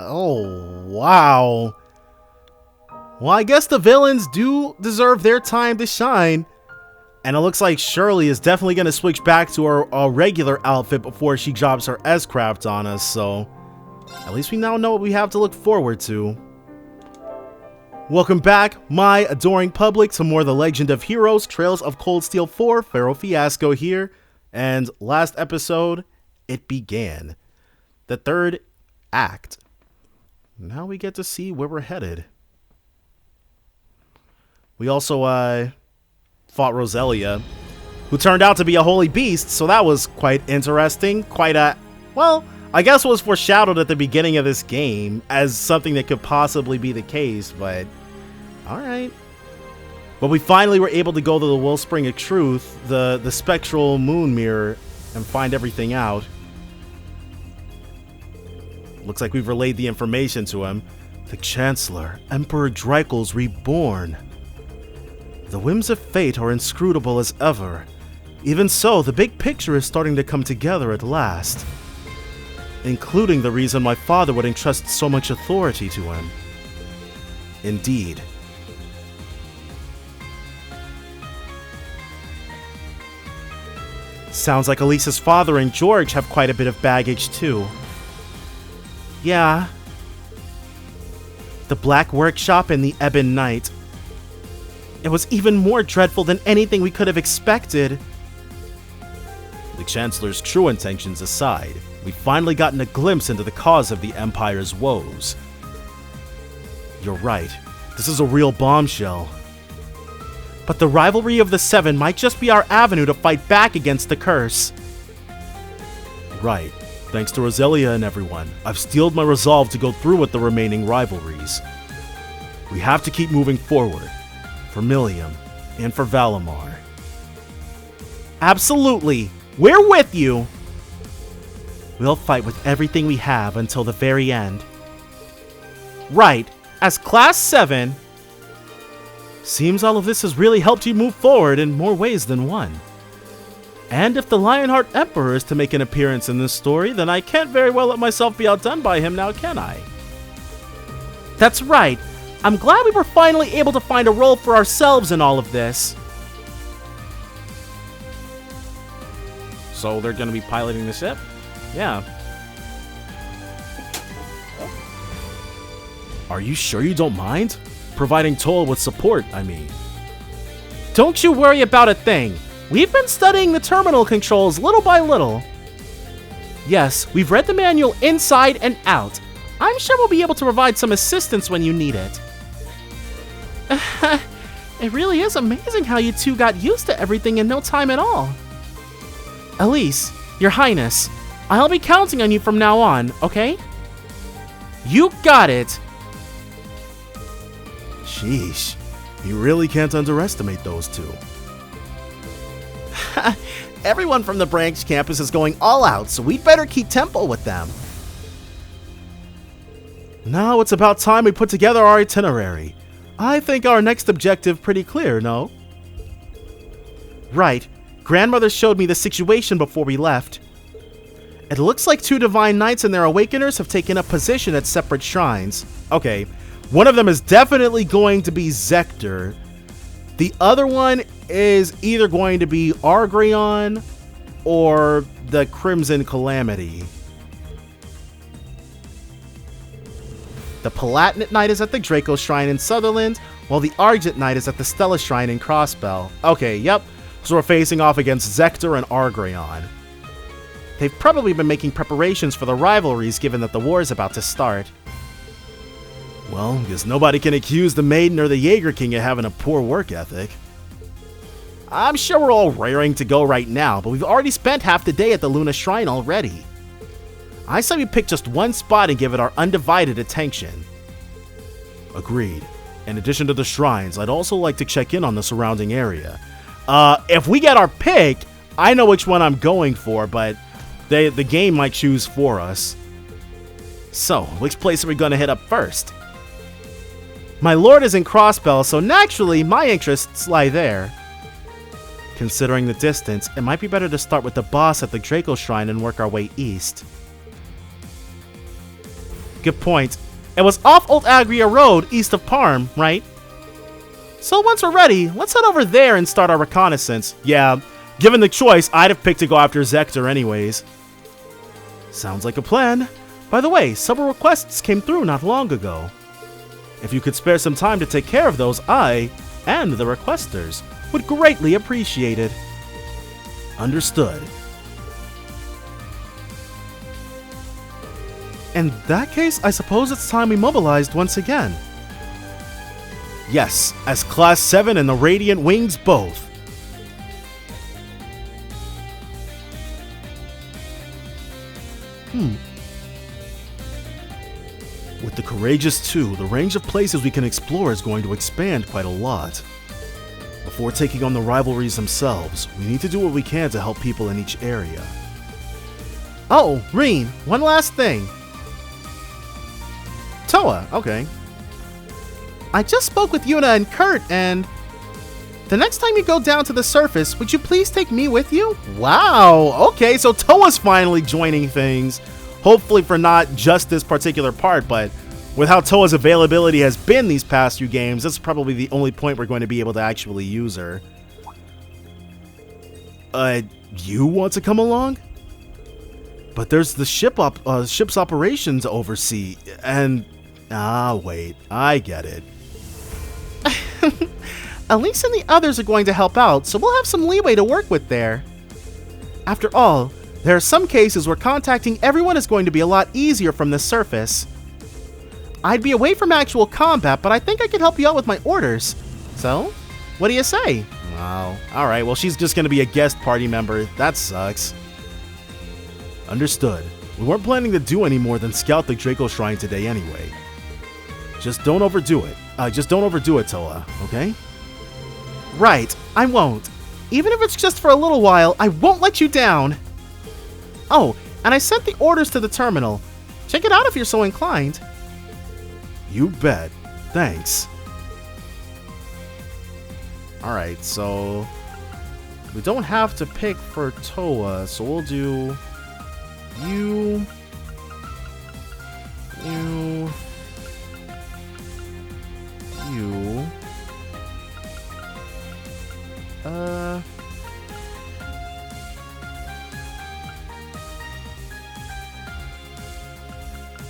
Oh, wow. Well, I guess the villains do deserve their time to shine. And it looks like Shirley is definitely going to switch back to her regular outfit before she drops her S-Craft on us, so at least we now know what we have to look forward to. Welcome back, my adoring public, to more The Legend of Heroes, Trails of Cold Steel 4, Pharaoh Fiasco here. And last episode, it began. The third act. Now we get to see where we're headed. We also, fought Roselia, who turned out to be a holy beast, so that was quite interesting. Well, I guess it was foreshadowed at the beginning of this game as something that could possibly be the case, but alright. But we finally were able to go to the Wellspring of Truth, the spectral moon mirror, and find everything out. Looks like we've relayed the information to him. The Chancellor, Emperor Dreikel's reborn. The whims of fate are inscrutable as ever. Even so, the big picture is starting to come together at last. Including the reason my father would entrust so much authority to him. Indeed. Sounds like Elisa's father and George have quite a bit of baggage too. Yeah. The Black Workshop and the Ebon Knight. It was even more dreadful than anything we could have expected. The Chancellor's true intentions aside, we've finally gotten a glimpse into the cause of the Empire's woes. You're right, this is a real bombshell. But the rivalry of the Seven might just be our avenue to fight back against the curse. Right. Thanks to Roselia and everyone, I've steeled my resolve to go through with the remaining rivalries. We have to keep moving forward. For Millium, and for Valimar. Absolutely! We're with you! We'll fight with everything we have until the very end. Right, as Class 7. Seems all of this has really helped you move forward in more ways than one. And if the Lionheart Emperor is to make an appearance in this story, then I can't very well let myself be outdone by him now, can I? That's right. I'm glad we were finally able to find a role for ourselves in all of this. So they're going to be piloting the ship? Yeah. Are you sure you don't mind? Providing Toll with support, I mean. Don't you worry about a thing. We've been studying the terminal controls little by little. Yes, we've read the manual inside and out. I'm sure we'll be able to provide some assistance when you need it. It really is amazing how you two got used to everything in no time at all. Elise, Your Highness, I'll be counting on you from now on, okay? You got it! Sheesh, you really can't underestimate those two. Everyone from the branch campus is going all out, so we'd better keep tempo with them. Now it's about time we put together our itinerary. I think our next objective pretty clear, no? Right. Grandmother showed me the situation before we left. It looks like 2 Divine Knights and their Awakeners have taken up position at separate shrines. Okay, one of them is definitely going to be Zector. The other one is either going to be Argreon or the Crimson Calamity. The Palatinate Knight is at the Draco Shrine in Sutherland, while the Argent Knight is at the Stella Shrine in Crossbell. Okay, yep. So we're facing off against Zector and Argreon. They've probably been making preparations for the rivalries given that the war is about to start. Well, because nobody can accuse the Maiden or the Jaeger King of having a poor work ethic. I'm sure we're all raring to go right now, but we've already spent half the day at the Luna Shrine already. I say we pick just one spot and give it our undivided attention. Agreed. In addition to the shrines, I'd also like to check in on the surrounding area. If we get our pick, I know which one I'm going for, but the game might choose for us. So, which place are we gonna hit up first? My lord is in Crossbell, so naturally my interests lie there. Considering the distance, it might be better to start with the boss at the Draco Shrine and work our way east. Good point. It was off Old Agria Road, east of Parm, right? So once we're ready, let's head over there and start our reconnaissance. Yeah, given the choice, I'd have picked to go after Zector anyways. Sounds like a plan. By the way, several requests came through not long ago. If you could spare some time to take care of those, I, and the requesters, would greatly appreciate it. Understood. In that case, I suppose it's time we mobilized once again. Yes, as Class 7 and the Radiant Wings both. With the Courageous 2, the range of places we can explore is going to expand quite a lot. Before taking on the rivalries themselves, we need to do what we can to help people in each area. Oh, Reen, one last thing. Toa, okay. I just spoke with Yuna and Kurt, and the next time you go down to the surface, would you please take me with you? Wow, okay, so Toa's finally joining things. Hopefully for not just this particular part, but with how Toa's availability has been these past few games, that's probably the only point we're going to be able to actually use her. You want to come along? But there's the ship's operations to oversee, and... wait, I get it. Elise and the others are going to help out, so we'll have some leeway to work with there. After all, there are some cases where contacting everyone is going to be a lot easier from the surface. I'd be away from actual combat, but I think I could help you out with my orders. So, what do you say? Wow, alright, well she's just going to be a guest party member. That sucks. Understood. We weren't planning to do any more than scout the Draco Shrine today anyway. Just don't overdo it. Toa, okay? Right, I won't. Even if it's just for a little while, I won't let you down. Oh, and I sent the orders to the terminal. Check it out if you're so inclined. You bet. Thanks. Alright, so... we don't have to pick for Toa, so we'll do... You...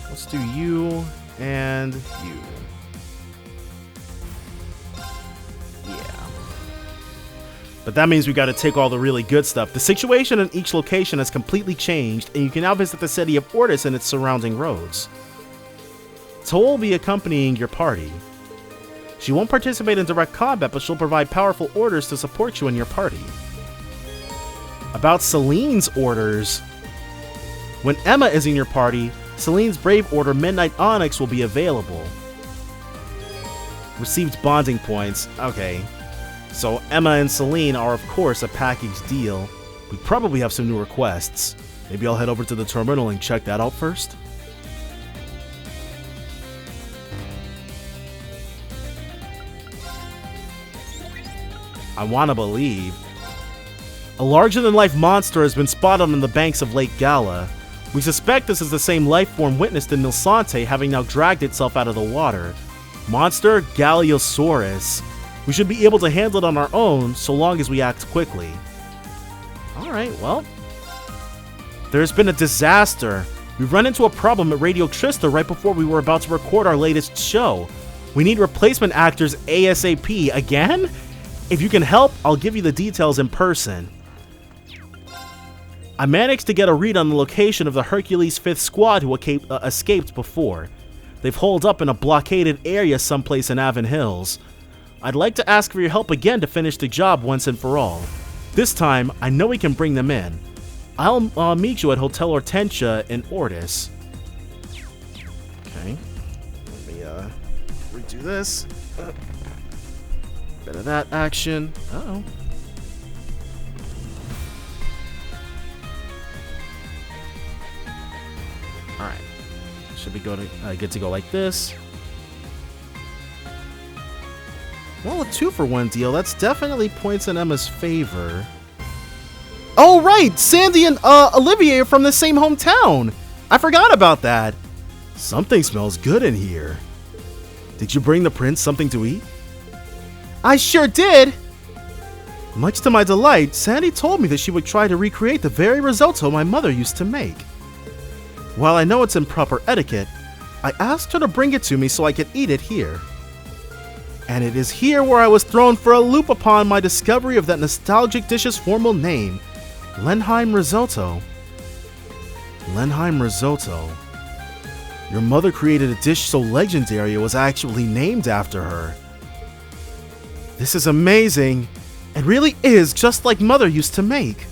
Let's do you and you. Yeah. But that means we gotta take all the really good stuff. The situation in each location has completely changed, and you can now visit the city of Ortis and its surrounding roads. Toa will be accompanying your party. She won't participate in direct combat, but she'll provide powerful orders to support you and your party. About Celine's orders. When Emma is in your party, Celine's Brave Order Midnight Onyx will be available. Received bonding points. Okay. So Emma and Celine are of course a package deal. We probably have some new requests. Maybe I'll head over to the terminal and check that out first. I wanna believe. A larger-than-life monster has been spotted on the banks of Lake Gala. We suspect this is the same life form witnessed in Nilsante, having now dragged itself out of the water. Monster Galiosaurus. We should be able to handle it on our own, so long as we act quickly. Alright, well. There's been a disaster. We've run into a problem at Radio Trista right before we were about to record our latest show. We need replacement actors ASAP. Again? If you can help, I'll give you the details in person. I managed to get a read on the location of the Hercules 5th Squad who escaped before. They've holed up in a blockaded area someplace in Avon Hills. I'd like to ask for your help again to finish the job once and for all. This time, I know we can bring them in. I'll meet you at Hotel Hortensia in Ortis. Okay. Let me redo this. Bit of that action. Uh-oh. Alright. Should be good to go like this. Well, a 2-for-1 deal. That's definitely points in Emma's favor. Oh, right! Sandy and Olivier are from the same hometown! I forgot about that. Something smells good in here. Did you bring the prince something to eat? I sure did! Much to my delight, Sandy told me that she would try to recreate the very risotto my mother used to make. While I know it's improper etiquette, I asked her to bring it to me so I could eat it here. And it is here where I was thrown for a loop upon my discovery of that nostalgic dish's formal name, Lenheim Risotto. Lenheim Risotto. Your mother created a dish so legendary it was actually named after her. This is amazing. It really is just like Mother used to make.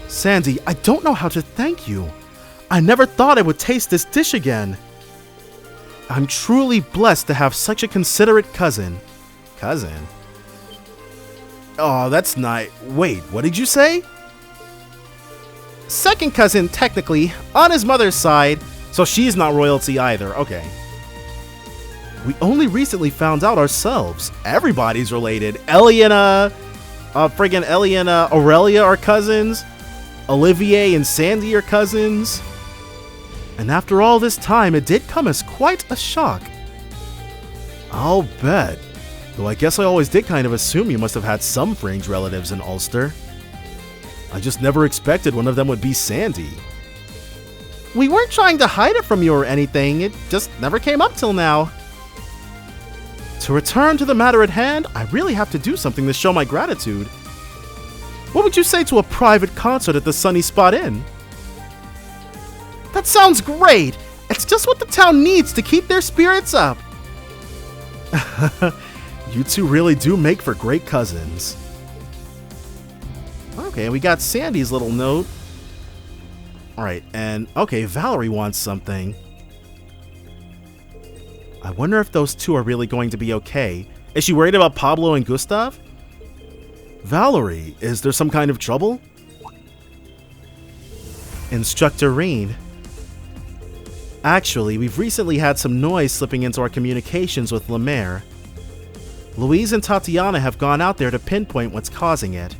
Sandy, I don't know how to thank you. I never thought I would taste this dish again. I'm truly blessed to have such a considerate cousin. Cousin? Oh, that's nice. Wait, what did you say? Second cousin, technically, on his mother's side, so she's not royalty either. Okay. We only recently found out ourselves. Everybody's related. Ellie and Aurelia are cousins. Olivier and Sandy are cousins. And after all this time, it did come as quite a shock. I'll bet. Though I guess I always did kind of assume you must have had some fringe relatives in Ulster. I just never expected one of them would be Sandy. We weren't trying to hide it from you or anything. It just never came up till now. To return to the matter at hand, I really have to do something to show my gratitude. What would you say to a private concert at the Sunny Spot Inn? That sounds great! It's just what the town needs to keep their spirits up. You two really do make for great cousins. Okay, we got Sandy's little note. Alright, and okay, Valerie wants something. I wonder if those two are really going to be okay. Is she worried about Pablo and Gustav? Valerie, is there some kind of trouble? Instructor Reed. Actually, we've recently had some noise slipping into our communications with Lemaire. Louise and Tatiana have gone out there to pinpoint what's causing it.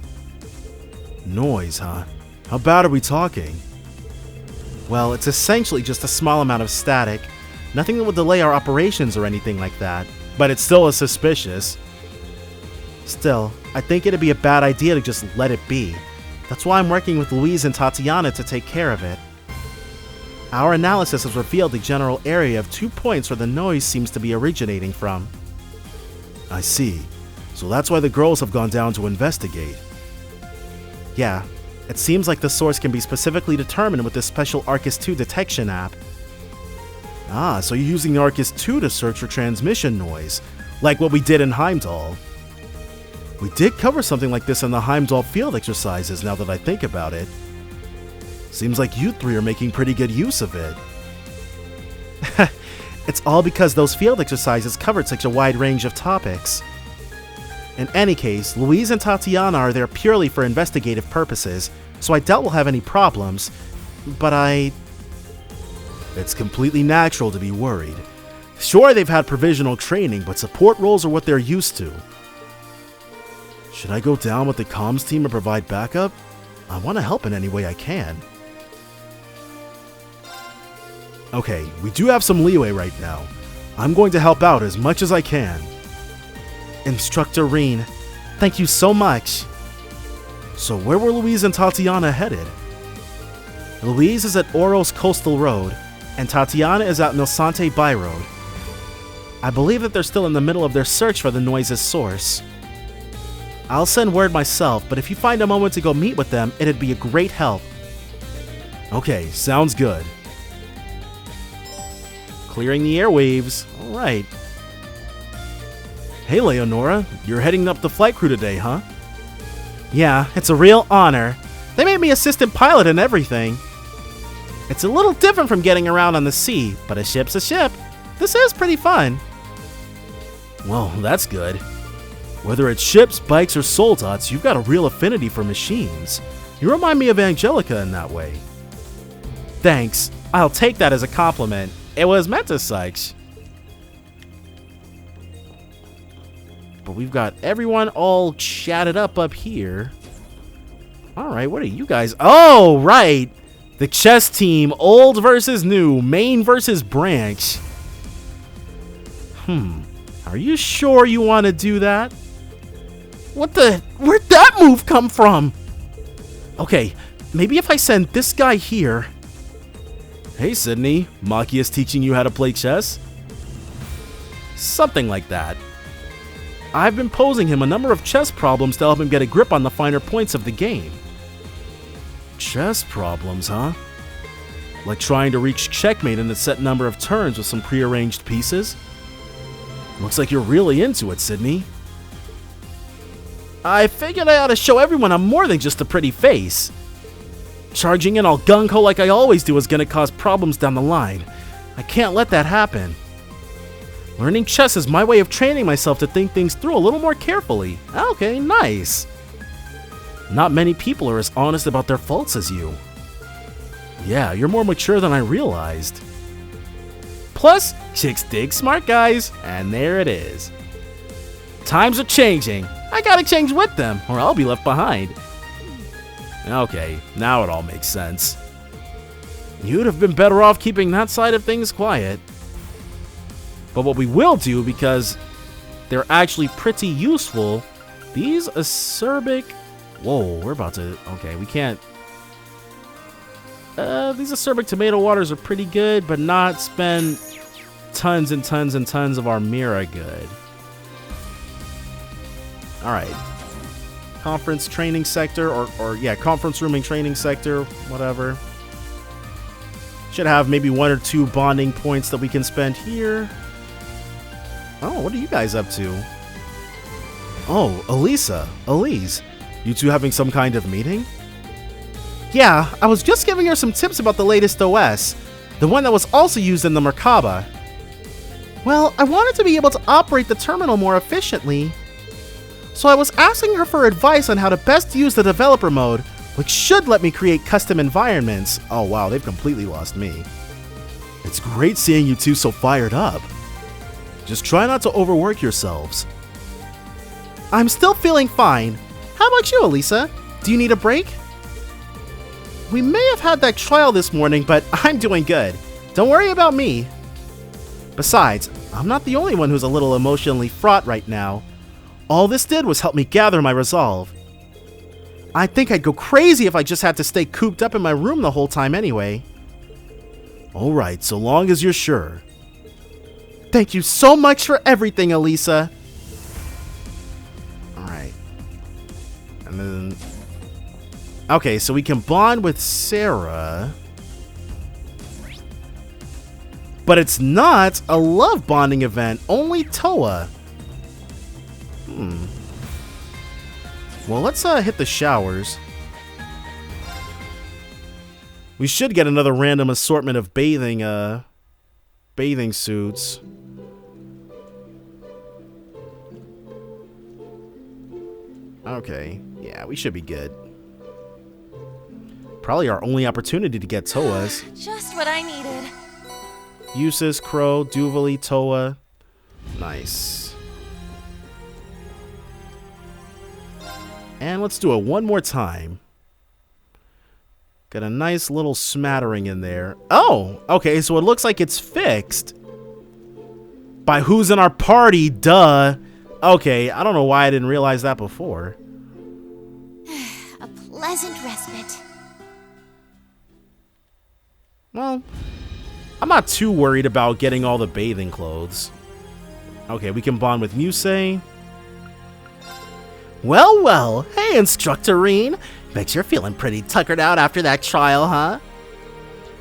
Noise, huh? How bad are we talking? Well, it's essentially just a small amount of static. Nothing that would delay our operations or anything like that, but it still is suspicious. Still, I think it'd be a bad idea to just let it be. That's why I'm working with Louise and Tatiana to take care of it. Our analysis has revealed the general area of 2 points where the noise seems to be originating from. I see. So that's why the girls have gone down to investigate. Yeah, it seems like the source can be specifically determined with this special Arcus 2 detection app. Ah, so you're using the Arcus 2 to search for transmission noise, like what we did in Heimdall. We did cover something like this in the Heimdall field exercises, now that I think about it. Seems like you three are making pretty good use of it. It's all because those field exercises covered such a wide range of topics. In any case, Louise and Tatiana are there purely for investigative purposes, so I doubt we'll have any problems, but It's completely natural to be worried. Sure, they've had provisional training, but support roles are what they're used to. Should I go down with the comms team and provide backup? I want to help in any way I can. Okay, we do have some leeway right now. I'm going to help out as much as I can. Instructor Reen, thank you so much. So where were Louise and Tatiana headed? Louise is at Oros Coastal Road, and Tatiana is at Milsante Byroad. I believe that they're still in the middle of their search for the noise's source. I'll send word myself, but if you find a moment to go meet with them, it'd be a great help. Okay, sounds good. Clearing the airwaves. Alright. Hey Leonora, you're heading up the flight crew today, huh? Yeah, it's a real honor. They made me assistant pilot and everything. It's a little different from getting around on the sea, but a ship's a ship. This is pretty fun. Well, that's good. Whether it's ships, bikes, or soldats, you've got a real affinity for machines. You remind me of Angelica in that way. Thanks. I'll take that as a compliment. It was meant as such. But we've got everyone all chatted up here. Alright, what are you guys? Oh, right! The chess team, old versus new, main versus branch. Are you sure you want to do that? Where'd that move come from? Okay, maybe if I send this guy here. Hey, Sydney, Maki is teaching you how to play chess? Something like that. I've been posing him a number of chess problems to help him get a grip on the finer points of the game. Chess problems, huh? Like trying to reach checkmate in a set number of turns with some prearranged pieces? Looks like you're really into it, Sydney. I figured I ought to show everyone I'm more than just a pretty face. Charging in all gung-ho like I always do is gonna cause problems down the line. I can't let that happen. Learning chess is my way of training myself to think things through a little more carefully. Okay, nice. Not many people are as honest about their faults as you. Yeah, you're more mature than I realized. Plus, chicks dig smart guys, and there it is. Times are changing. I gotta change with them, or I'll be left behind. Okay, now it all makes sense. You'd have been better off keeping that side of things quiet. But what we will do, because they're actually pretty useful, these acerbic... Whoa, we're about to... Okay, we can't... These acerbic tomato waters are pretty good, but not spend tons and tons and tons of our Mira good. Alright. Conference training sector, or yeah, conference rooming training sector, whatever. Should have maybe 1 or 2 bonding points that we can spend here. Oh, what are you guys up to? Oh, Elise, you two having some kind of meeting? Yeah, I was just giving her some tips about the latest OS, the one that was also used in the Merkaba. Well, I wanted to be able to operate the terminal more efficiently, so I was asking her for advice on how to best use the developer mode, which should let me create custom environments. Oh wow, they've completely lost me. It's great seeing you two so fired up. Just try not to overwork yourselves. I'm still feeling fine. How about you, Elisa? Do you need a break? We may have had that trial this morning, but I'm doing good. Don't worry about me. Besides, I'm not the only one who's a little emotionally fraught right now. All this did was help me gather my resolve. I think I'd go crazy if I just had to stay cooped up in my room the whole time anyway. Alright, so long as you're sure. Thank you so much for everything, Elisa. Alright. And then... Okay, so we can bond with Sarah. But it's not a love bonding event, only Toa. Well, let's hit the showers. We should get another random assortment of bathing suits. Okay, yeah, we should be good. Probably our only opportunity to get Toas. Just what I needed. Usis, Crow, Duvalie, Toa. Nice. And let's do it one more time. Got a nice little smattering in there. Oh, okay, so it looks like it's fixed. By who's in our party, duh. Okay, I don't know why I didn't realize that before. A pleasant respite. Well, I'm not too worried about getting all the bathing clothes. Okay, we can bond with Musei. Well, well. Hey, Instructorine. Bet you're feeling pretty tuckered out after that trial, huh?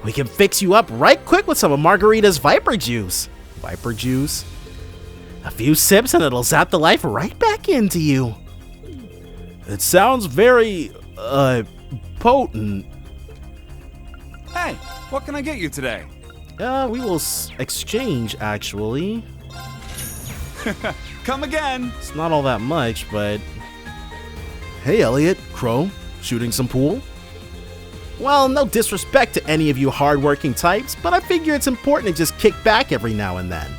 We can fix you up right quick with some of Margarita's Viper Juice. Viper Juice? A few sips and it'll zap the life right back into you. It sounds very, potent. Hey, what can I get you today? We will exchange, actually. Come again. It's not all that much, but... Hey, Elliot, Crow, shooting some pool? Well, no disrespect to any of you hardworking types, but I figure it's important to just kick back every now and then.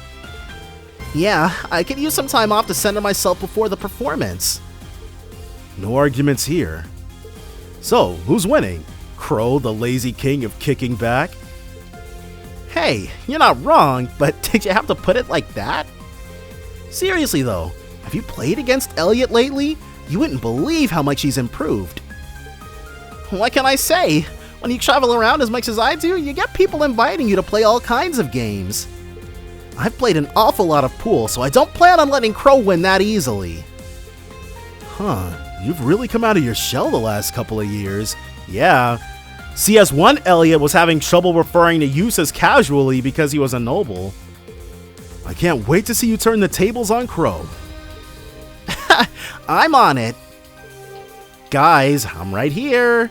Yeah, I could use some time off to center myself before the performance. No arguments here. So, who's winning? Crow, the lazy king of kicking back? Hey, you're not wrong, but did you have to put it like that? Seriously though, have you played against Elliot lately? You wouldn't believe how much he's improved. What can I say? When you travel around as much as I do, you get people inviting you to play all kinds of games. I've played an awful lot of pool, so I don't plan on letting Crow win that easily. Huh, you've really come out of your shell the last couple of years. Yeah. CS1 Elliot was having trouble referring to Eustace casually because he was a noble. I can't wait to see you turn the tables on Crow. I'm on it. Guys, I'm right here.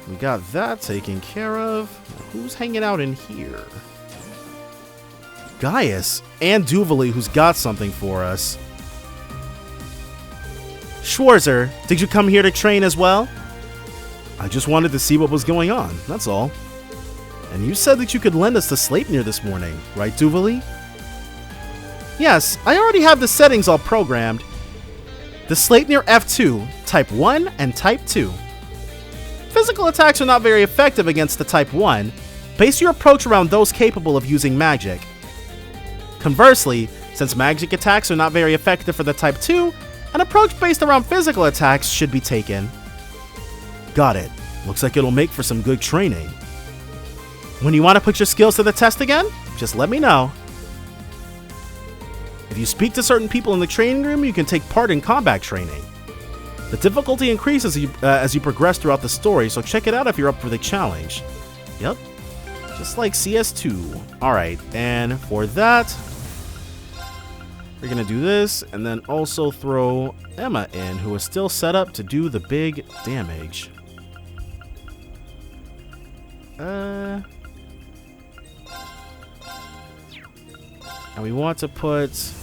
We got that taken care of. Who's hanging out in here? Gaius and Duvalie, who's got something for us. Schwarzer, did you come here to train as well? I just wanted to see what was going on, that's all. And you said that you could lend us the Sleipnir this morning, right, Duvalie? Yes, I already have the settings all programmed. The Sleipnir F2, Type 1 and Type 2. Physical attacks are not very effective against the Type 1. Base your approach around those capable of using magic. Conversely, since magic attacks are not very effective for the Type 2, an approach based around physical attacks should be taken. Got it. Looks like it'll make for some good training. When you want to put your skills to the test again, just let me know. If you speak to certain people in the training room, you can take part in combat training. The difficulty increases as you progress throughout the story, so check it out if you're up for the challenge. Yep, just like CS2. Alright, and for that, we're gonna do this, and then also throw Emma in, who is still set up to do the big damage. And we want to put...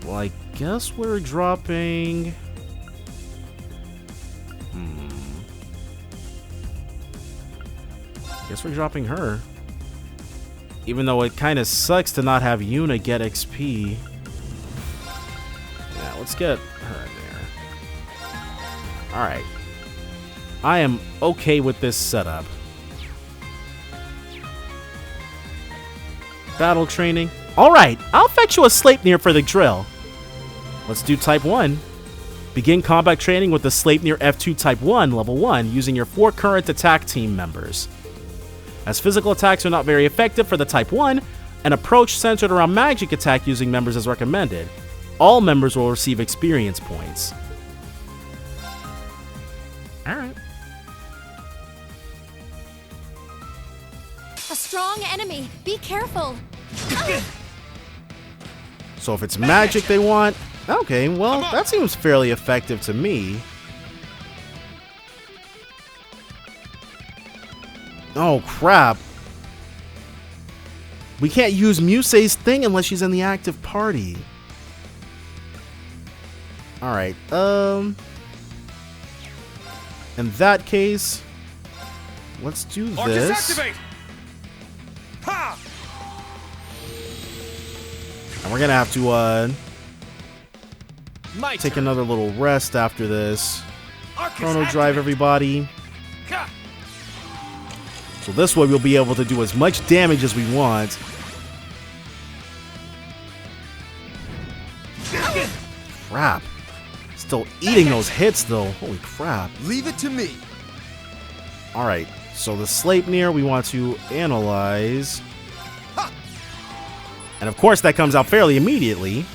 Well, I guess we're dropping... I guess we're dropping her. Even though it kind of sucks to not have Yuna get XP. Yeah, let's get her in there. Alright. I am okay with this setup. Battle training. Alright, I'll fetch you a Sleipnir for the drill. Let's do Type 1. Begin combat training with the Sleipnir F2 Type 1, Level 1, using your 4 current attack team members. As physical attacks are not very effective for the Type 1, an approach centered around magic attack using members is recommended. All members will receive experience points. Alright. A strong enemy. Be careful. So if it's magic they want, okay, well, that seems fairly effective to me. Oh, crap. We can't use Musei's thing unless she's in the active party. Alright, in that case, let's do this. And we're gonna have to, take another little rest after this. Chrono drive, everybody. So this way we'll be able to do as much damage as we want. Crap. Still eating those hits though. Holy crap. Leave it to me. Alright, so the Sleipnir we want to analyze. And of course that comes out fairly immediately.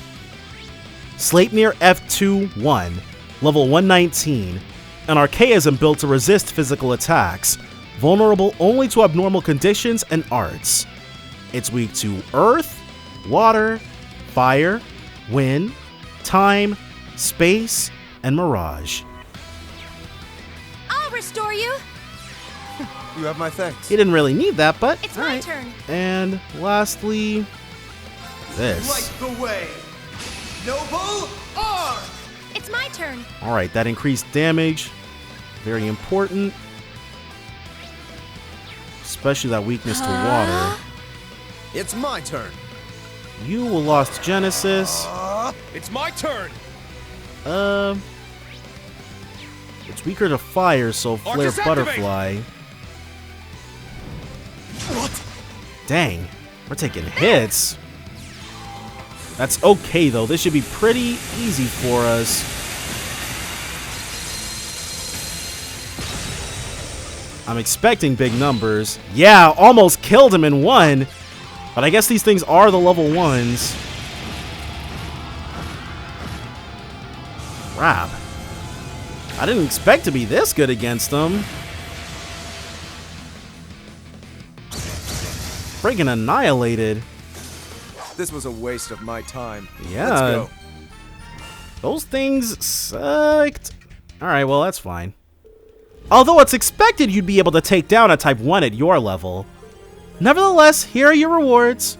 Sleipnir F2-1, level 119. An archaism built to resist physical attacks. Vulnerable only to abnormal conditions and arts. It's weak to earth, water, fire, wind, time, space, and mirage. I'll restore you. You have my thanks. He didn't really need that, but It's my turn. And lastly, this. Light the way. Noble arm. It's It's my turn. Alright, that increased damage. Very important. Especially that weakness to water. It's my turn. You will lost Genesis. It's my turn. It's weaker to fire, so Flare Arcus activate. Butterfly. What? Dang, we're taking hits. That's okay, though. This should be pretty easy for us. I'm expecting big numbers. Yeah, almost killed him in one. But I guess these things are the level 1s. Crap. I didn't expect to be this good against them. Friggin' annihilated. This was a waste of my time. Yeah. Let's go. Those things sucked. Alright, well, that's fine. Although it's expected you'd be able to take down a Type 1 at your level. Nevertheless, here are your rewards.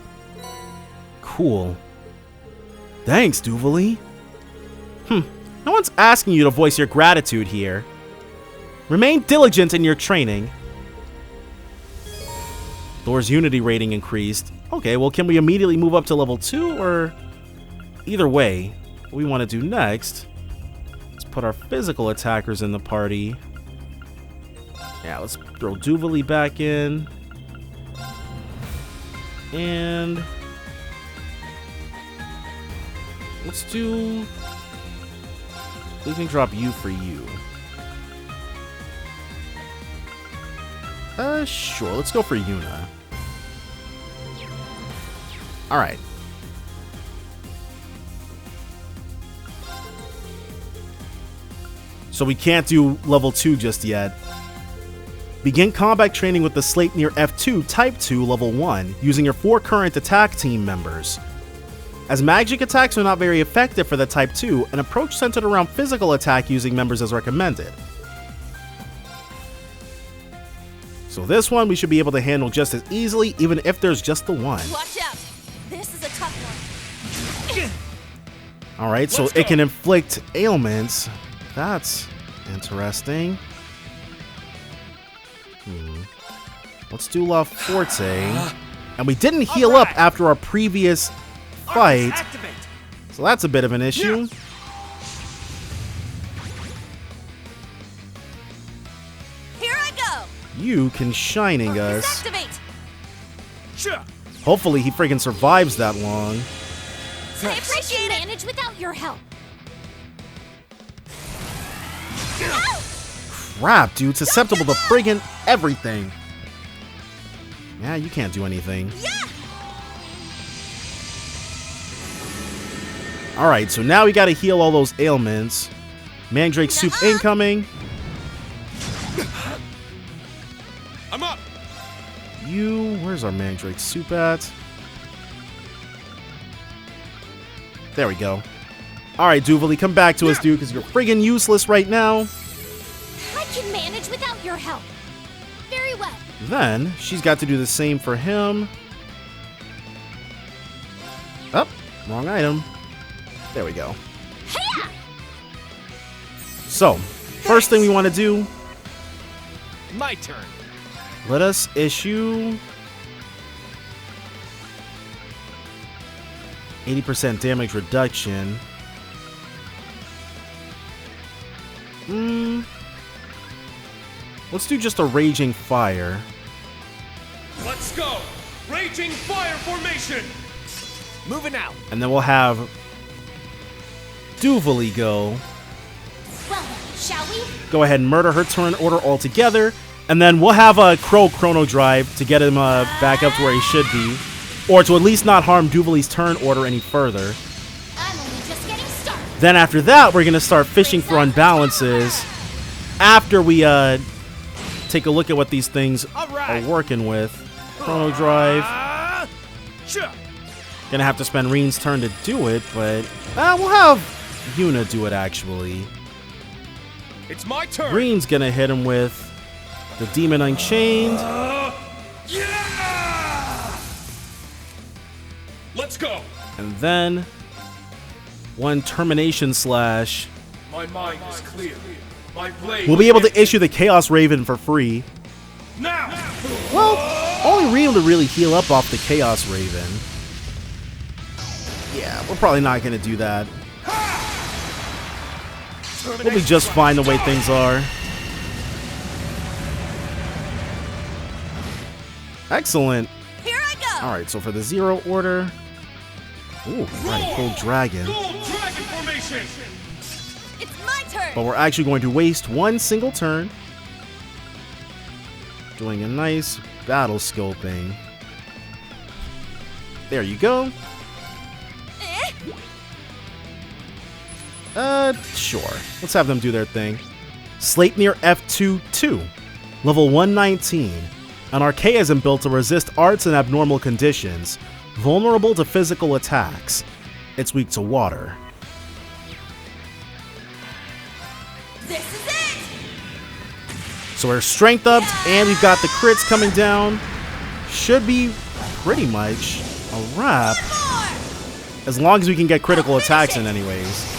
Cool. Thanks, Duvalie. No one's asking you to voice your gratitude here. Remain diligent in your training. Thor's Unity rating increased. Okay, well, can we immediately move up to level 2, or... Either way, what we want to do next is put our physical attackers in the party. Yeah, let's throw Duvalie back in. And... let's do... we can drop you for you. Sure, let's go for Yuna. Alright. So we can't do level 2 just yet. Begin combat training with the Sleipnir F2 Type 2 level 1 using your 4 current attack team members. As magic attacks are not very effective for the Type 2, an approach centered around physical attack using members is recommended. So this one we should be able to handle just as easily, even if there's just the one. Watch out. This is a tough one. Alright, so it can inflict ailments. That's interesting. Let's do La Forte. And we didn't heal up after our previous fight. So that's a bit of an issue. Here I go. You can Shining us. Activate. Hopefully he friggin' survives that long. I appreciate it. Manage without your help. Crap, dude. Susceptible to friggin' everything. Yeah, you can't do anything. Alright, so now we gotta heal all those ailments. Mandrake Soup incoming. I'm up. Where's our Mandrake Soup at? There we go. Alright, Duvalie, come back to us, dude, because you're friggin' useless right now. I can manage without your help. Very well. Then, she's got to do the same for him. Oh, wrong item. There we go. Hiya! So, first thing we want to do, My turn. let us issue 80% damage reduction. Let's do just a Raging Fire. Let's go. Raging fire formation. Moving out. And then we'll have Duvalie go. Well, shall we? Go ahead and murder her turn order altogether. And then we'll have a Crow Chrono Drive to get him back up to where he should be. Or to at least not harm Duvalie's turn order any further. I'm only just getting started. Then after that, we're going to start fishing for unbalances. After we take a look at what these things are working with. Chrono Drive. Gonna have to spend Reen's turn to do it, but we'll have Yuna do it actually. It's my turn. Reen's gonna hit him with the Demon Unchained. Yeah! Let's go. And then one Termination Slash My mind is clear. My blade. We'll be able to issue the Chaos Raven for free. Now. Well, only Reem to really heal up off the Chaos Raven. Yeah, we're probably not going to do that. We'll be just fine the way things are. Excellent. Here I go. Alright, so for the Zero Order... Ooh, right, full Dragon. Gold dragon formation. It's my turn. But we're actually going to waste one single turn doing a nice battle scoping. There you go. Sure. Let's have them do their thing. Sleipnir F2-2, level 119. An archaism built to resist arts and abnormal conditions, vulnerable to physical attacks. It's weak to water. This is it. So we're strength upped, and we've got the crits coming down. Should be pretty much a wrap, More. as long as we can get critical attacks in anyways.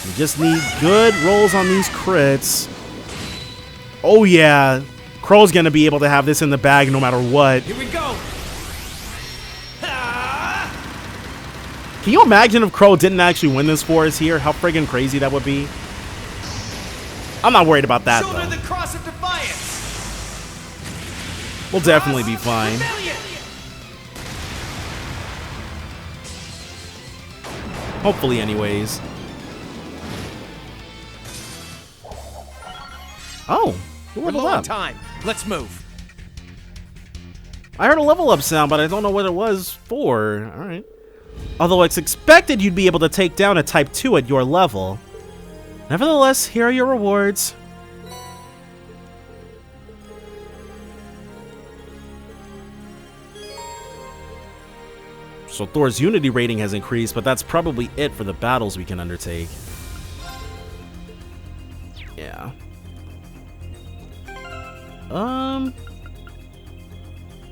We just need good rolls on these crits. Oh yeah, Crow's gonna be able to have this in the bag no matter what. Here we go. Can you imagine if Crow didn't actually win this for us here? How friggin' crazy that would be. I'm not worried about that Shoulder though. the cross of defiance. We'll definitely be fine. Rebellion. Hopefully anyways. Oh, who We're leveled low on up? time. Let's move. I heard a level up sound, but I don't know what it was for. Alright. Although it's expected you'd be able to take down a Type 2 at your level. Nevertheless, here are your rewards. So Thor's Unity rating has increased, but that's probably it for the battles we can undertake. Yeah.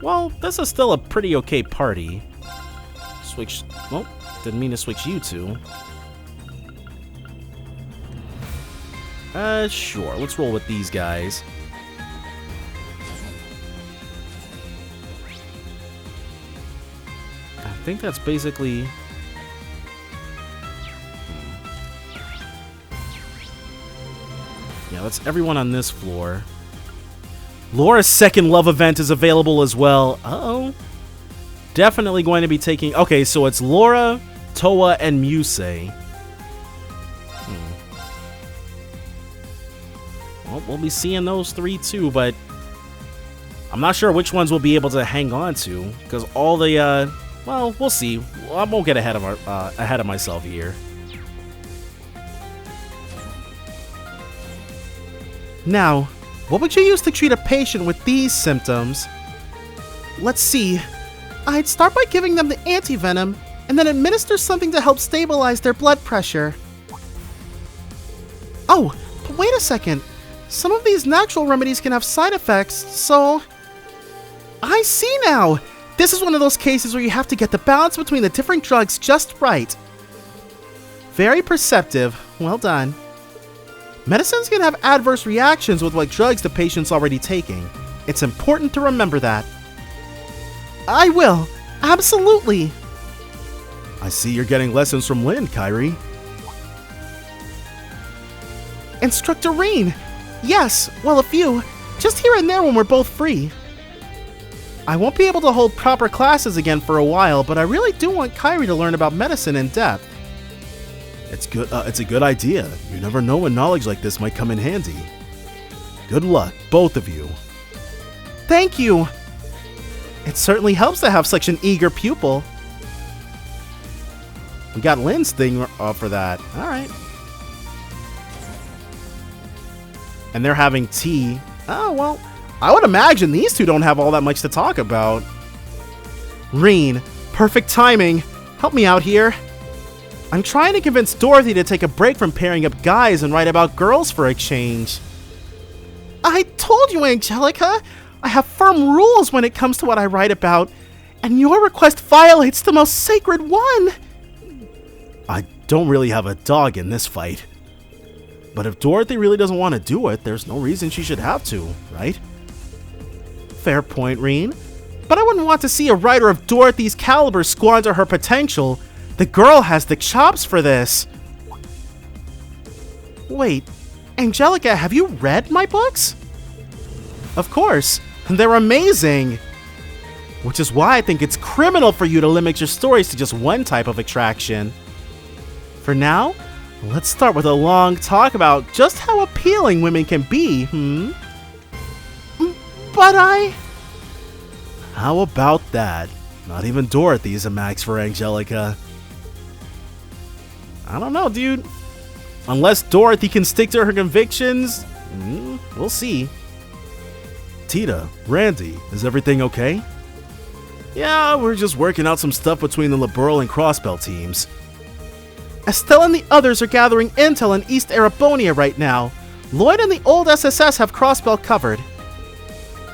Well, this is still a pretty okay party. Switch. Well, didn't mean to switch you two. Sure. Let's roll with these guys. I think that's basically... Yeah, that's everyone on this floor. Laura's second love event is available as well. Uh-oh. Definitely going to be taking... Okay, so it's Laura, Toa, and Musei. Well, we'll be seeing those three too, but... I'm not sure which ones we'll be able to hang on to, because all the, well, we'll see. I won't get ahead of myself here. Now, what would you use to treat a patient with these symptoms? Let's see. I'd start by giving them the antivenom, and then administer something to help stabilize their blood pressure. Oh, but wait a second. Some of these natural remedies can have side effects, so... I see now! This is one of those cases where you have to get the balance between the different drugs just right. Very perceptive. Well done. Medicines can have adverse reactions with what drugs the patient's already taking. It's important to remember that. I will. Absolutely. I see you're getting lessons from Lynn, Kyrie. Instructor Rain. Yes, well, a few. Just here and there when we're both free. I won't be able to hold proper classes again for a while, but I really do want Kyrie to learn about medicine in depth. It's good. It's a good idea. You never know when knowledge like this might come in handy. Good luck, both of you. Thank you. It certainly helps to have such an eager pupil. We got Lynn's thing for that. All right. And they're having tea. Oh, well, I would imagine these two don't have all that much to talk about. Reen, perfect timing. Help me out here. I'm trying to convince Dorothy to take a break from pairing up guys and write about girls for a change. I told you, Angelica. I have firm rules when it comes to what I write about, and your request violates the most sacred one. I don't really have a dog in this fight. But if Dorothy really doesn't want to do it, there's no reason she should have to, right? Fair point, Reen. But I wouldn't want to see a writer of Dorothy's caliber squander her potential. The girl has the chops for this. Wait, Angelica, have you read my books? Of course, they're amazing. Which is why I think it's criminal for you to limit your stories to just one type of attraction. For now, let's start with a long talk about just how appealing women can be, But How about that? Not even Dorothy is a max for Angelica. I don't know, dude. Unless Dorothy can stick to her convictions, we'll see. Tita, Randy, is everything okay? Yeah, we're just working out some stuff between the Liberal and Crossbell teams. Estelle and the others are gathering intel in East Erebonia right now. Lloyd and the old SSS have Crossbell covered.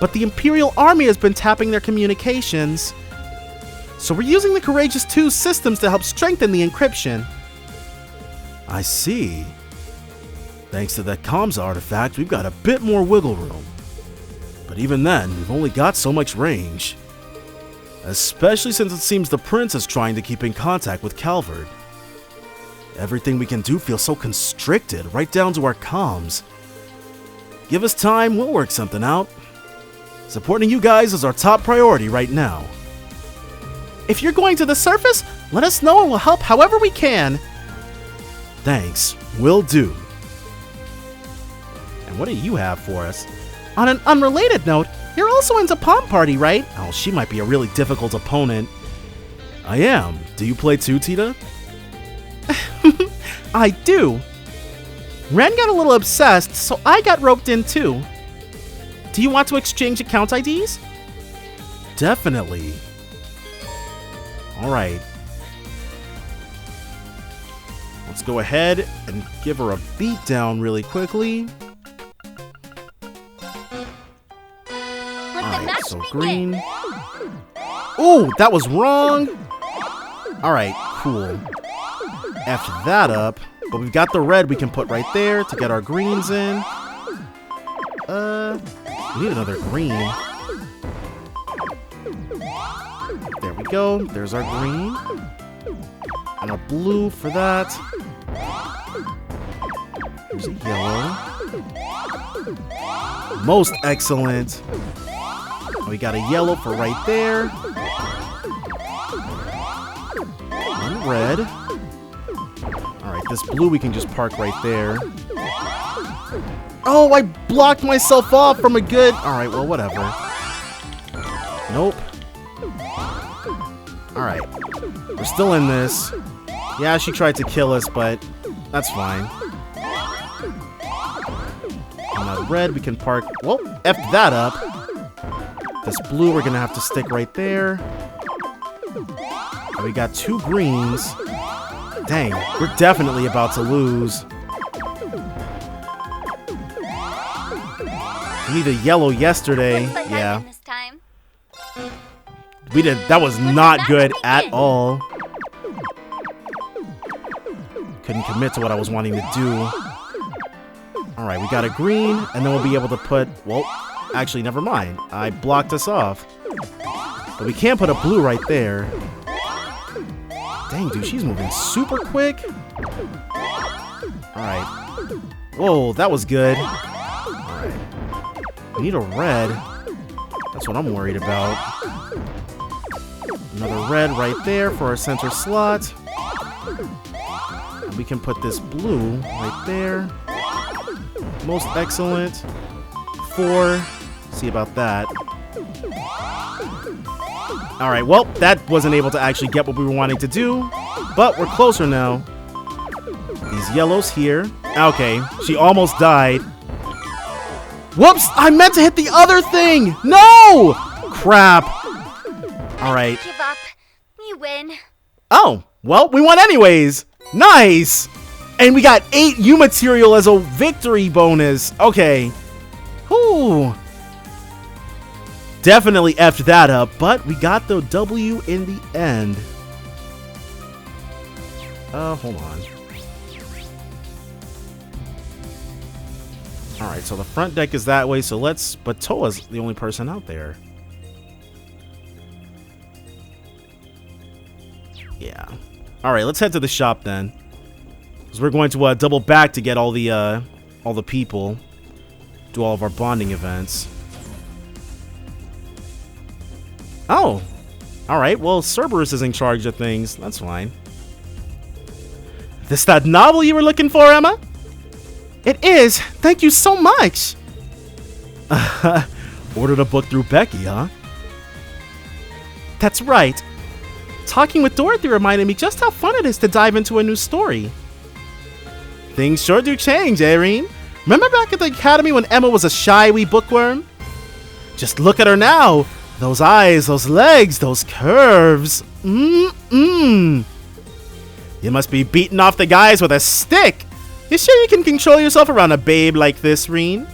But the Imperial Army has been tapping their communications. So we're using the Courageous 2's systems to help strengthen the encryption. I see. Thanks to that comms artifact, we've got a bit more wiggle room. But even then, we've only got so much range. Especially since it seems the Prince is trying to keep in contact with Calvert. Everything we can do feels so constricted, right down to our comms. Give us time, we'll work something out. Supporting you guys is our top priority right now. If you're going to the surface, let us know and we'll help however we can. Thanks, will do. And what do you have for us? On an unrelated note, you're also into Palm Party, right? Oh, she might be a really difficult opponent. I am. Do you play too, Tita? I do. Ren got a little obsessed, so I got roped in too. Do you want to exchange account IDs? Definitely. Alright. Let's go ahead and give her a beatdown really quickly. Alright, so green. Ooh, that was wrong! Alright, cool. After that up, but we've got the red we can put right there to get our greens in. We need another green. There we go. There's our green. And a blue for that. Here's a yellow. Most excellent. We got a yellow for right there. And red. Alright, this blue we can just park right there. Oh, I blocked myself off from a good... Alright, well, whatever. Nope. Alright. We're still in this. Yeah, she tried to kill us, but that's fine. And that red we can park... Well, F that up. This blue we're gonna have to stick right there. And we got two greens. Dang, we're definitely about to lose. We need a yellow yesterday. Yeah. We did. That was not good at all. Couldn't commit to what I was wanting to do. Alright, we got a green, and then we'll be able to put... Well, actually, never mind. I blocked us off. But we can't put a blue right there. Dang, dude, she's moving super quick. Alright. Whoa, that was good. Alright. We need a red. That's what I'm worried about. Another red right there for our center slot. And we can put this blue right there. Most excellent. 4. See about that. Alright, well, that wasn't able to actually get what we were wanting to do. But we're closer now. These yellows here. Okay, she almost died. Whoops! I meant to hit the other thing! No! Crap. Alright. Give up. You win. Oh, well, we won anyways. Nice! And we got 8 U material as a victory bonus. Okay. Whew. Definitely effed that up, but we got the W in the end. Hold on. Alright, so the front deck is that way, so let's... But Toa's the only person out there. Yeah. Alright, let's head to the shop then. Because we're going to double back to get all the people. Do all of our bonding events. Oh! Alright, well, Cerberus is in charge of things. That's fine. This that novel you were looking for, Emma? It is! Thank you so much! Ordered a book through Becky, huh? That's right. Talking with Dorothy reminded me just how fun it is to dive into a new story. Things sure do change, Irene. Remember back at the academy when Emma was a shy wee bookworm? Just look at her now. Those eyes, those legs, those curves. You must be beating off the guys with a stick. You sure you can control yourself around a babe like this, Reen?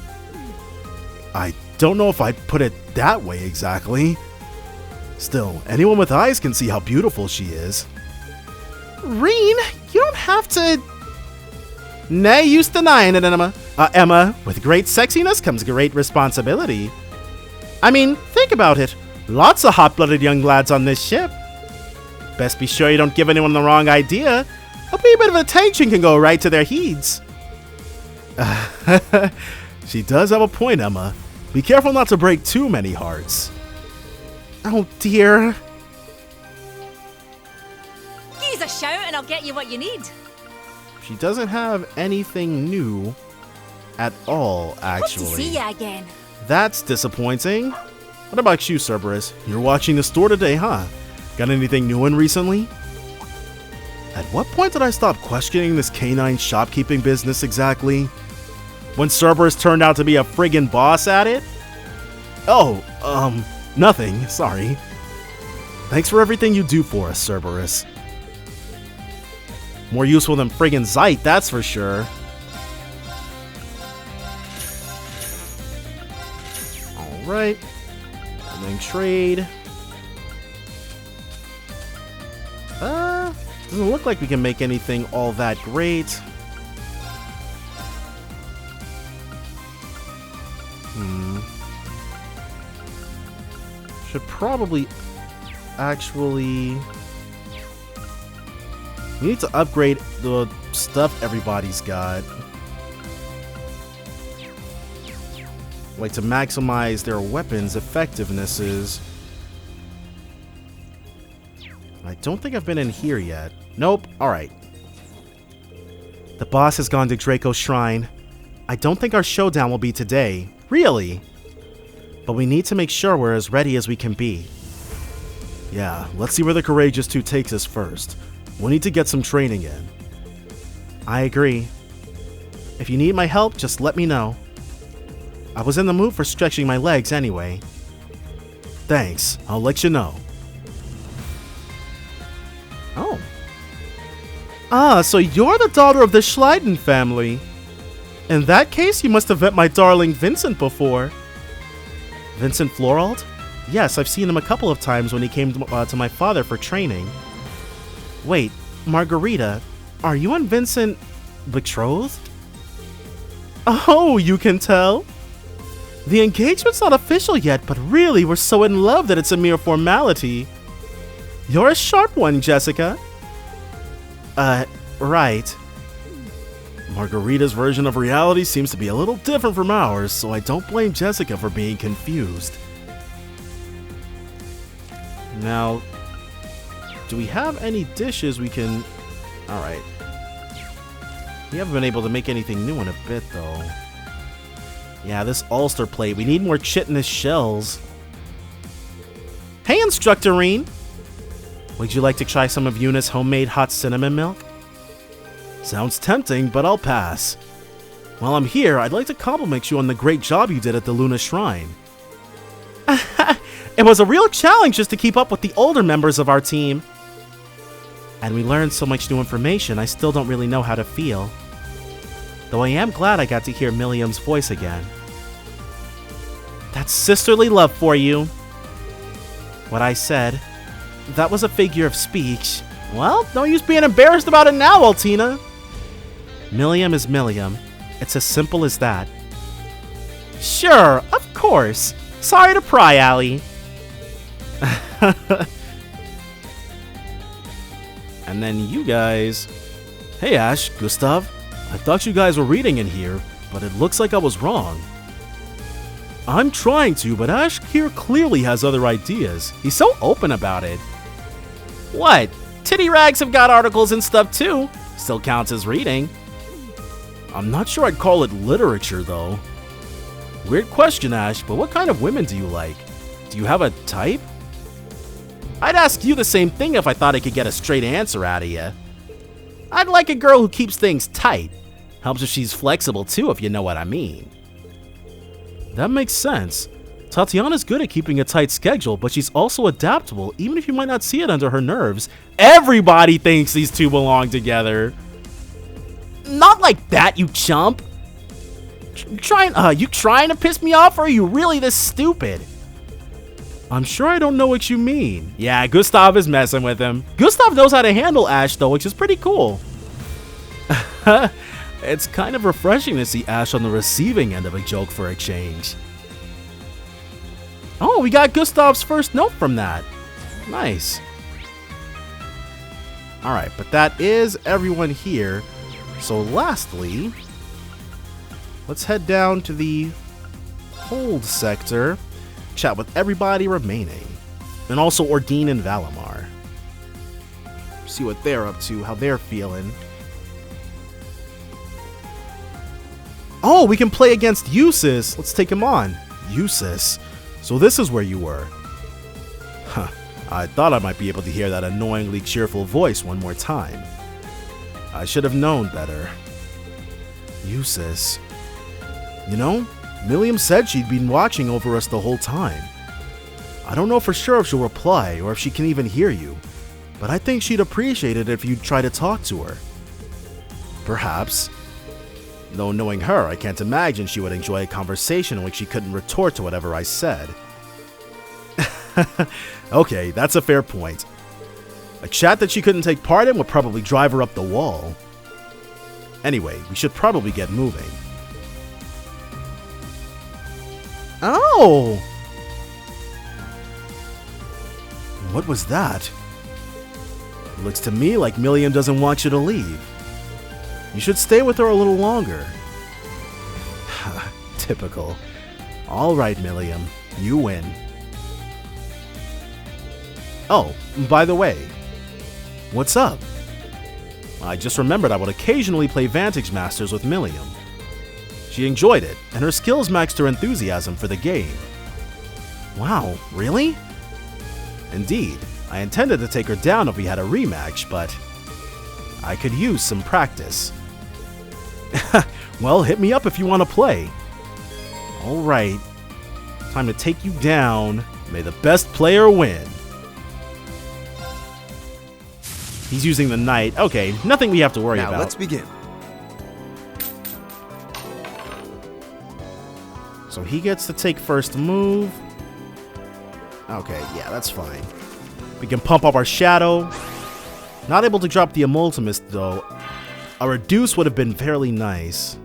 I don't know if I'd put it that way exactly. Still, anyone with eyes can see how beautiful she is. Reen, you don't have to... Nay, use denying it, Emma. Emma, with great sexiness comes great responsibility. I mean, think about it. Lots of hot-blooded young lads on this ship. Best be sure you don't give anyone the wrong idea. A wee bit of attention can go right to their heads. She does have a point, Emma. Be careful not to break too many hearts. Oh, dear. Give us a shout and I'll get you what you need. She doesn't have anything new at all, actually. Hope to see ya again. That's disappointing. What about you, Cerberus? You're watching the store today, huh? Got anything new in recently? At what point did I stop questioning this canine shopkeeping business exactly? When Cerberus turned out to be a friggin' boss at it? Oh, nothing, sorry. Thanks for everything you do for us, Cerberus. More useful than friggin' Zeit, that's for sure. Alright. And then trade. Doesn't look like we can make anything all that great. Should probably actually... We need to upgrade the stuff everybody's got. Like to maximize their weapons' effectivenesses. I don't think I've been in here yet. Nope. Alright. The boss has gone to Draco's shrine. I don't think our showdown will be today. Really? But we need to make sure we're as ready as we can be. Yeah, let's see where the Courageous 2 takes us first. We'll need to get some training in. I agree. If you need my help, just let me know. I was in the mood for stretching my legs anyway. Thanks, I'll let you know. Oh. Ah, so you're the daughter of the Schleiden family. In that case, you must have met my darling Vincent before. Vincent Florald? Yes, I've seen him a couple of times when he came to my father for training. Wait, Margarita, are you and Vincent betrothed? Oh, you can tell? The engagement's not official yet, but really, we're so in love that it's a mere formality. You're a sharp one, Jessica. Right. Margarita's version of reality seems to be a little different from ours, so I don't blame Jessica for being confused. Now, do we have any dishes we can... Alright. We haven't been able to make anything new in a bit, though. Yeah, this Ulster plate. We need more chitinous shells. Hey, Instructor Reen! Would you like to try some of Eunice's homemade hot cinnamon milk? Sounds tempting, but I'll pass. While I'm here, I'd like to compliment you on the great job you did at the Luna Shrine. It was a real challenge just to keep up with the older members of our team. And we learned so much new information, I still don't really know how to feel. Though I am glad I got to hear Milliam's voice again. That's sisterly love for you. What I said, that was a figure of speech. Well, no use being embarrassed about it now, Altina. Milliam is Milliam. It's as simple as that. Sure, of course. Sorry to pry, Allie. And then you guys. Hey, Ash, Gustav. I thought you guys were reading in here, but it looks like I was wrong. I'm trying to, but Ash here clearly has other ideas. He's so open about it. What? Titty rags have got articles and stuff too. Still counts as reading. I'm not sure I'd call it literature though. Weird question, Ash, but what kind of women do you like? Do you have a type? I'd ask you the same thing if I thought I could get a straight answer out of you. I'd like a girl who keeps things tight. Helps if she's flexible too, if you know what I mean. That makes sense. Tatiana's good at keeping a tight schedule, but she's also adaptable, even if you might not see it under her nerves. Everybody thinks these two belong together. Not like that, you chump. You trying to piss me off, or are you really this stupid? I'm sure I don't know what you mean. Yeah, Gustav is messing with him. Gustav knows how to handle Ash, though, which is pretty cool. It's kind of refreshing to see Ash on the receiving end of a joke for a change. Oh, we got Gustav's first note from that. Nice. Alright, but that is everyone here. So lastly, let's head down to the hold sector, chat with everybody remaining, and also Ordine and Valimar. See what they're up to, how they're feeling. Oh, we can play against Eusis. Let's take him on. Eusis. So this is where you were. Huh. I thought I might be able to hear that annoyingly cheerful voice one more time. I should have known better. Eusis. You know, Milliam said she'd been watching over us the whole time. I don't know for sure if she'll reply or if she can even hear you, but I think she'd appreciate it if you'd try to talk to her. Perhaps. Though knowing her, I can't imagine she would enjoy a conversation in which she couldn't retort to whatever I said. Okay, that's a fair point. A chat that she couldn't take part in would probably drive her up the wall. Anyway, we should probably get moving. Oh! What was that? Looks to me like Milliam doesn't want you to leave. You should stay with her a little longer. Typical. Alright, Milliam. You win. Oh, by the way. What's up? I just remembered I would occasionally play Vantage Masters with Milliam. She enjoyed it, and her skills matched her enthusiasm for the game. Wow, really? Indeed. I intended to take her down if we had a rematch, but I could use some practice. Well, hit me up if you want to play. Alright. Time to take you down. May the best player win. He's using the knight. Okay, nothing we have to worry about. Now let's begin. So he gets to take first move. Okay, yeah, that's fine. We can pump up our shadow. Not able to drop the Emultimus, though. A reduce would have been fairly nice.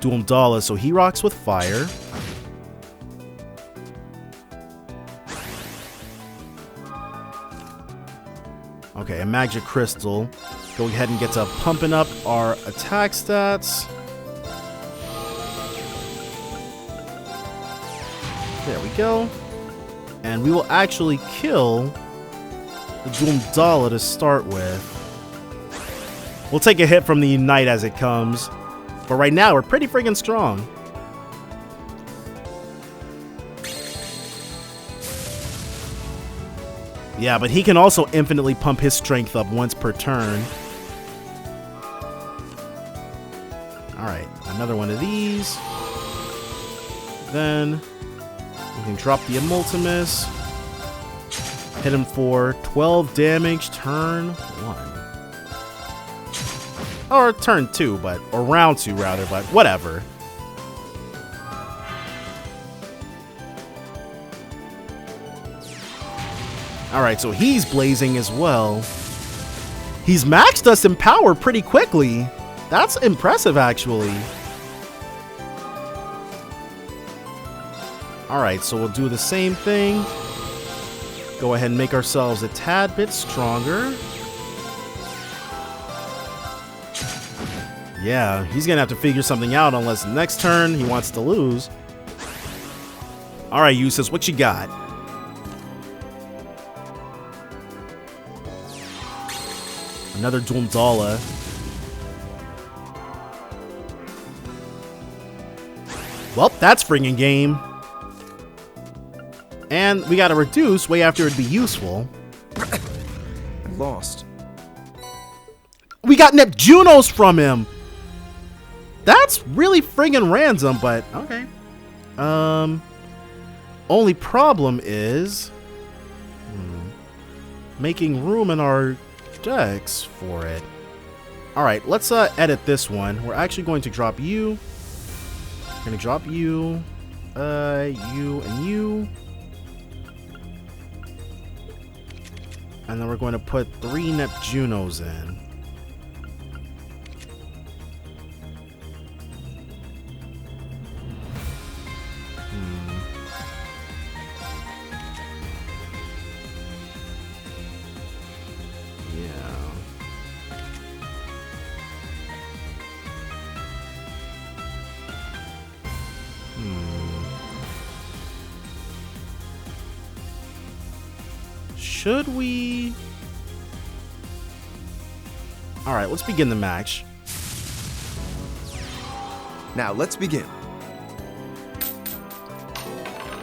Duvalie, so he rocks with fire. Okay, a magic crystal. Go ahead and get to pumping up our attack stats. There we go. And we will actually kill the Duvalie to start with. We'll take a hit from the Unite as it comes. But right now, we're pretty friggin' strong. Yeah, but he can also infinitely pump his strength up once per turn. Alright, another one of these. Then we can drop the Emultimus. Hit him for 12 damage, turn 1. Or turn 2, but, or round 2 rather, but whatever. Alright, so he's blazing as well. He's maxed us in power pretty quickly. That's impressive, actually. Alright, so we'll do the same thing. Go ahead and make ourselves a tad bit stronger. Yeah, he's gonna have to figure something out unless next turn he wants to lose. Alright, Usus, what you got? Another Duvalie. Well, that's friggin' game. And we got to reduce way after it'd be useful. I lost. We got Neptunos from him. That's really friggin' random, but okay. Only problem is making room in our decks for it. All right, let's edit this one. We're actually going to drop you. We're going to drop you, you, and you. And then we're going to put 3 Neptunos in. Should we? All right, let's begin the match. Now let's begin.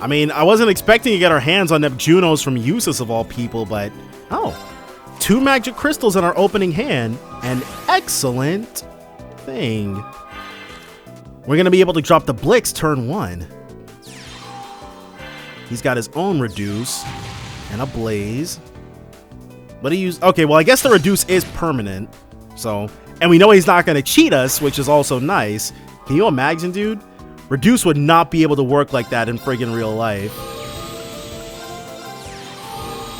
I mean, I wasn't expecting to get our hands on Neptunos from Usus of all people, but oh, 2 magic crystals in our opening hand. An excellent thing. We're gonna be able to drop the Blix turn 1. He's got his own reduce. And a blaze. But he used... Okay, well, I guess the reduce is permanent. So... And we know he's not going to cheat us, which is also nice. Can you imagine, dude? Reduce would not be able to work like that in friggin' real life.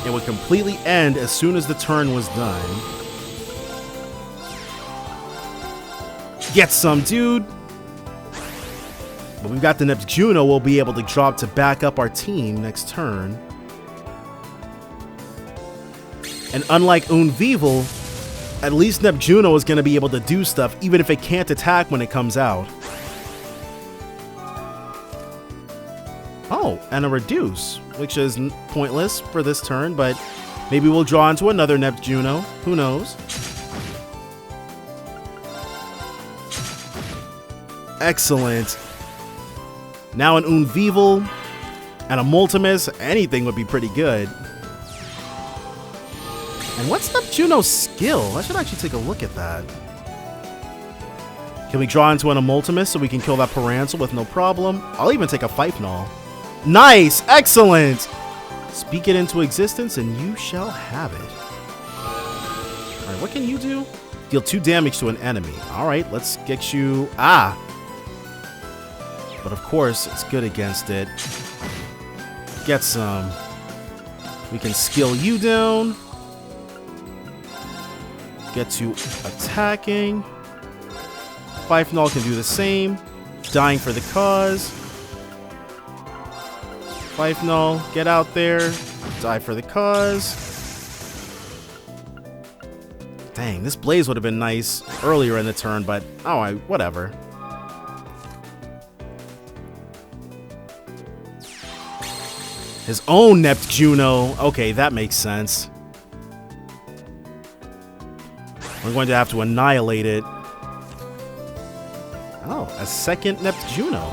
It would completely end as soon as the turn was done. Get some, dude! But we've got the Neptuno we'll be able to drop to back up our team next turn. And unlike Unvival, at least Neptuno is going to be able to do stuff even if it can't attack when it comes out. Oh, and a reduce, which is pointless for this turn, but maybe we'll draw into another Neptuno. Who knows? Excellent. Now an Unvival and a Multimus, anything would be pretty good. And what's Neptuno's skill? I should actually take a look at that. Can we draw into an Emultimus so we can kill that Paranzel with no problem? I'll even take a Sleipnir. Nice! Excellent! Speak it into existence and you shall have it. Alright, what can you do? Deal 2 damage to an enemy. Alright, let's get you... Ah! But of course, it's good against it. Get some. We can skill you down. Get to attacking. Sleipnir can do the same. Dying for the cause. Sleipnir, get out there. Die for the cause. Dang, this blaze would have been nice earlier in the turn, but oh, whatever. His own Neptuno. Okay, that makes sense. We're going to have to annihilate it. Oh, a second Neptuno.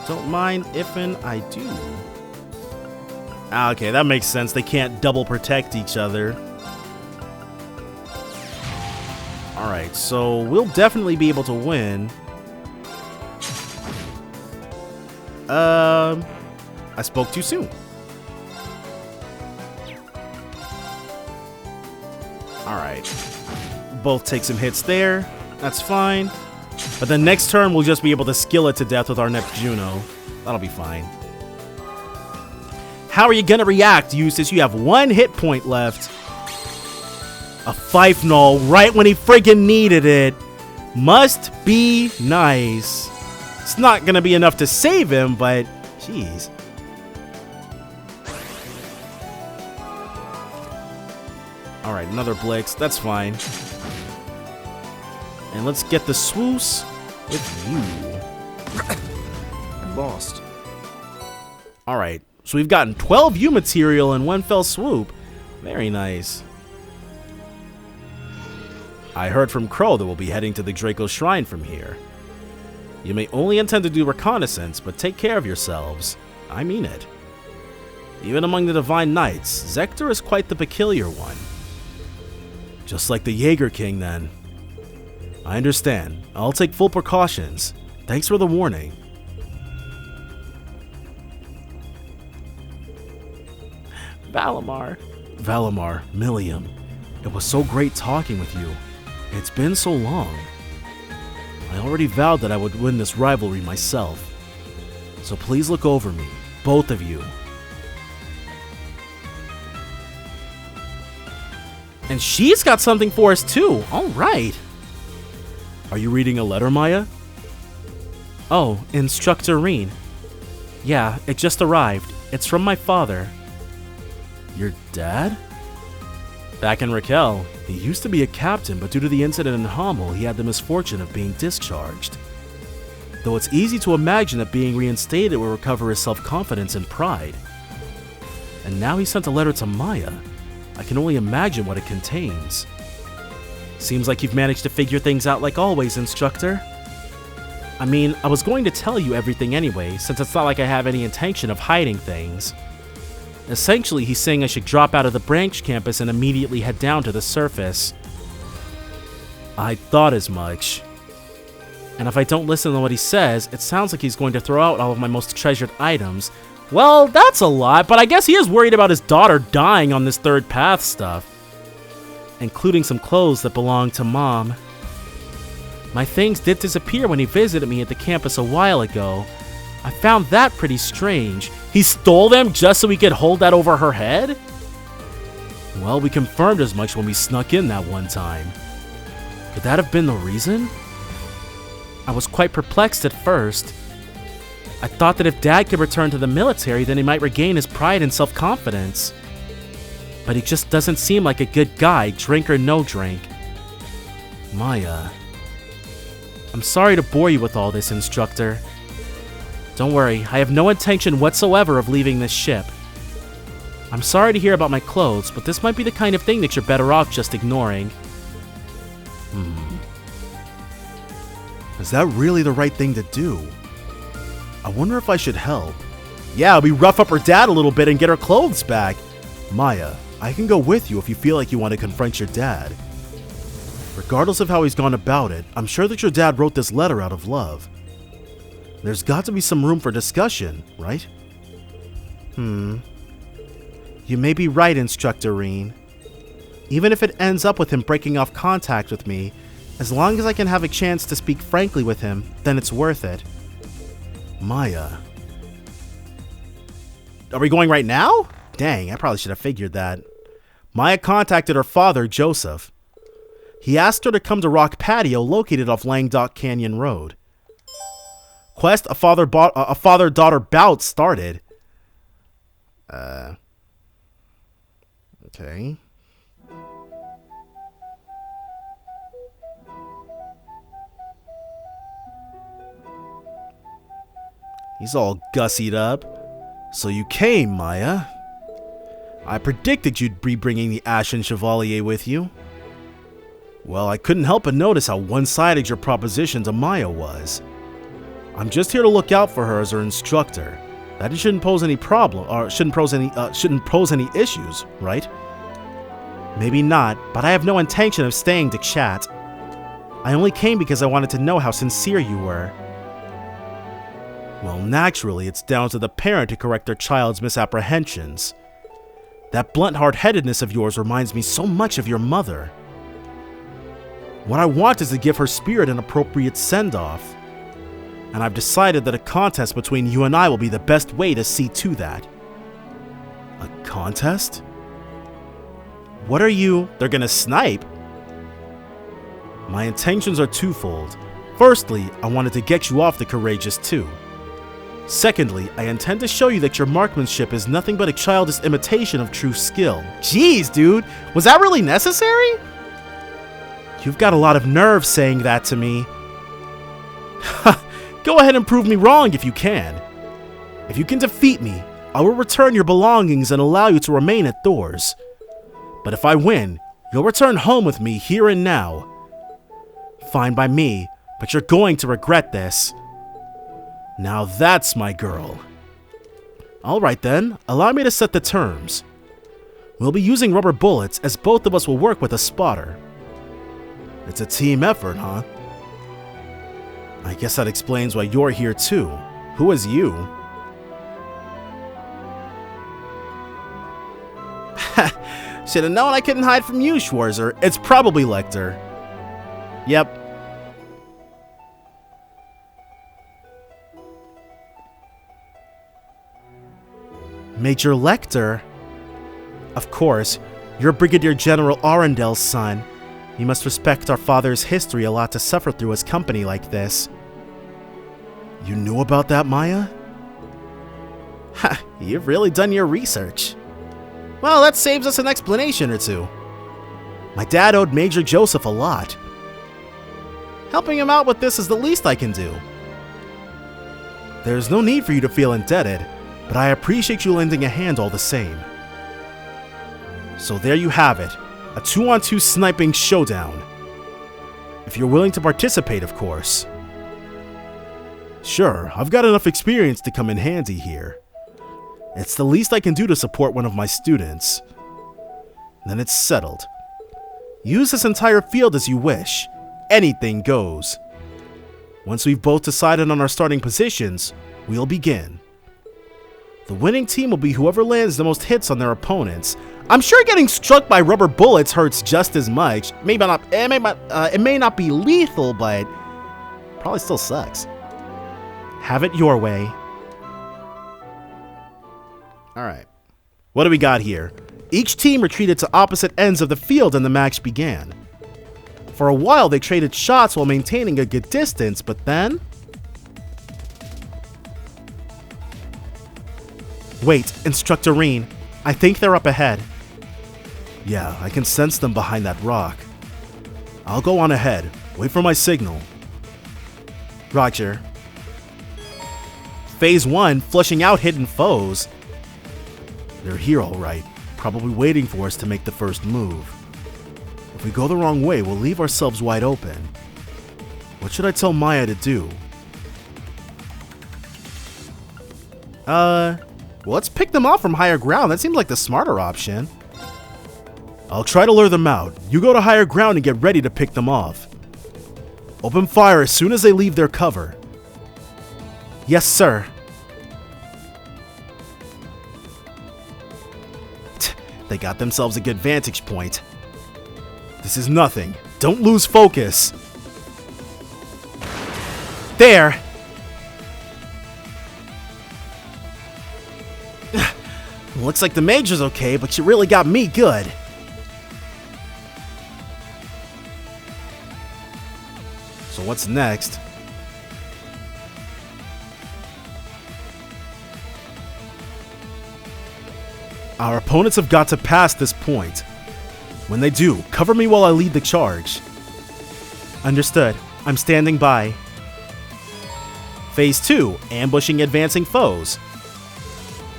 Don't mind if'n I do. Ah, okay, that makes sense. They can't double protect each other. Alright, so we'll definitely be able to win. I spoke too soon. Alright. Both take some hits there. That's fine. But then next turn, we'll just be able to skill it to death with our Neptuno. That'll be fine. How are you gonna react, Eustace? You have 1 hit point left. A Fife Null right when he friggin' needed it. Must be nice. It's not gonna be enough to save him, but jeez. Alright, another Blix. That's fine. And let's get the swoosh with you. I lost. Alright, so we've gotten 12 U material in one fell swoop. Very nice. I heard from Crow that we'll be heading to the Draco Shrine from here. You may only intend to do reconnaissance, but take care of yourselves. I mean it. Even among the Divine Knights, Zector is quite the peculiar one. Just like the Jaeger King, then. I understand. I'll take full precautions. Thanks for the warning. Valimar, Milliam, it was so great talking with you. It's been so long. I already vowed that I would win this rivalry myself. So please look over me, both of you. And she's got something for us too. All right. Are you reading a letter, Maya? Oh, Instructor Reen. Yeah, it just arrived. It's from my father. Your dad? Back in Raquel, he used to be a captain, but due to the incident in Hamel, he had the misfortune of being discharged. Though it's easy to imagine that being reinstated will recover his self-confidence and pride. And now he sent a letter to Maya. I can only imagine what it contains. Seems like you've managed to figure things out like always, Instructor. I mean, I was going to tell you everything anyway, since it's not like I have any intention of hiding things. Essentially, he's saying I should drop out of the branch campus and immediately head down to the surface. I thought as much. And if I don't listen to what he says, it sounds like he's going to throw out all of my most treasured items. Well, that's a lot, but I guess he is worried about his daughter dying on this third path stuff. Including some clothes that belong to Mom. My things did disappear when he visited me at the campus a while ago. I found that pretty strange. He stole them just so he could hold that over her head? Well, we confirmed as much when we snuck in that one time. Could that have been the reason? I was quite perplexed at first. I thought that if Dad could return to the military, then he might regain his pride and self-confidence. But he just doesn't seem like a good guy, drink or no drink. Maya. I'm sorry to bore you with all this, Instructor. Don't worry, I have no intention whatsoever of leaving this ship. I'm sorry to hear about my clothes, but this might be the kind of thing that you're better off just ignoring. Is that really the right thing to do? I wonder if I should help. Yeah, we rough up her dad a little bit and get her clothes back. Maya, I can go with you if you feel like you want to confront your dad. Regardless of how he's gone about it, I'm sure that your dad wrote this letter out of love. There's got to be some room for discussion, right? You may be right, Instructor Reen. Even if it ends up with him breaking off contact with me, as long as I can have a chance to speak frankly with him, then it's worth it. Maya. Are we going right now? Dang, I probably should have figured that. Maya contacted her father, Joseph. He asked her to come to Rock Patio, located off Langdock Canyon Road. Quest, a father-daughter bout started. Okay. He's all gussied up. So you came, Maya. I predicted you'd be bringing the Ashen Chevalier with you. Well, I couldn't help but notice how one-sided your proposition to Maya was. I'm just here to look out for her as her instructor. That shouldn't pose any problem, or shouldn't pose any issues, right? Maybe not, but I have no intention of staying to chat. I only came because I wanted to know how sincere you were. Well, naturally, it's down to the parent to correct their child's misapprehensions. That blunt hard-headedness of yours reminds me so much of your mother. What I want is to give her spirit an appropriate send-off. And I've decided that a contest between you and I will be the best way to see to that. A contest? What are you? They're gonna snipe? My intentions are twofold. Firstly, I wanted to get you off the Courageous 2. Secondly, I intend to show you that your marksmanship is nothing but a childish imitation of true skill. Jeez, dude. Was that really necessary? You've got a lot of nerve saying that to me. Go ahead and prove me wrong if you can. If you can defeat me, I will return your belongings and allow you to remain at Thor's. But if I win, you'll return home with me here and now. Fine by me, but you're going to regret this. Now that's my girl. Alright then, allow me to set the terms. We'll be using rubber bullets as both of us will work with a spotter. It's a team effort, huh? I guess that explains why you're here too. Who is you? Should've known I couldn't hide from you, Schwarzer. It's probably Lecter. Yep. Major Lecter? Of course, you're Brigadier General Arendel's son. You must respect our father's history a lot to suffer through his company like this. You knew about that, Maya? Ha, you've really done your research. Well, that saves us an explanation or two. My dad owed Major Joseph a lot. Helping him out with this is the least I can do. There's no need for you to feel indebted, but I appreciate you lending a hand all the same. So there you have it, a 2-on-2 sniping showdown. If you're willing to participate, of course. Sure, I've got enough experience to come in handy here. It's the least I can do to support one of my students. Then it's settled. Use this entire field as you wish. Anything goes. Once we've both decided on our starting positions, we'll begin. The winning team will be whoever lands the most hits on their opponents. I'm sure getting struck by rubber bullets hurts just as much. It may not be lethal, but probably still sucks. Have it your way. Alright. What do we got here? Each team retreated to opposite ends of the field and the match began. For a while they traded shots while maintaining a good distance, but then... Wait, Instructor Reen. I think they're up ahead. Yeah, I can sense them behind that rock. I'll go on ahead. Wait for my signal. Roger. Phase 1, flushing out hidden foes. They're here all right, probably waiting for us to make the first move. If we go the wrong way, we'll leave ourselves wide open. What should I tell Maya to do? Let's pick them off from higher ground. That seems like the smarter option. I'll try to lure them out. You go to higher ground and get ready to pick them off. Open fire as soon as they leave their cover. Yes, sir. They got themselves a good vantage point. This is nothing. Don't lose focus. There! Looks like the Major's okay, but you really got me good. So what's next? Our opponents have got to pass this point. When they do, cover me while I lead the charge. Understood. I'm standing by. Phase 2, ambushing advancing foes.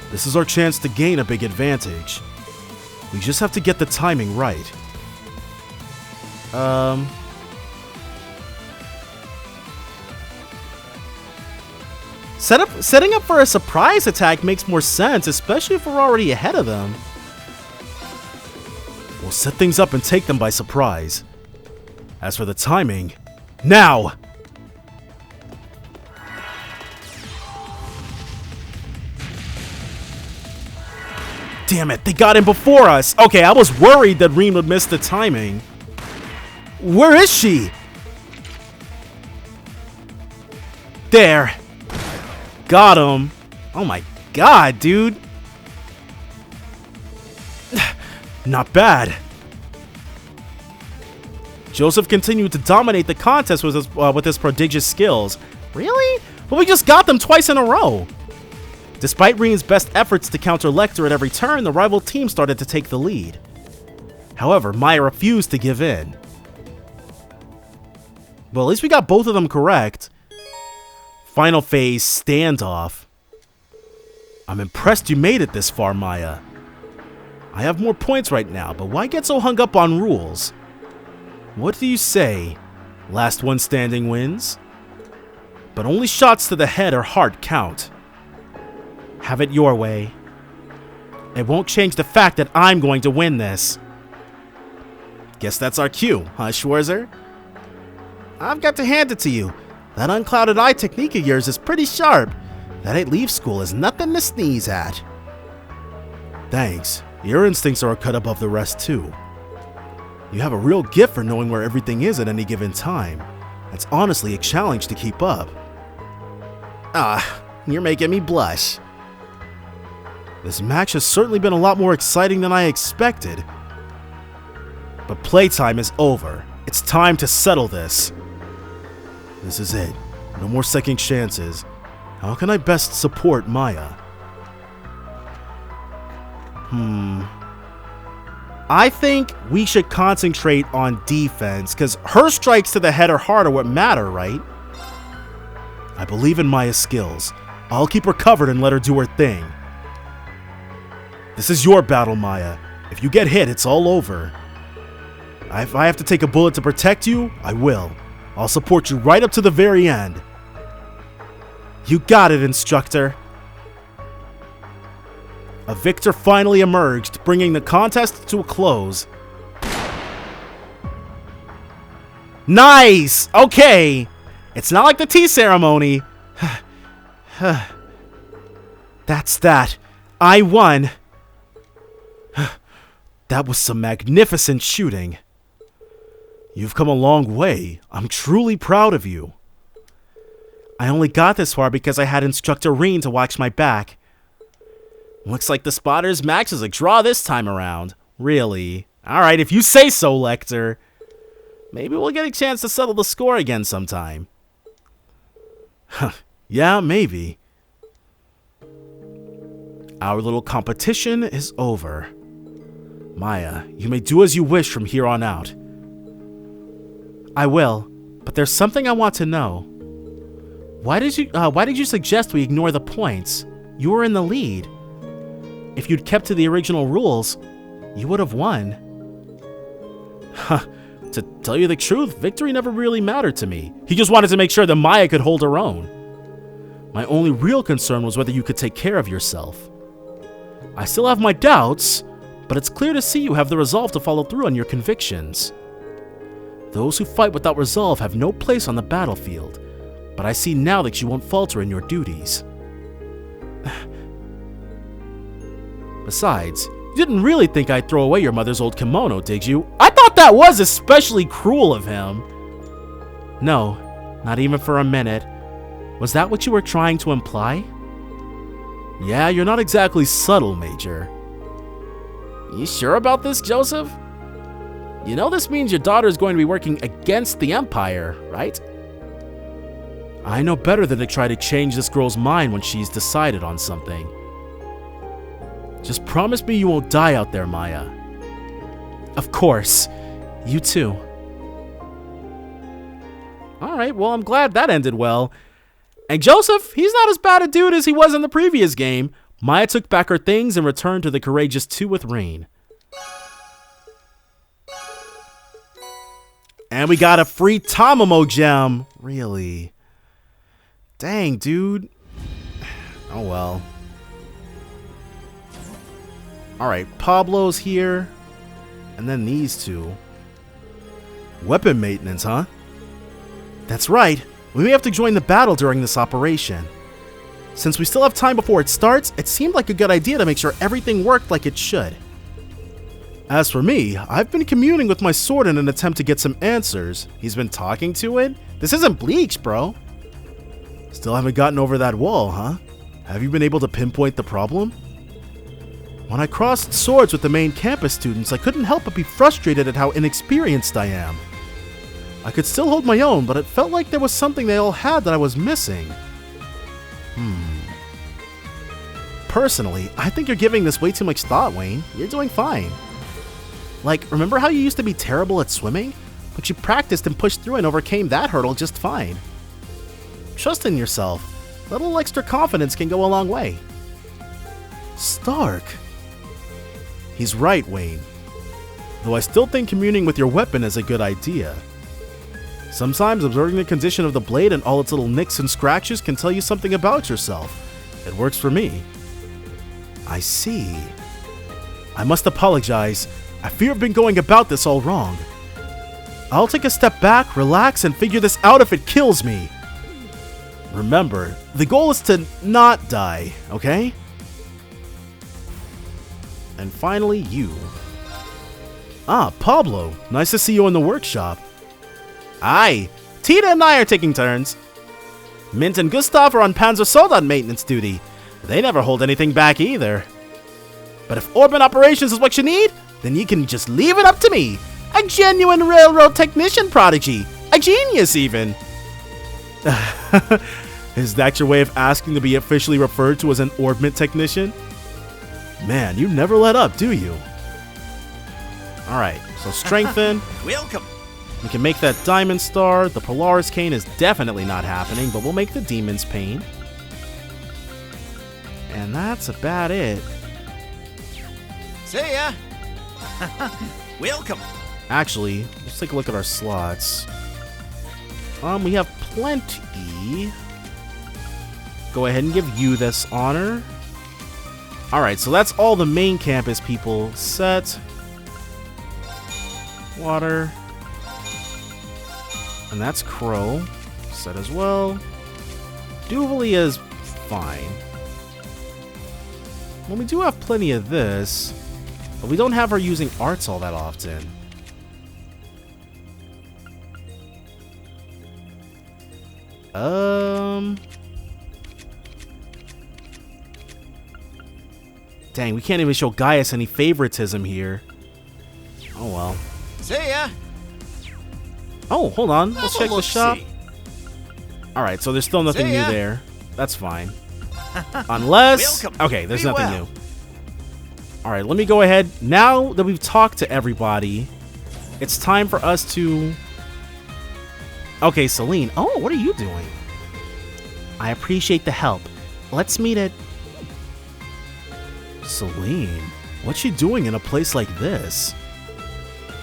This is our chance to gain a big advantage. We just have to get the timing right. Setting up for a surprise attack makes more sense, especially if we're already ahead of them. We'll set things up and take them by surprise. As for the timing, now! Damn it, they got in before us. Okay, I was worried that Reen would miss the timing. Where is she? There. Got him. Oh my god, dude. Not bad. Joseph continued to dominate the contest with his prodigious skills. Really? But we just got them twice in a row. Despite Reen's best efforts to counter Lecter at every turn, the rival team started to take the lead. However, Maya refused to give in. Well, at least we got both of them correct. Final phase, standoff. I'm impressed you made it this far, Maya. I have more points right now, but why get so hung up on rules? What do you say? Last one standing wins? But only shots to the head or heart count. Have it your way. It won't change the fact that I'm going to win this. Guess that's our cue, huh, Schwarzer? I've got to hand it to you. That unclouded eye technique of yours is pretty sharp. That ain't leave school is nothing to sneeze at. Thanks. Your instincts are a cut above the rest, too. You have a real gift for knowing where everything is at any given time. It's honestly a challenge to keep up. You're making me blush. This match has certainly been a lot more exciting than I expected. But playtime is over. It's time to settle this. This is it. No more second chances. How can I best support Maya? I think we should concentrate on defense, because her strikes to the head or heart are what matter, right? I believe in Maya's skills. I'll keep her covered and let her do her thing. This is your battle, Maya. If you get hit, it's all over. If I have to take a bullet to protect you, I will. I'll support you right up to the very end. You got it, instructor. A victor finally emerged, bringing the contest to a close. Nice! Okay! It's not like the tea ceremony. That's that. I won. That was some magnificent shooting. You've come a long way. I'm truly proud of you. I only got this far because I had Instructor Reen to watch my back. Looks like the spotter's max is a draw this time around. Really? Alright, if you say so, Lecter. Maybe we'll get a chance to settle the score again sometime. Yeah, maybe. Our little competition is over. Maya, you may do as you wish from here on out. I will, but there's something I want to know. Why did you suggest we ignore the points? You were in the lead. If you'd kept to the original rules, you would have won. To tell you the truth, victory never really mattered to me. He just wanted to make sure that Maya could hold her own. My only real concern was whether you could take care of yourself. I still have my doubts, but it's clear to see you have the resolve to follow through on your convictions. Those who fight without resolve have no place on the battlefield, but I see now that you won't falter in your duties. Besides, you didn't really think I'd throw away your mother's old kimono, did you? I thought that was especially cruel of him. No, not even for a minute. Was that what you were trying to imply? Yeah, you're not exactly subtle, Major. You sure about this, Joseph? You know this means your daughter is going to be working against the Empire, right? I know better than to try to change this girl's mind when she's decided on something. Just promise me you won't die out there, Maya. Of course. You too. Alright, well, I'm glad that ended well. And Joseph, he's not as bad a dude as he was in the previous game. Maya took back her things and returned to the Courageous 2 with Reen. And we got a free Tamamo gem. Really? Dang, dude. Oh well. Alright, Pablo's here. And then these two. Weapon maintenance, huh? That's right. We may have to join the battle during this operation. Since we still have time before it starts, it seemed like a good idea to make sure everything worked like it should. As for me, I've been communing with my sword in an attempt to get some answers. He's been talking to it? This isn't Bleach, bro. Still haven't gotten over that wall, huh? Have you been able to pinpoint the problem? When I crossed swords with the main campus students, I couldn't help but be frustrated at how inexperienced I am. I could still hold my own, but it felt like there was something they all had that I was missing. Personally, I think you're giving this way too much thought, Wayne. You're doing fine. Like, remember how you used to be terrible at swimming? But you practiced and pushed through and overcame that hurdle just fine. Trust in yourself. A little extra confidence can go a long way. Stark. He's right, Wayne. Though I still think communing with your weapon is a good idea. Sometimes observing the condition of the blade and all its little nicks and scratches can tell you something about yourself. It works for me. I see. I must apologize. I fear I've been going about this all wrong. I'll take a step back, relax, and figure this out if it kills me. Remember, the goal is to not die, okay? And finally, you. Ah, Pablo. Nice to see you in the workshop. Aye, Tita and I are taking turns. Mint and Gustav are on Panzer Soldat maintenance duty. They never hold anything back either. But if Orban operations is what you need, then you can just leave it up to me. A genuine railroad technician prodigy. A genius, even. Is that your way of asking to be officially referred to as an orbment technician? Man, you never let up, do you? Alright, so strengthen. Welcome. We can make that diamond star. The Polaris cane is definitely not happening, but we'll make the demon's pain. And that's about it. See ya. Welcome. Actually, let's take a look at our slots. We have plenty. Go ahead and give you this honor. Alright, so that's all the main campus people set. Water. And that's Crow. Set as well. Duvalie is fine. Well, we do have plenty of this, but we don't have her using arts all that often. Dang, we can't even show Gaius any favoritism here. Oh well. See ya. Oh, hold on. Let's check the shop. See. Alright, so there's still nothing See new ya. there. That's fine. Unless... Welcome. Okay, there's Be nothing well. new. Alright, let me go ahead. Now that we've talked to everybody, it's time for us to... Okay, Celine. Oh, what are you doing? I appreciate the help. Let's meet at... Celine? What's she doing in a place like this?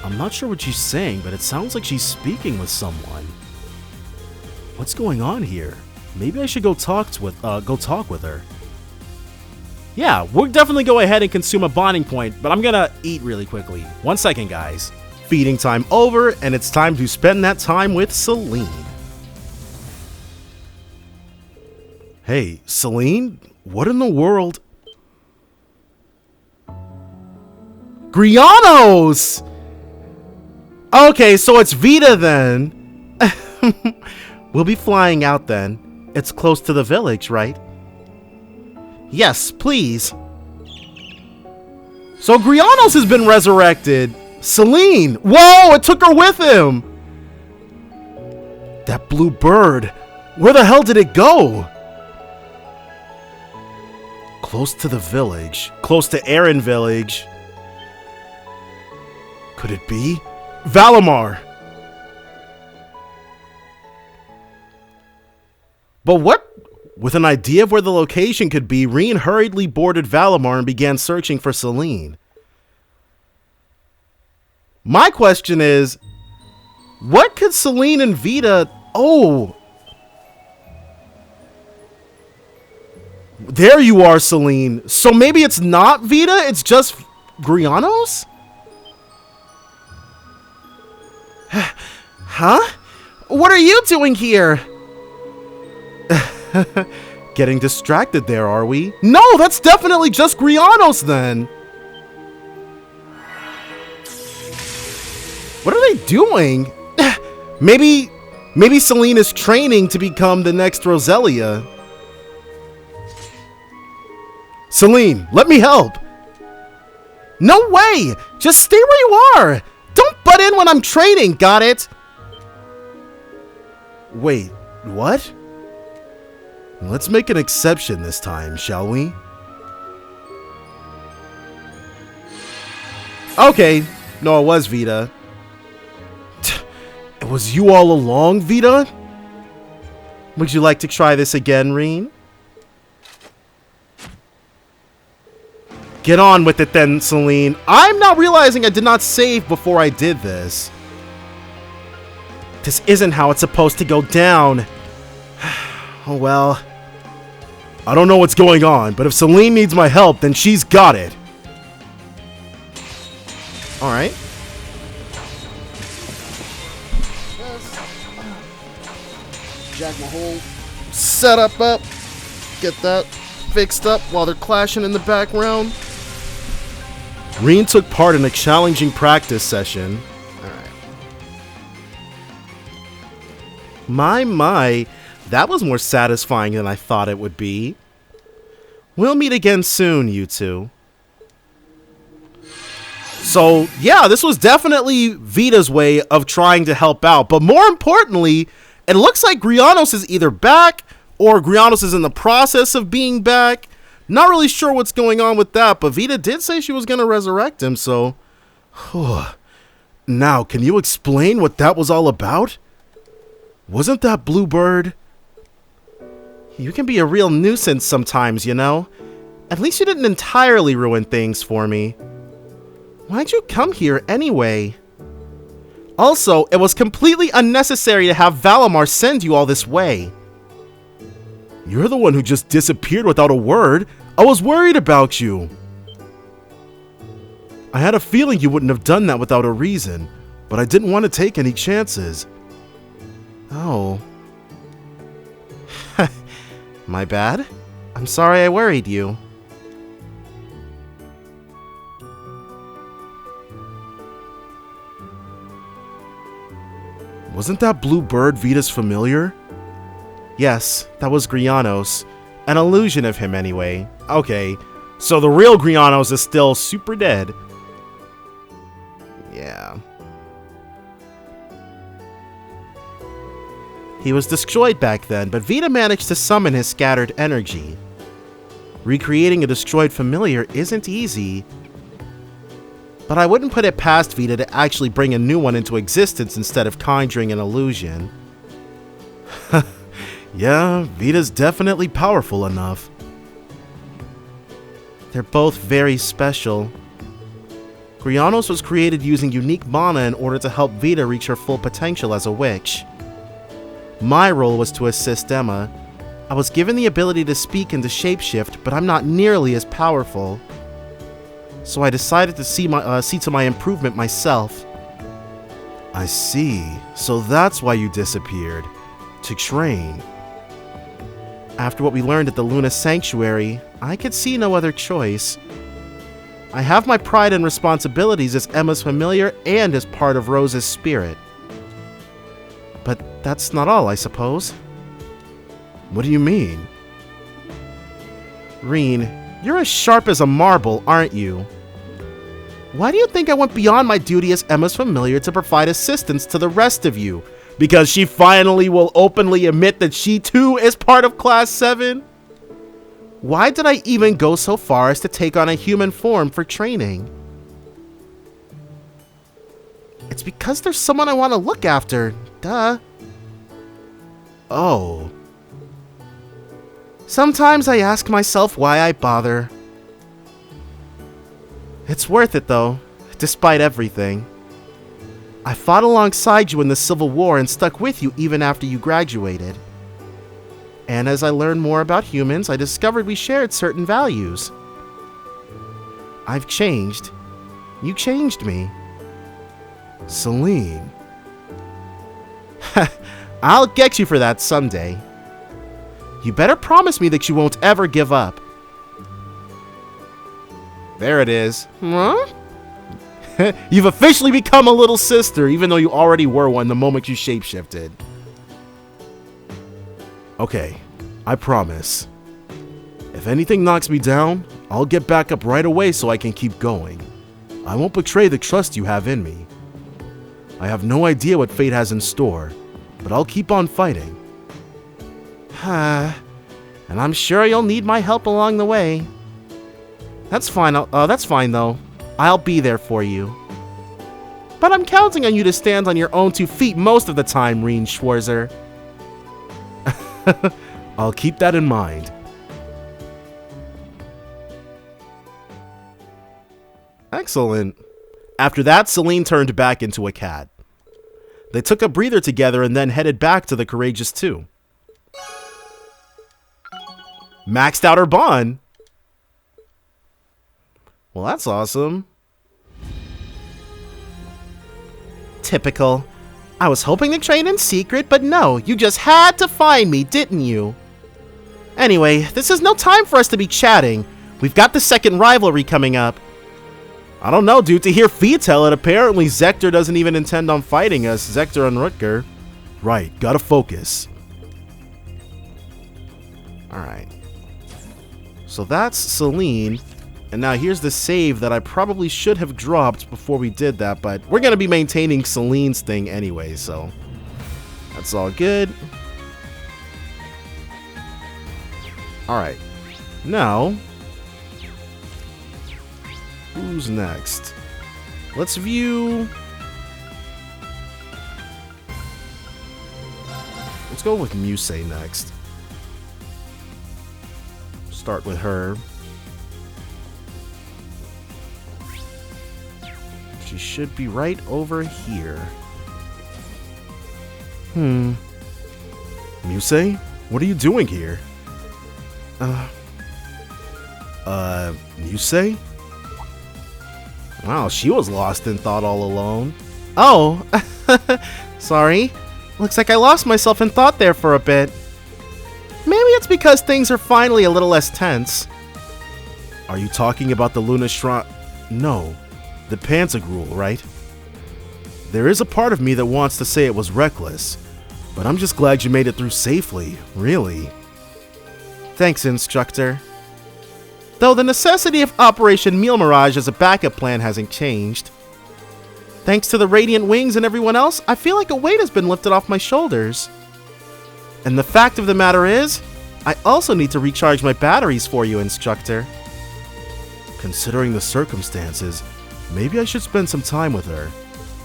I'm not sure what she's saying, but it sounds like she's speaking with someone. What's going on here? Maybe I should go talk with her. Yeah, we'll definitely go ahead and consume a bonding point, but I'm gonna eat really quickly. 1 second, guys. Feeding time over, and it's time to spend that time with Celine. Hey, Celine? What in the world? Grianos! Okay, so it's Vita then. We'll be flying out then. It's close to the village, right? Yes, please. So Grianos has been resurrected. Celine! Whoa, it took her with him! That blue bird. Where the hell did it go? Close to the village. Close to Aaron Village. Could it be? Valimar! But what? With an idea of where the location could be, Reen hurriedly boarded Valimar and began searching for Celine. My question is, what could Celine and Vita... Oh! There you are, Celine. So maybe it's not Vita, it's just Grianos? Huh? What are you doing here? Getting distracted there, are we? No, that's definitely just Grianos then. What are they doing? Maybe Celine is training to become the next Roselia. Celine, let me help. No way! Just stay where you are! Don't butt in when I'm training, got it? Wait, what? Let's make an exception this time, shall we? Okay. No, it was Vita. It was you all along, Vita? Would you like to try this again, Reen? Get on with it then, Celine. I'm now realizing I did not save before I did this. This isn't how it's supposed to go down. Oh well. I don't know what's going on, but if Celine needs my help, then she's got it. Alright. Jack my whole setup up. Get that fixed up while they're clashing in the background. Reen took part in a challenging practice session. Alright. My, that was more satisfying than I thought it would be. We'll meet again soon, you two. So, yeah, this was definitely Vita's way of trying to help out. But more importantly, it looks like Grianos is either back or Grianos is in the process of being back. Not really sure what's going on with that, but Vita did say she was going to resurrect him, so... Now, can you explain what that was all about? Wasn't that Bluebird? You can be a real nuisance sometimes, you know? At least you didn't entirely ruin things for me. Why'd you come here anyway? Also, it was completely unnecessary to have Valimar send you all this way. You're the one who just disappeared without a word. I was worried about you. I had a feeling you wouldn't have done that without a reason, but I didn't want to take any chances. Oh. My bad. I'm sorry I worried you. Wasn't that blue bird Vita's familiar? Yes, that was Grianos. An illusion of him anyway. Okay, so the real Grianos is still super dead. Yeah. He was destroyed back then, but Vita managed to summon his scattered energy. Recreating a destroyed familiar isn't easy. But I wouldn't put it past Vita to actually bring a new one into existence instead of conjuring an illusion. Yeah, Vita's definitely powerful enough. They're both very special. Grianos was created using unique mana in order to help Vita reach her full potential as a witch. My role was to assist Emma. I was given the ability to speak and to shapeshift, but I'm not nearly as powerful. So I decided to see to my improvement myself. I see. So that's why you disappeared. To train. After what we learned at the Luna Sanctuary, I could see no other choice. I have my pride and responsibilities as Emma's familiar and as part of Rose's spirit. But that's not all, I suppose. What do you mean? Reen, you're as sharp as a marble, aren't you? Why do you think I went beyond my duty as Emma's familiar to provide assistance to the rest of you? Because she finally will openly admit that she too is part of Class 7? Why did I even go so far as to take on a human form for training? It's because there's someone I want to look after. Duh. Oh. Sometimes I ask myself why I bother. It's worth it though, despite everything. I fought alongside you in the Civil War and stuck with you even after you graduated. And as I learned more about humans, I discovered we shared certain values. I've changed. You changed me. Celine. I'll get you for that someday. You better promise me that you won't ever give up. There it is. Huh? You've officially become a little sister, even though you already were one the moment you shapeshifted. Okay, I promise. If anything knocks me down, I'll get back up right away so I can keep going. I won't betray the trust you have in me. I have no idea what fate has in store, but I'll keep on fighting. And I'm sure you'll need my help along the way. That's fine. That's fine though. I'll be there for you. But I'm counting on you to stand on your own 2 feet most of the time, Reen Schwarzer. I'll keep that in mind. Excellent. After that, Celine turned back into a cat. They took a breather together and then headed back to the Courageous 2. Maxed out her bond. Well, that's awesome. Typical. I was hoping to train in secret, but no, you just had to find me, didn't you? Anyway, this is no time for us to be chatting. We've got the second rivalry coming up. I don't know, dude. To hear Fee tell it, apparently Zector doesn't even intend on fighting us. Zector and Rutger. Right, gotta focus. Alright. So that's Celine. And now here's the save that I probably should have dropped before we did that, but we're going to be maintaining Celine's thing anyway, so that's all good. Alright. Now, who's next? Let's view... Let's go with Musei next. Start with her. She should be right over here. Musei? What are you doing here? Musei? Wow, she was lost in thought all alone. Oh, sorry. Looks like I lost myself in thought there for a bit. Maybe it's because things are finally a little less tense. Are you talking about the Luna Shrine? No, the Pantagruel, right? There is a part of me that wants to say it was reckless, but I'm just glad you made it through safely, really. Thanks, Instructor. Though the necessity of Operation Meal Mirage as a backup plan hasn't changed. Thanks to the Radiant Wings and everyone else, I feel like a weight has been lifted off my shoulders. And the fact of the matter is, I also need to recharge my batteries for you, Instructor. Considering the circumstances, maybe I should spend some time with her.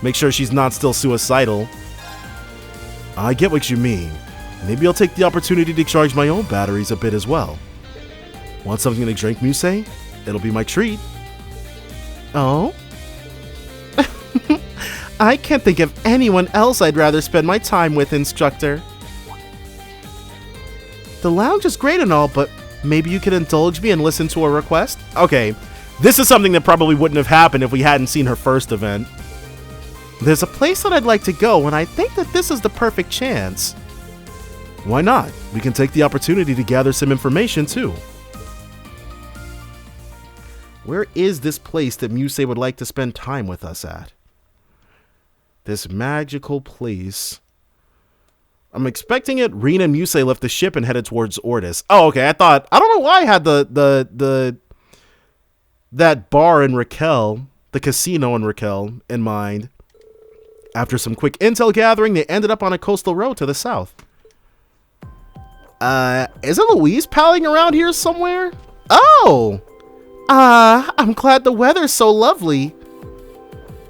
Make sure she's not still suicidal. I get what you mean. Maybe I'll take the opportunity to charge my own batteries a bit as well. Want something to drink, Musei? It'll be my treat. Oh? I can't think of anyone else I'd rather spend my time with, Instructor. The lounge is great and all, but maybe you could indulge me and listen to a request? Okay, this is something that probably wouldn't have happened if we hadn't seen her first event. There's a place that I'd like to go, and I think that this is the perfect chance. Why not? We can take the opportunity to gather some information too. Where is this place that Musei would like to spend time with us at? This magical place. I'm expecting it. Reen and Musei left the ship and headed towards Ordis. Oh, okay. I don't know why I had that bar in Raquel, the casino in Raquel, in mind. After some quick intel gathering, they ended up on a coastal road to the south. Isn't Louise palling around here somewhere? Oh! I'm glad the weather's so lovely.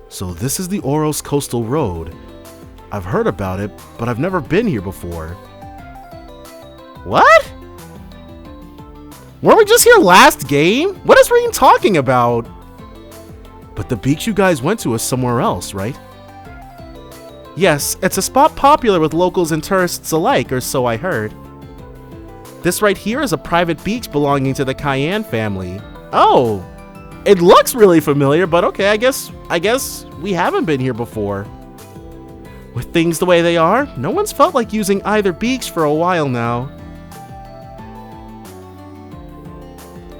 So this is the Oros Coastal Road. I've heard about it, but I've never been here before. What? Weren't we just here last game? What is Reen talking about? But the beach you guys went to is somewhere else, right? Yes, it's a spot popular with locals and tourists alike, or so I heard. This right here is a private beach belonging to the Cayenne family. Oh, it looks really familiar, but okay, I guess we haven't been here before. With things the way they are, no one's felt like using either beach for a while now.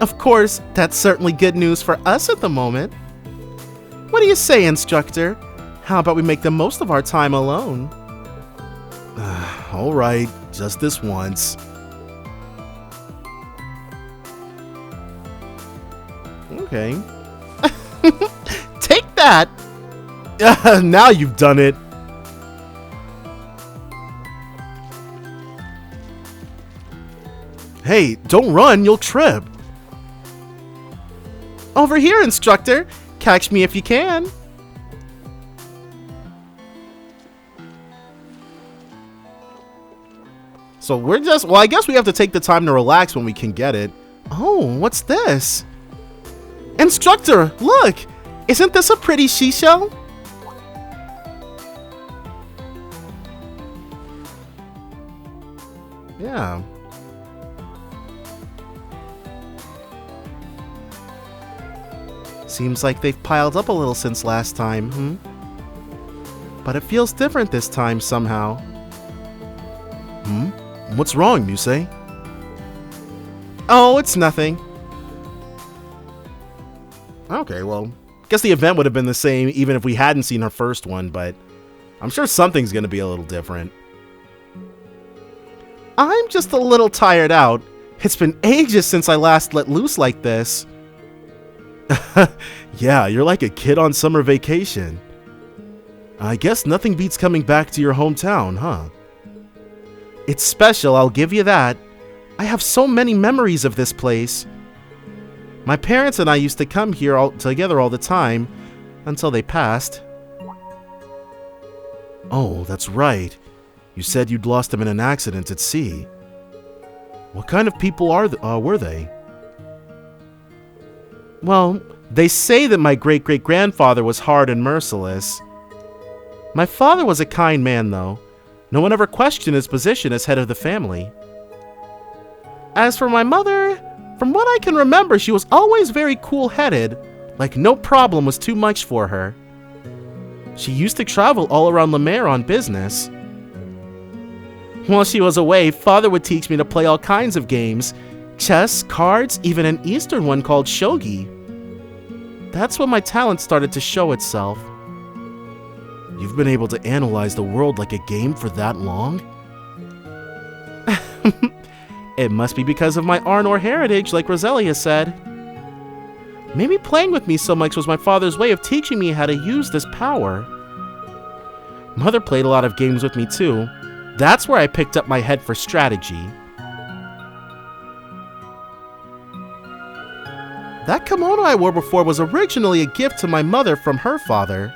Of course, that's certainly good news for us at the moment. What do you say, Instructor? How about we make the most of our time alone? All right, just this once. Okay. that! Now you've done it. Hey, don't run, you'll trip. Over here, instructor. Catch me if you can. So we're just... Well, I guess we have to take the time to relax when we can get it. Oh, what's this? Instructor, look! Isn't this a pretty seashell? Yeah. Seems like they've piled up a little since last time, But it feels different this time somehow. What's wrong, Muse? Oh, it's nothing. Okay, well, guess the event would have been the same even if we hadn't seen her first one, but I'm sure something's gonna be a little different. I'm just a little tired out. It's been ages since I last let loose like this. Yeah, you're like a kid on summer vacation. I guess nothing beats coming back to your hometown, huh? It's special, I'll give you that. I have so many memories of this place. My parents and I used to come here together all the time, until they passed. Oh, that's right. You said you'd lost them in an accident at sea. What kind of people were they? Well, they say that my great-great-grandfather was hard and merciless. My father was a kind man, though. No one ever questioned his position as head of the family. As for my mother, from what I can remember, she was always very cool-headed, like no problem was too much for her. She used to travel all around Le Maire on business. While she was away, Father would teach me to play all kinds of games, chess, cards, even an Eastern one called shogi. That's when my talent started to show itself. You've been able to analyze the world like a game for that long? It must be because of my Arnor heritage, like Roselia said. Maybe playing with me so much was my father's way of teaching me how to use this power. Mother played a lot of games with me too. That's where I picked up my head for strategy. That kimono I wore before was originally a gift to my mother from her father.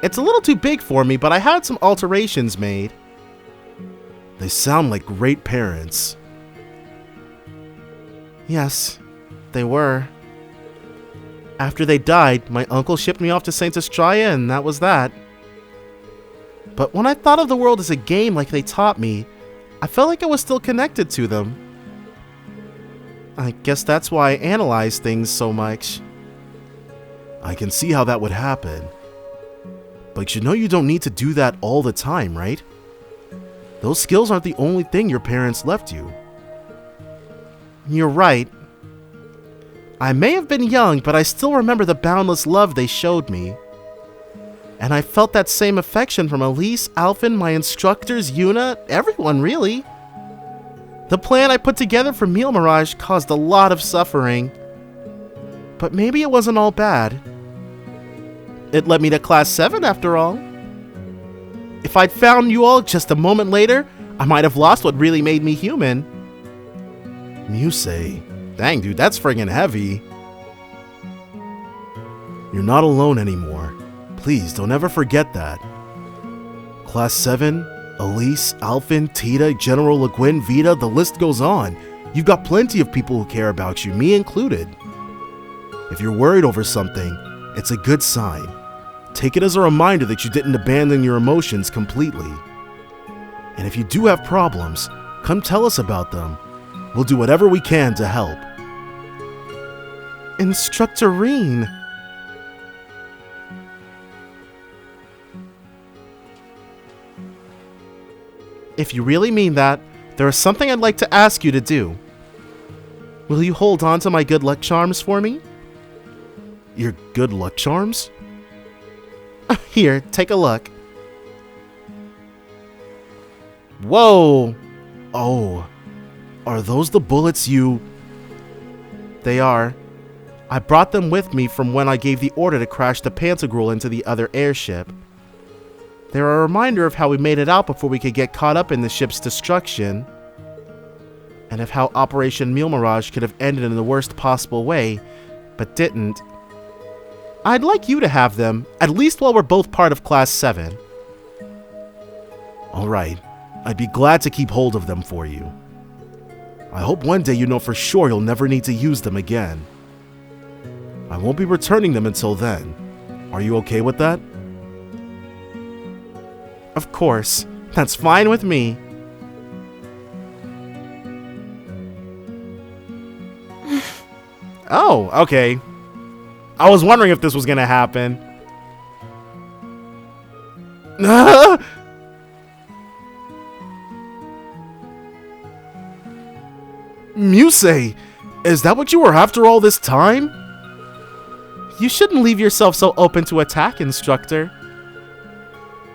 It's a little too big for me, but I had some alterations made. They sound like great parents. Yes, they were. After they died, my uncle shipped me off to St. Estrella, and that was that. But when I thought of the world as a game like they taught me, I felt like I was still connected to them. I guess that's why I analyze things so much. I can see how that would happen. But you know you don't need to do that all the time, right? Those skills aren't the only thing your parents left you. You're right. I may have been young, but I still remember the boundless love they showed me. And I felt that same affection from Elise, Alphen, my instructors, Yuna, everyone really. The plan I put together for Meal Mirage caused a lot of suffering. But maybe it wasn't all bad. It led me to Class 7 after all. If I'd found you all just a moment later, I might have lost what really made me human. Muse, Dang, dude, that's friggin' heavy. you're not alone anymore. Please don't ever forget that. Class 7, Elise, Alphen, Tita, General Le Guin, Vita, the list goes on. You've got plenty of people who care about you, me included. If you're worried over something, it's a good sign. Take it as a reminder that you didn't abandon your emotions completely. And if you do have problems, come tell us about them. We'll do whatever we can to help. Instructor Reen. If you really mean that, there is something I'd like to ask you to do. Will you hold on to my good luck charms for me? Your good luck charms? Here, take a look. Whoa! Oh, are those the bullets you... They are. I brought them with me from when I gave the order to crash the Pantagruel into the other airship. They're a reminder of how we made it out before we could get caught up in the ship's destruction, and of how Operation Meal Mirage could have ended in the worst possible way, but didn't. I'd like you to have them, at least while we're both part of Class 7. Alright, I'd be glad to keep hold of them for you. I hope one day you know for sure you'll never need to use them again. I won't be returning them until then. Are you okay with that? Of course. That's fine with me. Oh, okay. I was wondering if this was gonna happen. Musei, is that what you were after all this time? You shouldn't leave yourself so open to attack, Instructor.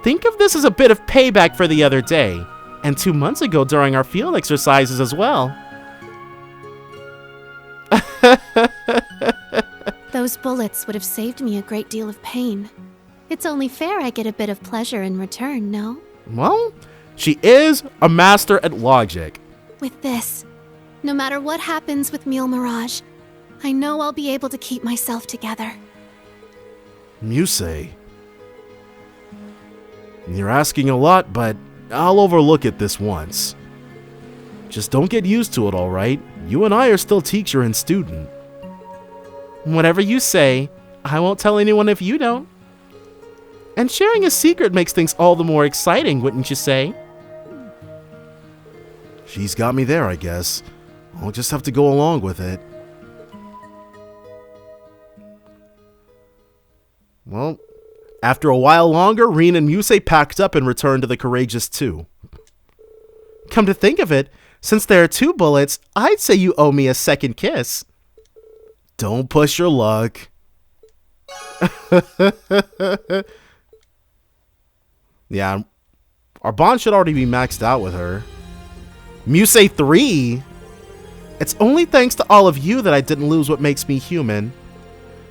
Think of this as a bit of payback for the other day, and 2 months ago during our field exercises as well. Those bullets would have saved me a great deal of pain. It's only fair I get a bit of pleasure in return, no? Well, she is a master at logic. With this, no matter what happens with Meal Mirage, I know I'll be able to keep myself together. Musei. You're asking a lot, but I'll overlook it this once. Just don't get used to it, alright? You and I are still teacher and student. Whatever you say, I won't tell anyone if you don't. And sharing a secret makes things all the more exciting, wouldn't you say? She's got me there, I guess. I'll just have to go along with it. Well, after a while longer, Rin and Musei packed up and returned to the Courageous 2. Come to think of it, since there are 2 bullets, I'd say you owe me a second kiss. Don't push your luck. Yeah, our bond should already be maxed out with her. Musei 3? It's only thanks to all of you that I didn't lose what makes me human.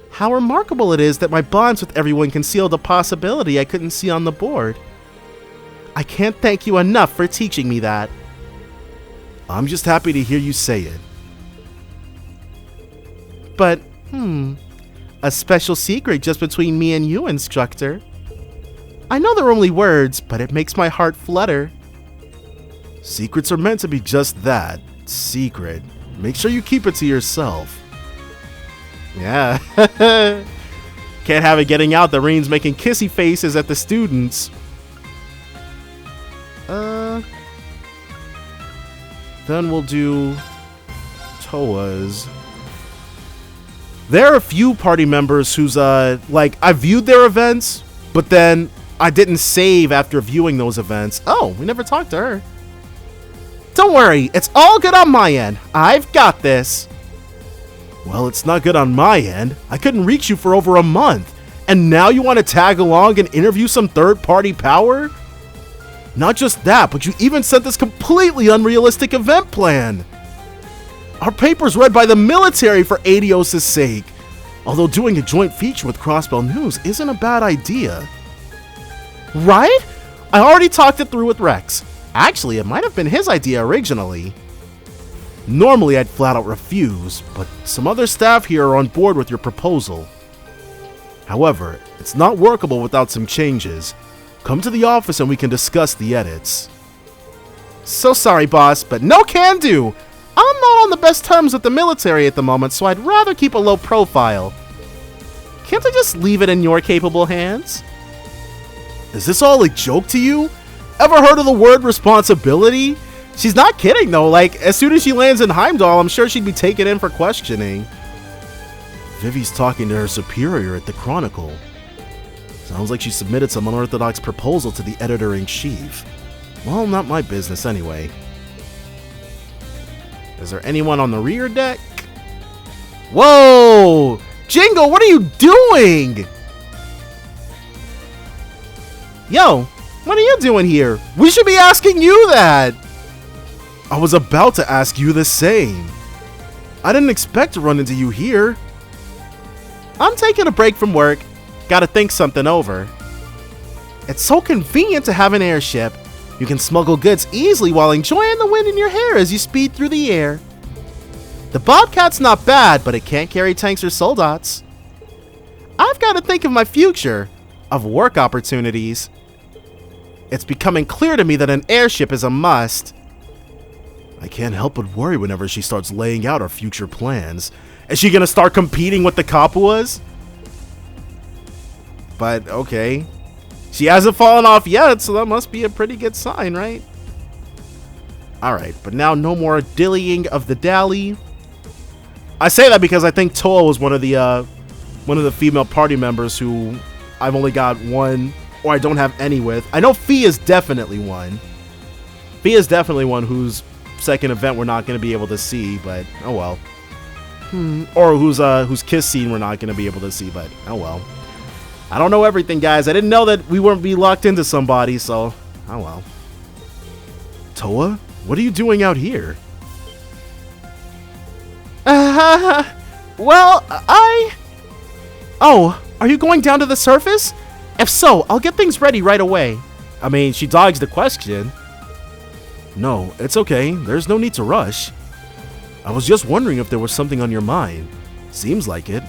How remarkable it is that my bonds with everyone concealed a possibility I couldn't see on the board. I can't thank you enough for teaching me that. I'm just happy to hear you say it. But, a special secret just between me and you, Instructor. I know they're only words, but it makes my heart flutter. Secrets are meant to be just that, secret. Make sure you keep it to yourself. Yeah. Can't have it getting out that Rin's making kissy faces at the students. Then we'll do Toa's. There are a few party members whose, like, I viewed their events, but then I didn't save after viewing those events. Oh, we never talked to her. Don't worry, it's all good on my end. I've got this. Well, it's not good on my end. I couldn't reach you for over a month. And now you want to tag along and interview some third-party power? Not just that, but you even sent this completely unrealistic event plan. Our paper's read by the military for Adios' sake. Although doing a joint feature with Crossbell News isn't a bad idea. Right? I already talked it through with Rex. Actually, it might have been his idea originally. Normally, I'd flat out refuse, but some other staff here are on board with your proposal. However, it's not workable without some changes. Come to the office and we can discuss the edits. So sorry, boss, but no can do. I'm not on the best terms with the military at the moment, so I'd rather keep a low profile. Can't I just leave it in your capable hands? Is this all a joke to you? Ever heard of the word responsibility? She's not kidding though, like, as soon as she lands in Heimdall, I'm sure she'd be taken in for questioning. Vivi's talking to her superior at the Chronicle. Sounds like she submitted some unorthodox proposal to the editor-in-chief. Well, not my business anyway. Is there anyone on the rear deck? Whoa! Jingle, what are you doing? Yo, what are you doing here? We should be asking you that! I was about to ask you the same. I didn't expect to run into you here. I'm taking a break from work. Gotta think something over. It's so convenient to have an airship. You can smuggle goods easily while enjoying the wind in your hair as you speed through the air. The Bobcat's not bad, but it can't carry tanks or soldats. I've got to think of my future, of work opportunities. It's becoming clear to me that an airship is a must. I can't help but worry whenever she starts laying out our future plans. Is she gonna start competing with the Kapuas? But okay. She hasn't fallen off yet, so that must be a pretty good sign, right? Alright, but now no more dillying of the dally. I say that because I think Toa was one of the female party members who I've only got one, or I don't have any with. I know Fee is definitely one. Fee is definitely one whose second event we're not going to be able to see, but oh well. Or whose kiss scene we're not going to be able to see, but oh well. I don't know everything, guys. I didn't know that we wouldn't be locked into somebody, so oh well. Toa, what are you doing out here? Well, Oh, are you going down to the surface? If so, I'll get things ready right away. I mean, she dodged the question. No, it's okay. There's no need to rush. I was just wondering if there was something on your mind. Seems like it.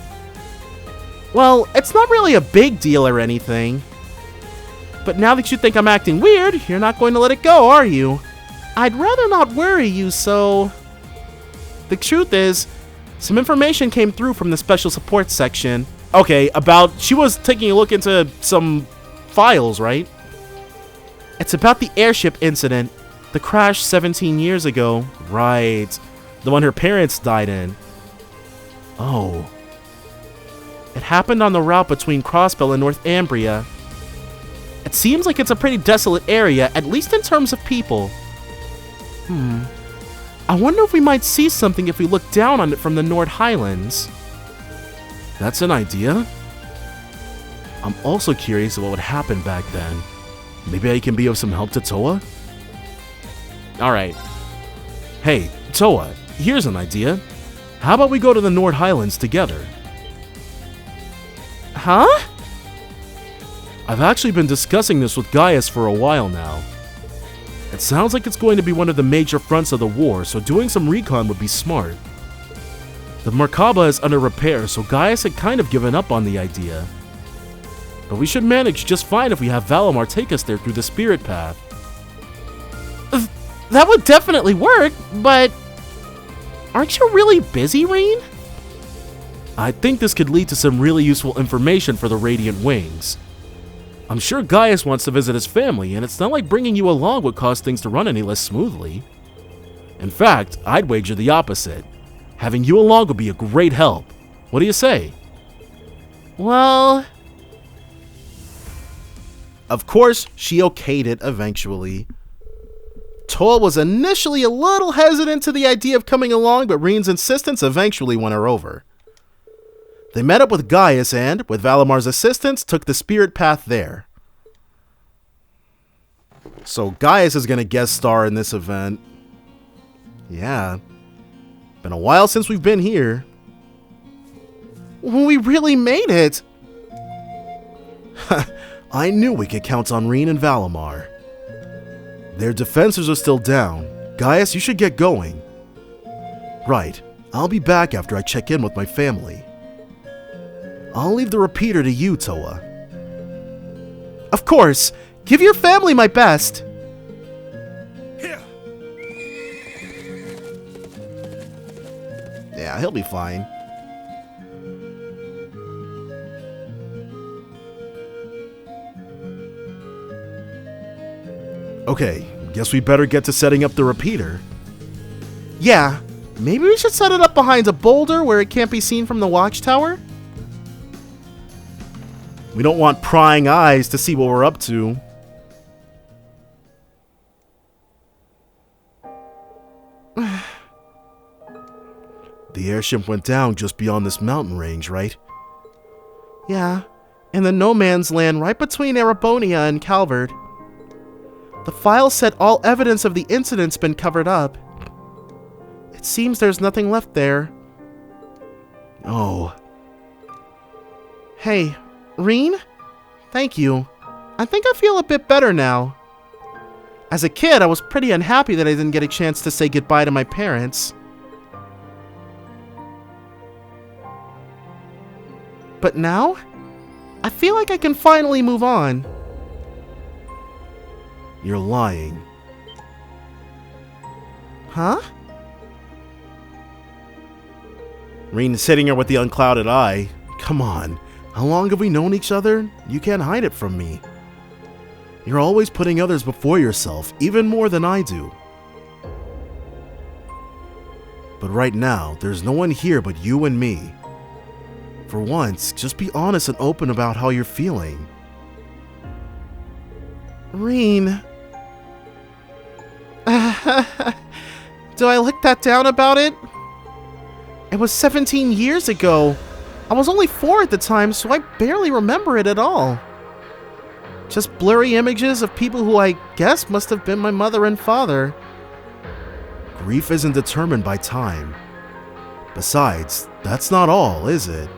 Well, it's not really a big deal or anything. But now that you think I'm acting weird, you're not going to let it go, are you? I'd rather not worry you, so... The truth is, some information came through from the special support section. Okay, she was taking a look into some files, right? It's about the airship incident. The crash 17 years ago. Right. The one her parents died in. Oh. It happened on the route between Crossbell and Northumbria. It seems like it's a pretty desolate area, at least in terms of people. I wonder if we might see something if we look down on it from the Nord Highlands. That's an idea. I'm also curious about what happened back then. Maybe I can be of some help to Toa? Alright. Hey, Toa, here's an idea. How about we go to the Nord Highlands together? Huh? I've actually been discussing this with Gaius for a while now. It sounds like it's going to be one of the major fronts of the war, so doing some recon would be smart. The Merkaba is under repair, so Gaius had kind of given up on the idea. But we should manage just fine if we have Valimar take us there through the spirit path. That would definitely work, but... Aren't you really busy, Reen? I think this could lead to some really useful information for the Radiant Wings. I'm sure Gaius wants to visit his family, and it's not like bringing you along would cause things to run any less smoothly. In fact, I'd wager the opposite. Having you along would be a great help. What do you say? Well... Of course, she okayed it eventually. Toa was initially a little hesitant to the idea of coming along, but Reen's insistence eventually won her over. They met up with Gaius and, with Valimar's assistance, took the spirit path there. So Gaius is going to guest star in this event. Yeah. Been a while since we've been here. We really made it! I knew we could count on Reen and Valimar. Their defenses are still down. Gaius, you should get going. Right. I'll be back after I check in with my family. I'll leave the repeater to you, Toa. Of course. Give your family my best. Here. Yeah, he'll be fine. Okay, guess we better get to setting up the repeater. Yeah, maybe we should set it up behind a boulder where it can't be seen from the watchtower? We don't want prying eyes to see what we're up to. The airship went down just beyond this mountain range, right? Yeah, in the no man's land right between Erebonia and Calvard. The file said all evidence of the incident's been covered up. It seems there's nothing left there. Oh. Hey, Reen? Thank you. I think I feel a bit better now. As a kid, I was pretty unhappy that I didn't get a chance to say goodbye to my parents. But now, I feel like I can finally move on. You're lying. Huh? Reen is sitting here with the unclouded eye. Come on, how long have we known each other? You can't hide it from me. You're always putting others before yourself, even more than I do. But right now, there's no one here but you and me. For once, just be honest and open about how you're feeling. Reen. Do I look that down about it? It was 17 years ago. I was only 4 at the time, so I barely remember it at all. Just blurry images of people who I guess must have been my mother and father. Grief isn't determined by time. Besides, that's not all, is it?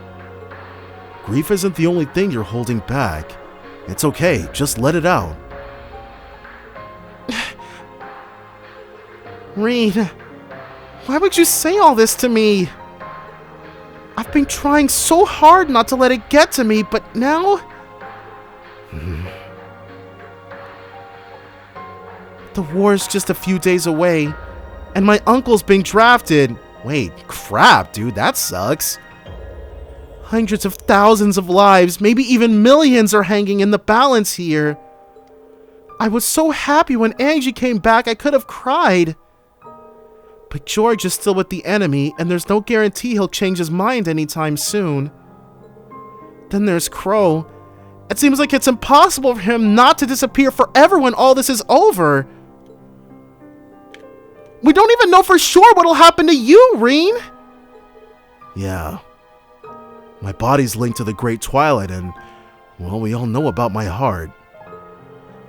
Grief isn't the only thing you're holding back. It's okay, just let it out. Reen, why would you say all this to me? I've been trying so hard not to let it get to me, but now... The war's just a few days away, and my uncle's being drafted. Wait, crap, dude, that sucks. Hundreds of thousands of lives, maybe even millions are hanging in the balance here. I was so happy when Angie came back I could have cried. But George is still with the enemy, and there's no guarantee he'll change his mind anytime soon. Then there's Crow. It seems like it's impossible for him not to disappear forever when all this is over. We don't even know for sure what'll happen to you, Reen. Yeah. My body's linked to the Great Twilight and, well, we all know about my heart.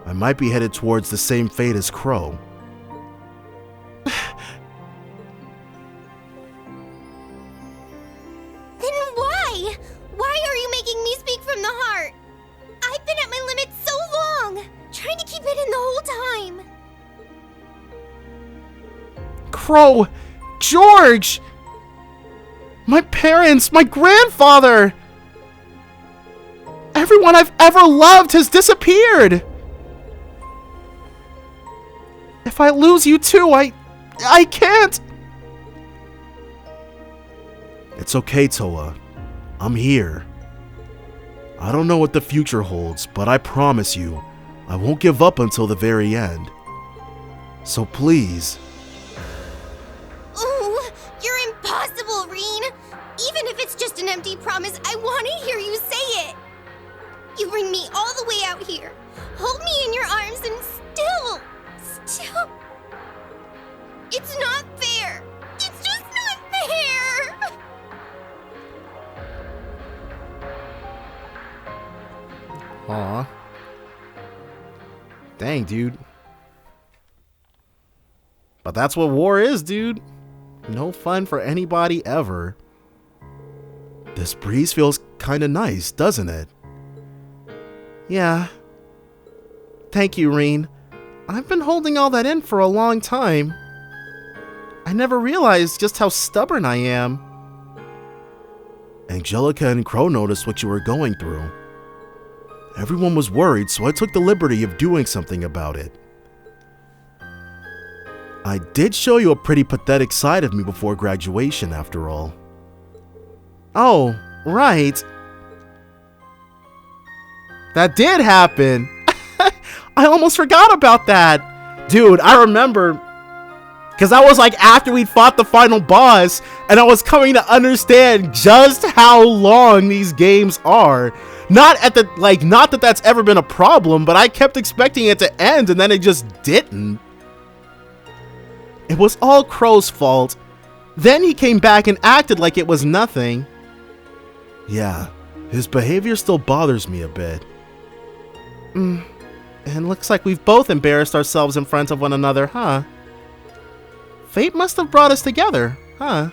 I might be headed towards the same fate as Crow. Then why? Why are you making me speak from the heart? I've been at my limit so long, trying to keep it in the whole time. Crow! George! My parents! My grandfather! Everyone I've ever loved has disappeared! If I lose you too, I can't! It's okay, Toa. I'm here. I don't know what the future holds, but I promise you, I won't give up until the very end. So please... Ooh, you're impossible, Reen! Even if it's just an empty promise, I want to hear you say it! You bring me all the way out here, hold me in your arms, and still... It's not fair! It's just not fair! Aw. Dang, dude. But that's what war is, dude. No fun for anybody ever. This breeze feels kinda nice, doesn't it? Yeah. Thank you, Reen. I've been holding all that in for a long time. I never realized just how stubborn I am. Angelica and Crow noticed what you were going through. Everyone was worried, so I took the liberty of doing something about it. I did show you a pretty pathetic side of me before graduation, after all. Oh, right. That did happen. I almost forgot about that. Dude, I remember. Because that was like after we'd fought the final boss, and I was coming to understand just how long these games are. Not that that's ever been a problem, but I kept expecting it to end, and then it just didn't. It was all Crow's fault. Then he came back and acted like it was nothing. Yeah, his behavior still bothers me a bit. And looks like we've both embarrassed ourselves in front of one another, huh? Fate must have brought us together, huh?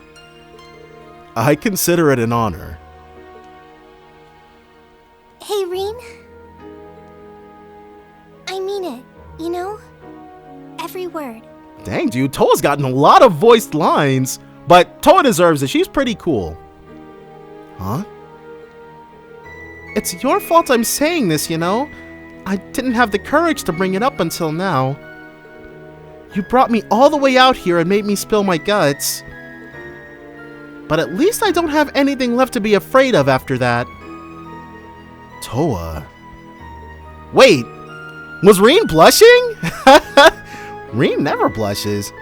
I consider it an honor. Reen? I mean it, you know? Every word. Dang, dude, Toa's gotten a lot of voiced lines, but Toa deserves it. She's pretty cool. Huh? It's your fault I'm saying this, you know? I didn't have the courage to bring it up until now. You brought me all the way out here and made me spill my guts. But at least I don't have anything left to be afraid of after that. Toa. Wait, was Reen blushing? Reen never blushes.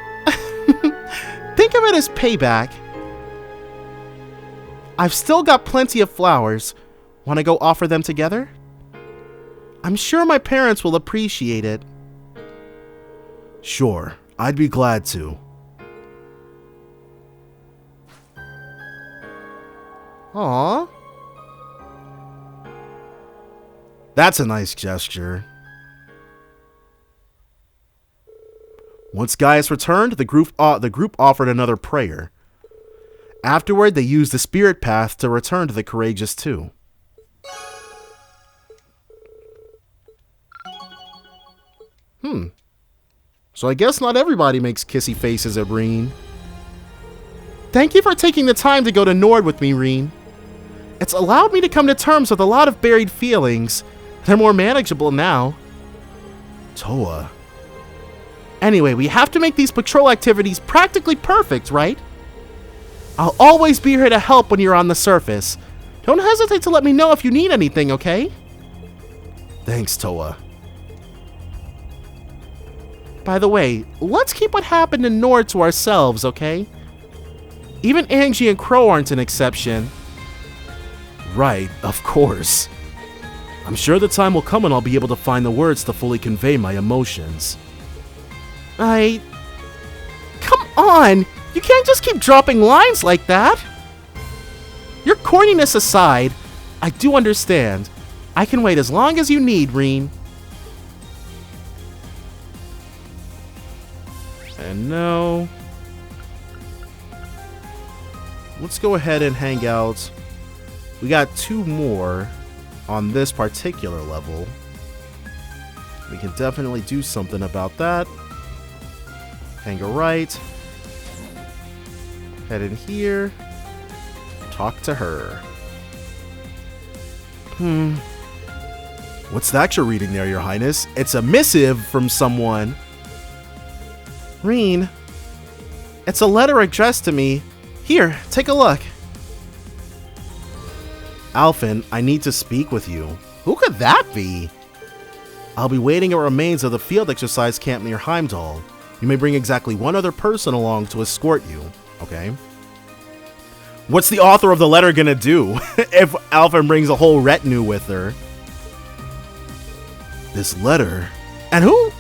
Think of it as payback. I've still got plenty of flowers. Want to go offer them together? I'm sure my parents will appreciate it. Sure, I'd be glad to. Aww. That's a nice gesture. Once Gaius returned, the group offered another prayer. Afterward, they used the spirit path to return to the Courageous Two. So I guess not everybody makes kissy faces at Reen. Thank you for taking the time to go to Nord with me, Reen. It's allowed me to come to terms with a lot of buried feelings. They're more manageable now. Toa. Anyway, we have to make these patrol activities practically perfect, right? I'll always be here to help when you're on the surface. Don't hesitate to let me know if you need anything, okay? Thanks, Toa. By the way, let's keep what happened in Nord to ourselves, okay? Even Angie and Crow aren't an exception. Right, of course. I'm sure the time will come when I'll be able to find the words to fully convey my emotions. Come on! You can't just keep dropping lines like that! Your corniness aside, I do understand. I can wait as long as you need, Reen. And now, let's go ahead and hang out. We got 2 more on this particular level. We can definitely do something about that. Hang a right. Head in here. Talk to her. What's that you're reading there, Your Highness? It's a missive from someone. Reen, it's a letter addressed to me. Here, take a look. Alphen, I need to speak with you. Who could that be? I'll be waiting at remains of the field exercise camp near Heimdall. You may bring exactly 1 other person along to escort you, okay? What's the author of the letter gonna do if Alphen brings a whole retinue with her? This letter? And who,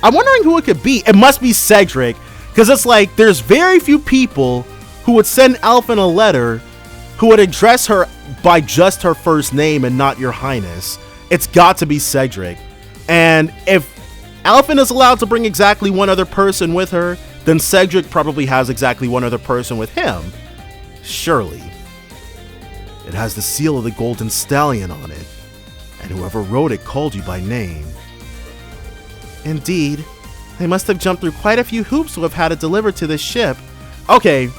I'm wondering who it could be. It must be Cedric, because it's like there's very few people who would send Alphen a letter who would address her by just her first name and not Your Highness. It's got to be Cedric. And if Alphen is allowed to bring exactly 1 other person with her, then Cedric probably has exactly 1 other person with him. Surely. It has the seal of the Golden Stallion on it, and whoever wrote it called you by name. Indeed. They must have jumped through quite a few hoops to have had it delivered to this ship. Okay.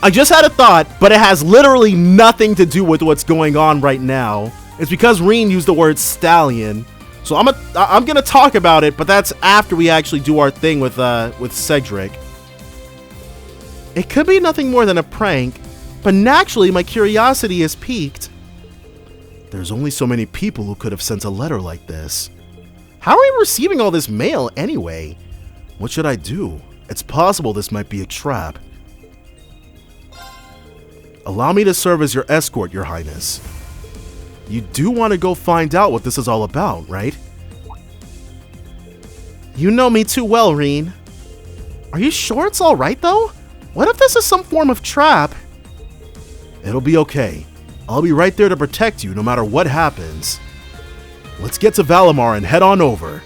I just had a thought, but it has literally nothing to do with what's going on right now. It's because Reen used the word stallion. So I'm gonna talk about it, but that's after we actually do our thing with Cedric. It could be nothing more than a prank, but naturally my curiosity is piqued. There's only so many people who could have sent a letter like this. How are we receiving all this mail anyway? What should I do? It's possible this might be a trap. Allow me to serve as your escort, Your Highness. You do want to go find out what this is all about, right? You know me too well, Reen. Are you sure it's alright though? What if this is some form of trap? It'll be okay. I'll be right there to protect you no matter what happens. Let's get to Valimar and head on over.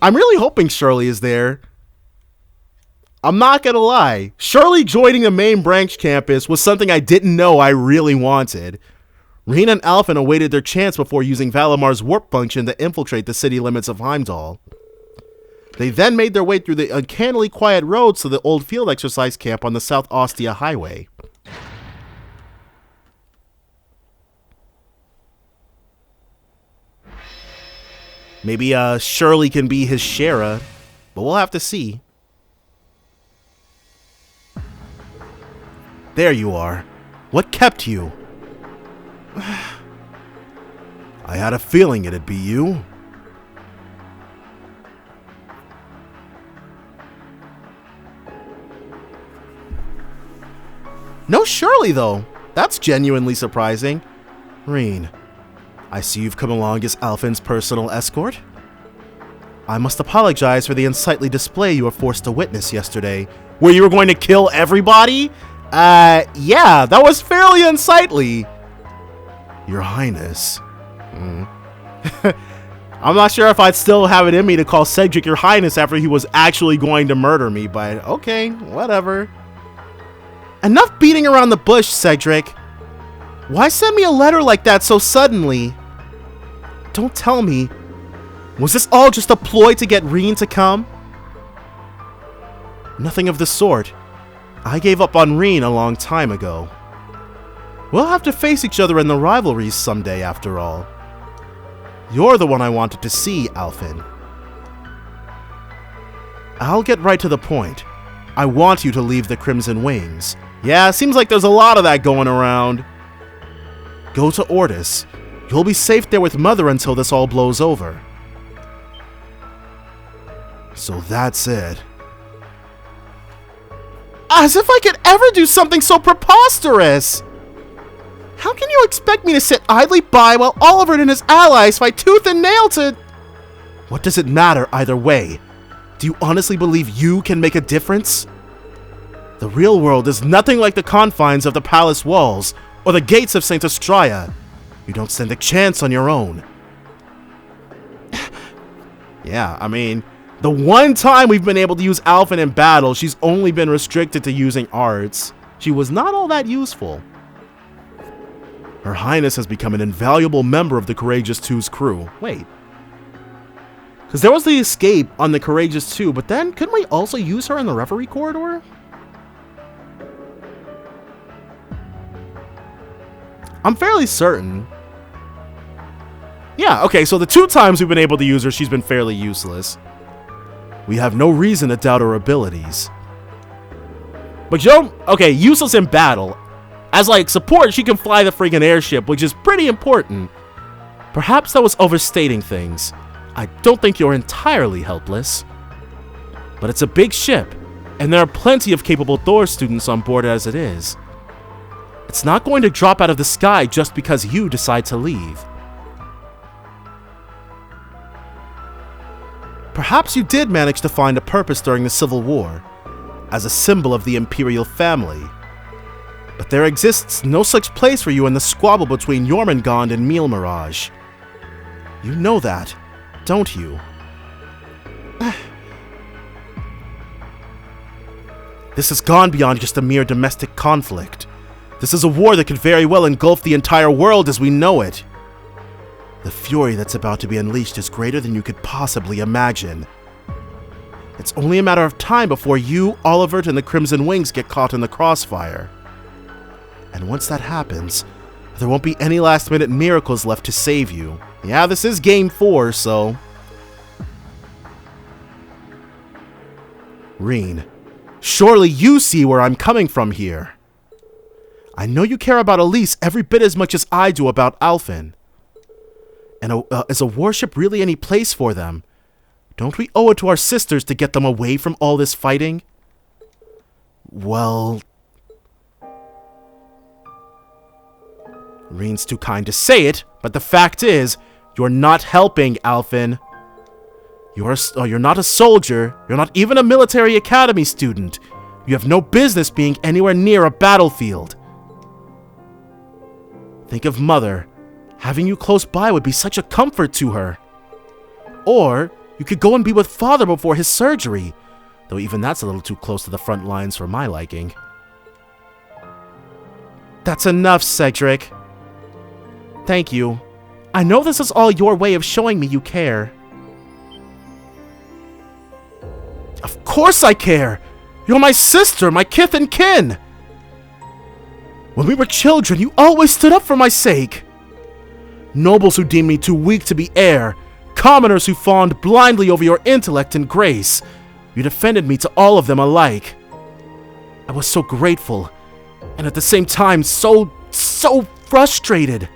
I'm really hoping Shirley is there. I'm not gonna lie. Surely joining the main branch campus was something I didn't know I really wanted. Rean and Alphen awaited their chance before using Valamar's warp function to infiltrate the city limits of Heimdall. They then made their way through the uncannily quiet roads to the old field exercise camp on the South Ostia Highway. Maybe Shirley can be his Shara, but we'll have to see. There you are. What kept you? I had a feeling it'd be you. No Shirley, though. That's genuinely surprising. Rean, I see you've come along as Alphen's personal escort. I must apologize for the unsightly display you were forced to witness yesterday, where you were going to kill everybody? Yeah, that was fairly unsightly. Your Highness. I'm not sure if I'd still have it in me to call Cedric Your Highness after he was actually going to murder me, but okay, whatever. Enough beating around the bush, Cedric. Why send me a letter like that so suddenly? Don't tell me. Was this all just a ploy to get Rean to come? Nothing of the sort. I gave up on Rean a long time ago. We'll have to face each other in the rivalries someday, after all. You're the one I wanted to see, Alphen. I'll get right to the point. I want you to leave the Crimson Wings. Yeah, seems like there's a lot of that going around. Go to Ortis. You'll be safe there with Mother until this all blows over. So that's it. As if I could ever do something so preposterous! How can you expect me to sit idly by while Oliver and his allies fight tooth and nail to... What does it matter either way? Do you honestly believe you can make a difference? The real world is nothing like the confines of the palace walls or the gates of St. Astraea. You don't stand a chance on your own. Yeah, I mean, the one time we've been able to use Alphen in battle, she's only been restricted to using arts. She was not all that useful. Her Highness has become an invaluable member of the Courageous Two's crew. Wait. Because there was the escape on the Courageous 2, but then couldn't we also use her in the Reverie Corridor? I'm fairly certain. Yeah, okay, so the 2 times we've been able to use her, she's been fairly useless. We have no reason to doubt her abilities. But you don't... Okay, useless in battle. As, like, support, she can fly the freaking airship, which is pretty important. Perhaps that was overstating things. I don't think you're entirely helpless. But it's a big ship, and there are plenty of capable Thor students on board as it is. It's not going to drop out of the sky just because you decide to leave. Perhaps you did manage to find a purpose during the Civil War, as a symbol of the Imperial family. But there exists no such place for you in the squabble between Jormungand and Mielmirage. You know that, don't you? This has gone beyond just a mere domestic conflict. This is a war that could very well engulf the entire world as we know it. The fury that's about to be unleashed is greater than you could possibly imagine. It's only a matter of time before you, Olivert, and the Crimson Wings get caught in the crossfire. And once that happens, there won't be any last-minute miracles left to save you. Yeah, this is Game 4, so... Rean, surely you see where I'm coming from here. I know you care about Elise every bit as much as I do about Alphen. And is a warship really any place for them? Don't we owe it to our sisters to get them away from all this fighting? Well... Rean's too kind to say it, but the fact is, you're not helping, Alphen. You're not a soldier, you're not even a military academy student. You have no business being anywhere near a battlefield. Think of Mother. Having you close by would be such a comfort to her. Or, you could go and be with Father before his surgery. though even that's a little too close to the front lines for my liking. That's enough, Cedric. Thank you. I know this is all your way of showing me you care. Of course I care! You're my sister, my kith and kin! When we were children, you always stood up for my sake. Nobles who deemed me too weak to be heir, commoners who fawned blindly over your intellect and grace, you defended me to all of them alike. I was so grateful, and at the same time so frustrated.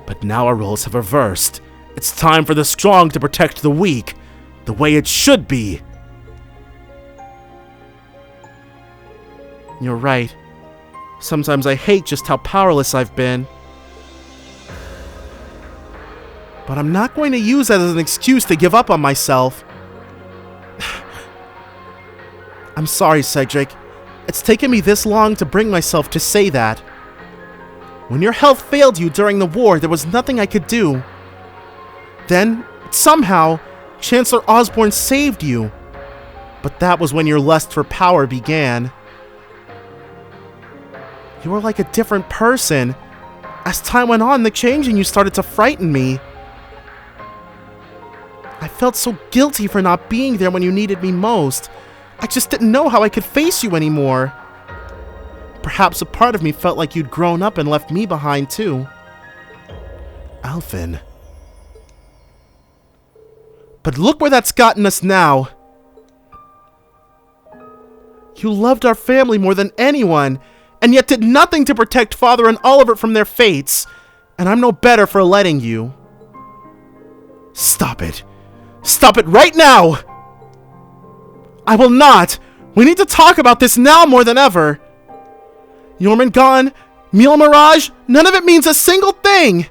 But now our roles have reversed. It's time for the strong to protect the weak, the way it should be. You're right. Sometimes I hate just how powerless I've been. But I'm not going to use that as an excuse to give up on myself. I'm sorry, Cedric. It's taken me this long to bring myself to say that. When your health failed you during the war, there was nothing I could do. Then, somehow, Chancellor Osborne saved you. But that was when your lust for power began. You were like a different person. As time went on, the change in you started to frighten me. I felt so guilty for not being there when you needed me most. I just didn't know how I could face you anymore. Perhaps a part of me felt like you'd grown up and left me behind too. Alphen. But look where that's gotten us now. You loved our family more than anyone, and yet did nothing to protect Father and Oliver from their fates, and I'm no better for letting you. Stop it. Stop it right now! I will not! We need to talk about this now more than ever! Jormungand, Mila Mirage, none of it means a single thing!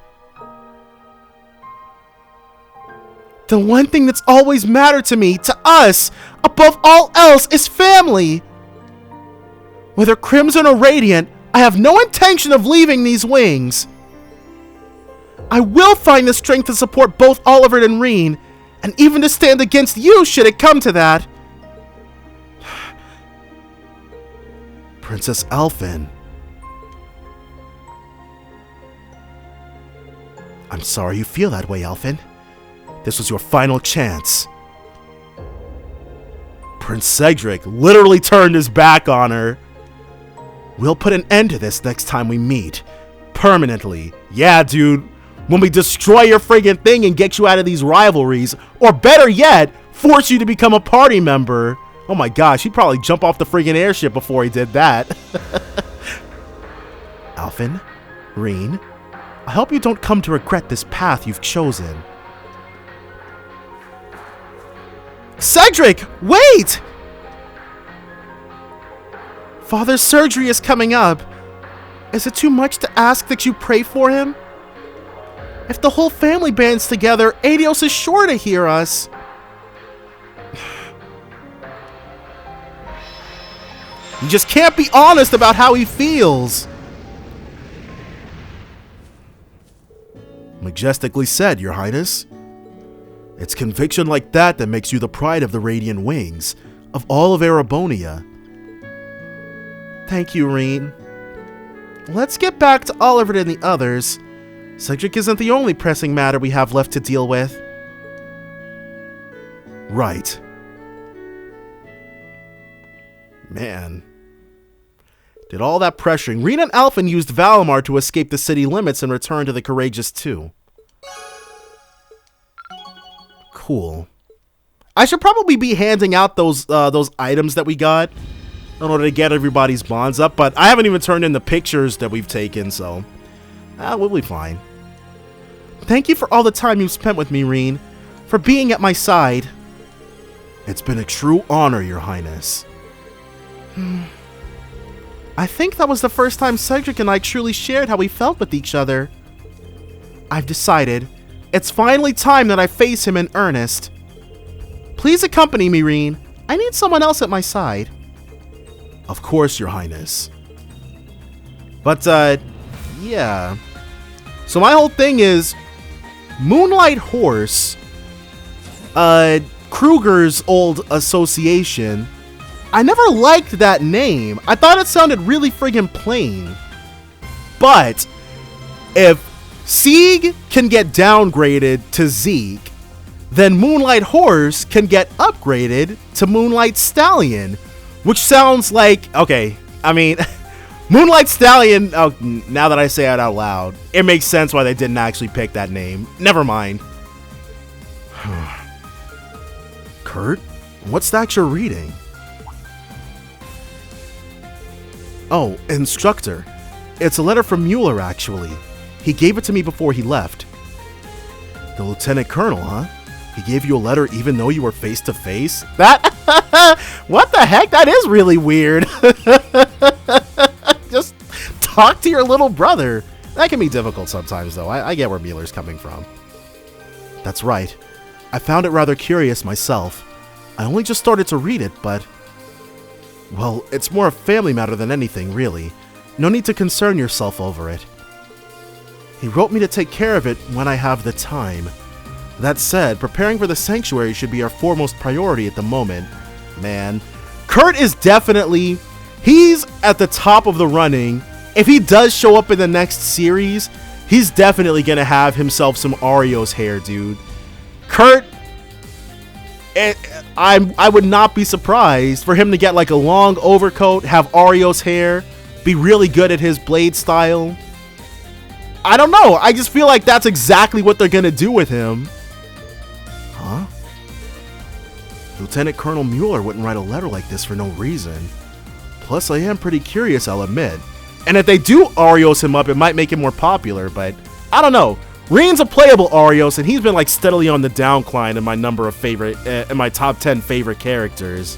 The one thing that's always mattered to me, to us, above all else, is family! Whether Crimson or Radiant, I have no intention of leaving these wings. I will find the strength to support both Oliver and Reen, and even to stand against you should it come to that. Princess Alphen. I'm sorry you feel that way, Alphen. This was your final chance. Prince Cedric literally turned his back on her. We'll put an end to this next time we meet. Permanently. Yeah, dude. When we destroy your friggin' thing and get you out of these rivalries. Or better yet, force you to become a party member. Oh my gosh, he'd probably jump off the friggin' airship before he did that. Alphen, Reen, I hope you don't come to regret this path you've chosen. Cedric, wait! Father's surgery is coming up. Is it too much to ask that you pray for him? If the whole family bands together, Adios is sure to hear us. You just can't be honest about how he feels. Majestically said, Your Highness. It's conviction like that that makes you the pride of the Radiant Wings, of all of Erebonia. Thank you, Reen. Let's get back to Oliver and the others. Cedric isn't the only pressing matter we have left to deal with. Right. Man. Did all that pressuring, Reen and Alphen used Valimar to escape the city limits and return to the Courageous 2. Cool. I should probably be handing out those items that we got in order to get everybody's bonds up, but I haven't even turned in the pictures that we've taken, so we'll be fine. Thank you for all the time you've spent with me, Reen, for being at my side. It's been a true honor, Your Highness. I think that was the first time Cedric and I truly shared how we felt with each other. I've decided it's finally time that I face him in earnest. Please accompany me, Reen. I need someone else at my side. Of course, Your Highness. But, yeah. So my whole thing is, Moonlight Horse, Kruger's old association. I never liked that name. I thought it sounded really friggin' plain. But if Sieg can get downgraded to Zeke, then Moonlight Horse can get upgraded to Moonlight Stallion, which sounds like, okay, I mean, Moonlight Stallion, oh, now that I say it out loud, it makes sense why they didn't actually pick that name. Never mind. Kurt, what's that you're reading? Oh, instructor. It's a letter from Mueller, actually. He gave it to me before he left. The Lieutenant Colonel, huh? He gave you a letter even though you were face to face? That, what the heck? That is really weird. Just talk to your little brother. That can be difficult sometimes, though. I get where Mueller's coming from. That's right. I found it rather curious myself. I only just started to read it, but... well, it's more a family matter than anything, really. No need to concern yourself over it. He wrote me to take care of it when I have the time. That said, preparing for the sanctuary should be our foremost priority at the moment. Man, Kurt is definitely... he's at the top of the running. If he does show up in the next series, he's definitely gonna have himself some Ario's hair, dude. Kurt... I would not be surprised for him to get like a long overcoat, have Ario's hair, be really good at his blade style. I don't know. I just feel like that's exactly what they're gonna do with him. Huh? Lieutenant Colonel Mueller wouldn't write a letter like this for no reason. Plus, I am pretty curious, I'll admit. And if they do Arios him up, it might make him more popular, but I don't know. Reen's a playable Arios, and he's been like steadily on the downcline in my number of favorite, in my top 10 favorite characters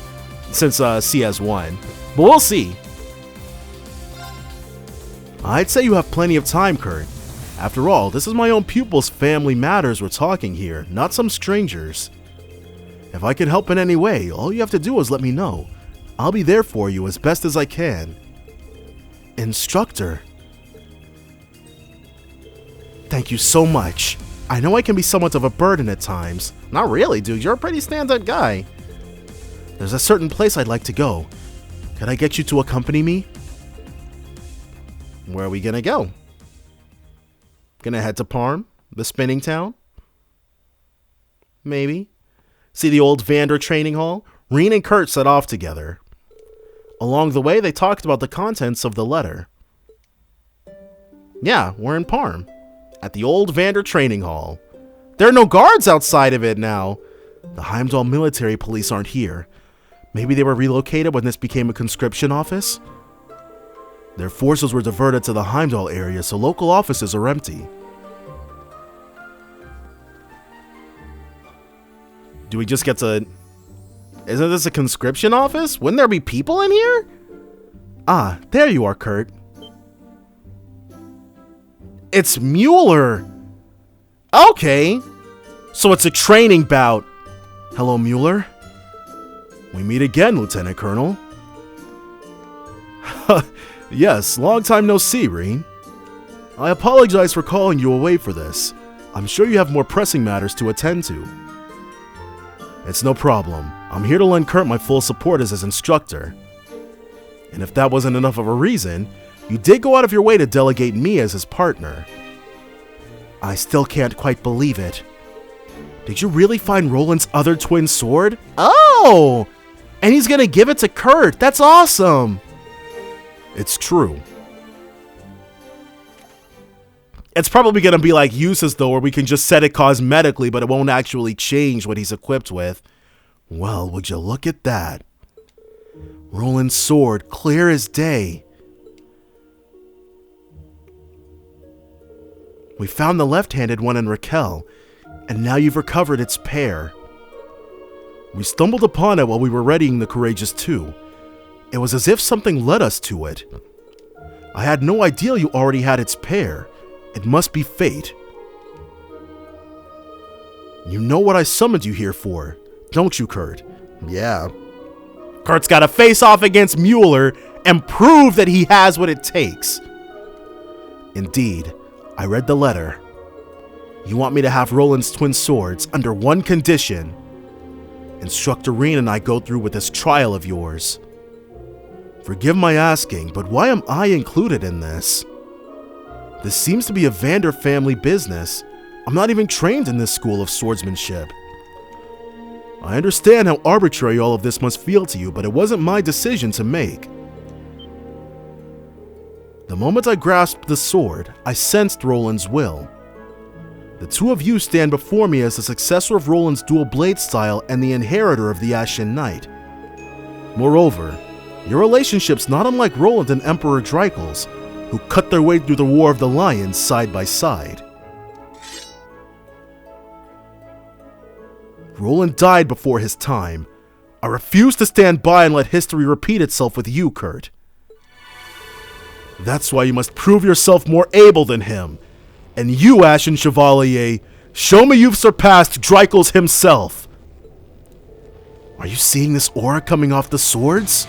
since CS1. But we'll see. I'd say you have plenty of time, Kurt. After all, this is my own pupil's family matters we're talking here, not some strangers. If I can help in any way, all you have to do is let me know. I'll be there for you as best as I can. Instructor. Thank you so much. I know I can be somewhat of a burden at times. Not really, dude. You're a pretty stand-up guy. There's a certain place I'd like to go. Could I get you to accompany me? Where are we gonna go? Gonna head to Parm? The spinning town? Maybe. See the old Vander training hall? Reen and Kurt set off together. Along the way, they talked about the contents of the letter. Yeah, we're in Parm. At the old Vander training hall. There are no guards outside of it now. The Heimdall military police aren't here. Maybe they were relocated when this became a conscription office? Their forces were diverted to the Heimdall area, so local offices are empty. Do we just get to... Isn't this a conscription office? Wouldn't there be people in here? Ah, there you are, Kurt. It's Mueller. Okay. So it's a training bout. Hello, Mueller. We meet again, Lieutenant Colonel. Yes, long time no see, Reen. I apologize for calling you away for this. I'm sure you have more pressing matters to attend to. It's no problem. I'm here to lend Kurt my full support as his instructor. And if that wasn't enough of a reason, you did go out of your way to delegate me as his partner. I still can't quite believe it. Did you really find Roland's other twin sword? Oh! And he's gonna give it to Kurt. That's awesome. It's true. It's probably gonna be like uses though, where we can just set it cosmetically, but it won't actually change what he's equipped with. Well, would you look at that? Roland's sword, clear as day. We found the left-handed one in Raquel, and now you've recovered its pair. We stumbled upon it while we were readying the Courageous 2. It was as if something led us to it. I had no idea you already had its pair. It must be fate. You know what I summoned you here for, don't you, Kurt? Yeah. Kurt's gotta face off against Mueller and prove that he has what it takes. Indeed, I read the letter. You want me to have Roland's twin swords under one condition. Instructor Reen and I go through with this trial of yours. Forgive my asking, but why am I included in this? This seems to be a Vander family business. I'm not even trained in this school of swordsmanship. I understand how arbitrary all of this must feel to you, but it wasn't my decision to make. The moment I grasped the sword, I sensed Roland's will. The two of you stand before me as the successor of Roland's dual blade style and the inheritor of the Ashen Knight. Moreover, your relationship's not unlike Roland and Emperor Dreikel's, who cut their way through the War of the Lions side by side. Roland died before his time. I refuse to stand by and let history repeat itself with you, Kurt. That's why you must prove yourself more able than him. And you, Ashen Chevalier, show me you've surpassed Dreikel's himself. Are you seeing this aura coming off the swords?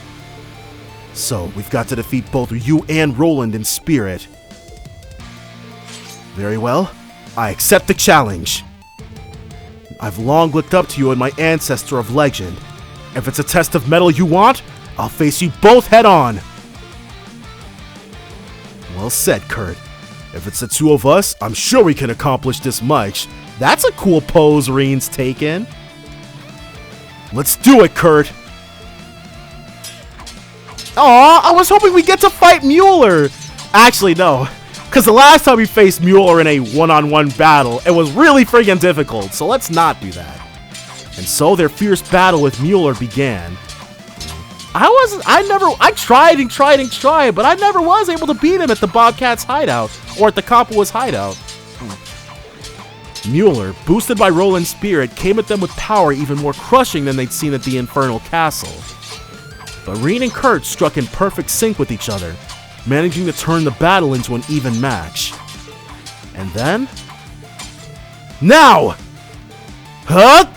So, we've got to defeat both you and Roland in spirit. Very well, I accept the challenge. I've long looked up to you and my ancestor of legend. If it's a test of mettle you want, I'll face you both head on. Well said, Kurt. If it's the two of us, I'm sure we can accomplish this much. That's a cool pose Reen's taken. Let's do it, Kurt. Aw, I was hoping we'd get to fight Mueller. Actually, no. Because the last time we faced Mueller in a one-on-one battle, it was really friggin' difficult, so let's not do that. And so their fierce battle with Mueller began. I tried, but I never was able to beat him at the Bobcat's hideout, or at the Kapua's hideout. Mueller, boosted by Roland's spirit, came at them with power even more crushing than they'd seen at the Infernal Castle. But Reen and Kurt struck in perfect sync with each other, managing to turn the battle into an even match. And then... Now! Huh?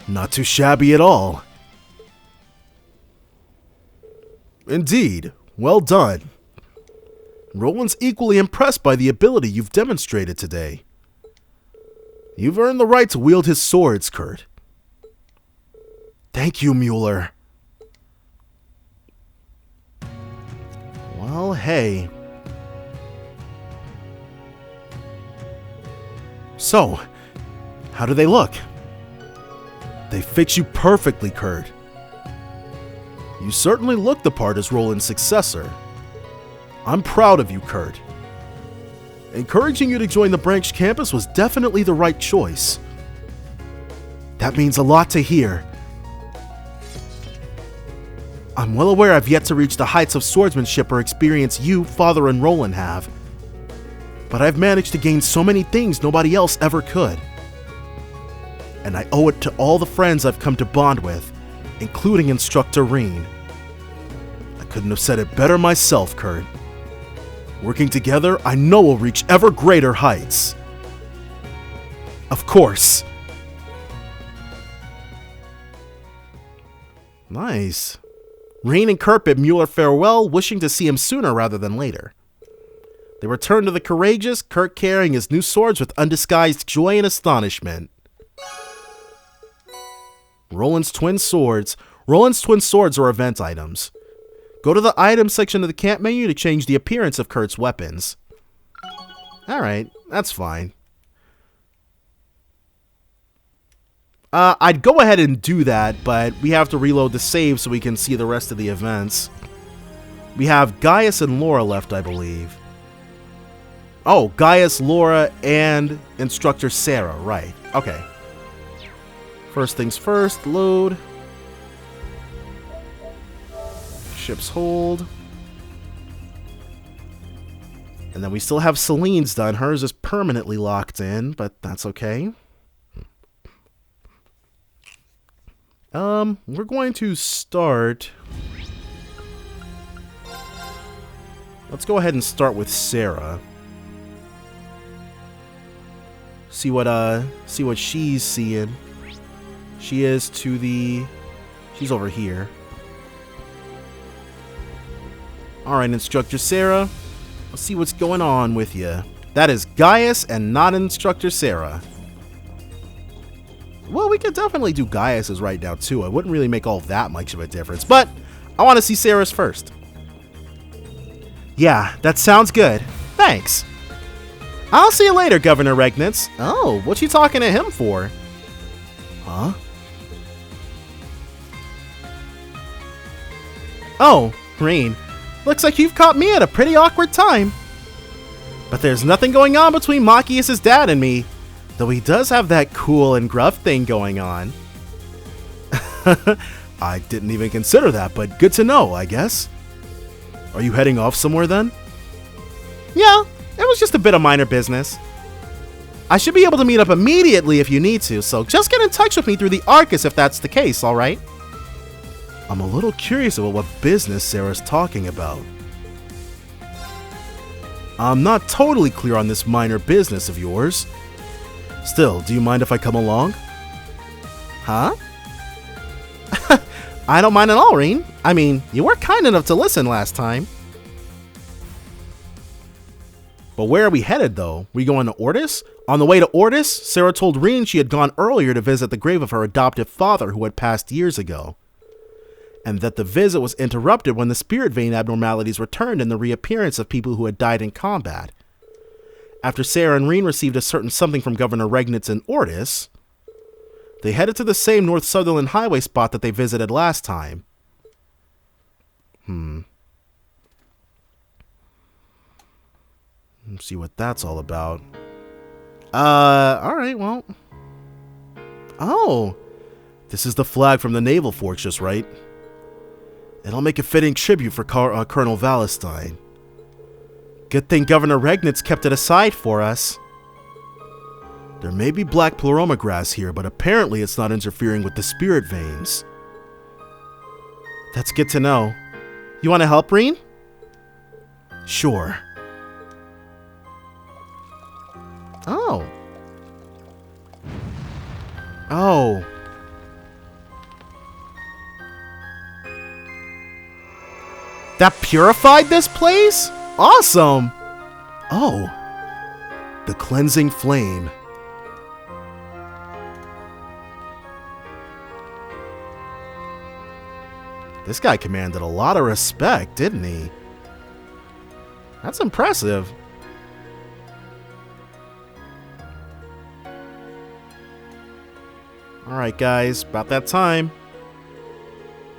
Not too shabby at all. Indeed, well done. Roland's equally impressed by the ability you've demonstrated today. You've earned the right to wield his swords, Kurt. Thank you, Mueller. Well, hey. So, how do they look? They fit you perfectly, Kurt. You certainly look the part as Roland's successor. I'm proud of you, Kurt. Encouraging you to join the branch campus was definitely the right choice. That means a lot to hear. I'm well aware I've yet to reach the heights of swordsmanship or experience you, Father, and Roland have. But I've managed to gain so many things nobody else ever could. And I owe it to all the friends I've come to bond with, including Instructor Reen. I couldn't have said it better myself, Kurt. Working together, I know we'll reach ever greater heights. Of course. Nice. Reen and Kurt bid Mueller farewell, wishing to see him sooner rather than later. They returned to the Courageous, Kurt carrying his new swords with undisguised joy and astonishment. Roland's twin swords. Roland's twin swords are event items. Go to the items section of the camp menu to change the appearance of Kurt's weapons. Alright, that's fine. I'd go ahead and do that, but we have to reload the save so we can see the rest of the events. We have Gaius and Laura left, I believe. Oh, Gaius, Laura, and Instructor Sarah, right. Okay. First things first, load. Ship's hold. And then we still have Celine's done. Hers is permanently locked in, but that's okay. We're going to start... Let's go ahead and start with Sarah. See what she's seeing. She is to the... She's over here. Alright, Instructor Sarah. Let's see what's going on with you. That is Gaius and not Instructor Sarah. Well, we could definitely do Gaius's right now, too. It wouldn't really make all that much of a difference, but I want to see Sarah's first. Yeah, that sounds good. Thanks. I'll see you later, Governor Regnitz. Oh, what you talking to him for? Huh? Oh, Reen. Looks like you've caught me at a pretty awkward time. But there's nothing going on between Machias' dad and me, though he does have that cool and gruff thing going on. I didn't even consider that, but good to know, I guess. Are you heading off somewhere then? Yeah, it was just a bit of minor business. I should be able to meet up immediately if you need to, so just get in touch with me through the Arcus if that's the case, alright? I'm a little curious about what business Sarah's talking about. I'm not totally clear on this minor business of yours. Still, do you mind if I come along? Huh? I don't mind at all, Reen. I mean, you were kind enough to listen last time. But where are we headed, though? We going to Ortis? On the way to Ortis, Sarah told Reen she had gone earlier to visit the grave of her adoptive father who had passed years ago, and that the visit was interrupted when the spirit vein abnormalities returned in the reappearance of people who had died in combat. After Sarah and Reen received a certain something from Governor Regnitz in Ortis, they headed to the same North Sutherland Highway spot that they visited last time. Let's see what that's all about. Alright, well. Oh, this is the flag from the Naval Fortress, right? It'll make a fitting tribute for Colonel Valestine. Good thing Governor Regnitz kept it aside for us. There may be black pleroma grass here, but apparently it's not interfering with the spirit veins. That's good to know. You want to help, Reen? Sure. Oh. Oh. That purified this place? Awesome! Oh. The cleansing flame. This guy commanded a lot of respect, didn't he? That's impressive. Alright guys, about that time.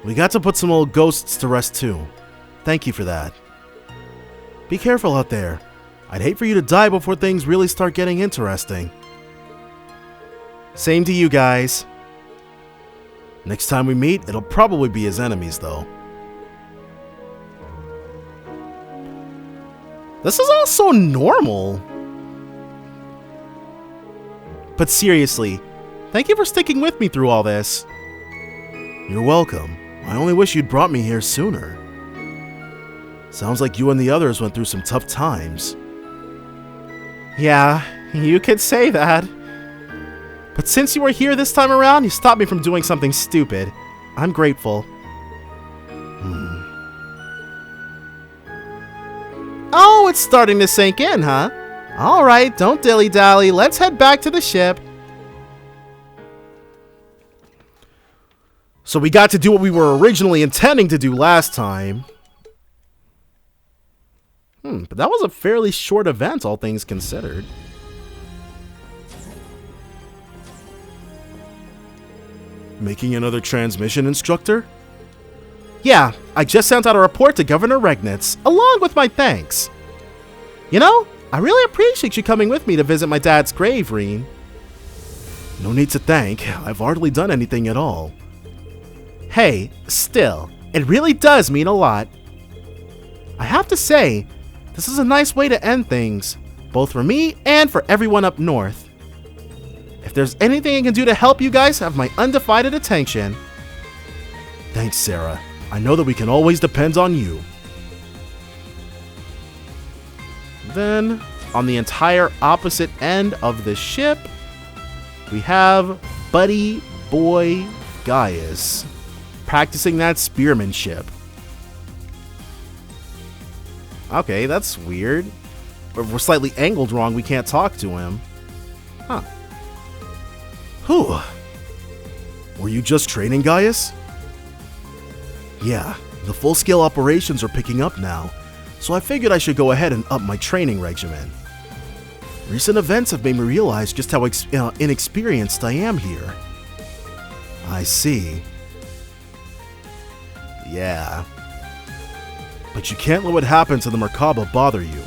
We got to put some old ghosts to rest too. Thank you for that. Be careful out there. I'd hate for you to die before things really start getting interesting. Same to you guys. Next time we meet, it'll probably be as enemies, though. This is all so normal. But seriously, thank you for sticking with me through all this. You're welcome. I only wish you'd brought me here sooner. Sounds like you and the others went through some tough times. Yeah, you could say that. But since you were here this time around, you stopped me from doing something stupid. I'm grateful. Oh, it's starting to sink in, huh? Alright, don't dilly-dally. Let's head back to the ship. So we got to do what we were originally intending to do last time. But that was a fairly short event, all things considered. Making another transmission, Instructor? Yeah, I just sent out a report to Governor Regnitz, along with my thanks. You know, I really appreciate you coming with me to visit my dad's grave, Reen. No need to thank. I've hardly done anything at all. Hey, still, it really does mean a lot. I have to say, this is a nice way to end things, both for me and for everyone up north. If there's anything I can do to help you guys have my undivided attention. Thanks, Sarah. I know that we can always depend on you. Then, on the entire opposite end of the ship, we have Buddy Boy Gaius practicing that spearmanship. Okay, that's weird. If we're slightly angled wrong, we can't talk to him. Huh. Whew. Were you just training, Gaius? Yeah, the full-scale operations are picking up now, so I figured I should go ahead and up my training regimen. Recent events have made me realize just how inexperienced I am here. I see. Yeah. But you can't let what happened to the Merkaba bother you.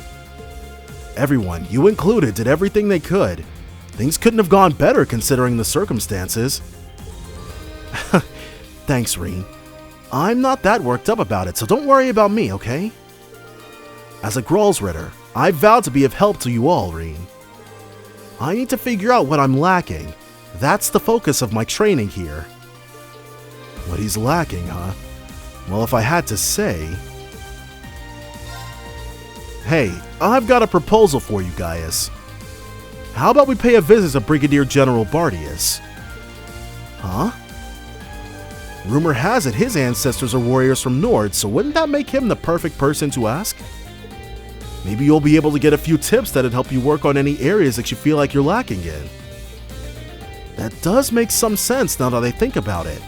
Everyone, you included, did everything they could. Things couldn't have gone better considering the circumstances. Thanks, Reen. I'm not that worked up about it, so don't worry about me, okay? As a Gralsritter, I vowed to be of help to you all, Reen. I need to figure out what I'm lacking. That's the focus of my training here. What he's lacking, huh? Well, if I had to say... Hey, I've got a proposal for you, Gaius. How about we pay a visit to Brigadier General Bardius? Huh? Rumor has it his ancestors are warriors from Nord, so wouldn't that make him the perfect person to ask? Maybe you'll be able to get a few tips that'd help you work on any areas that you feel like you're lacking in. That does make some sense now that I think about it.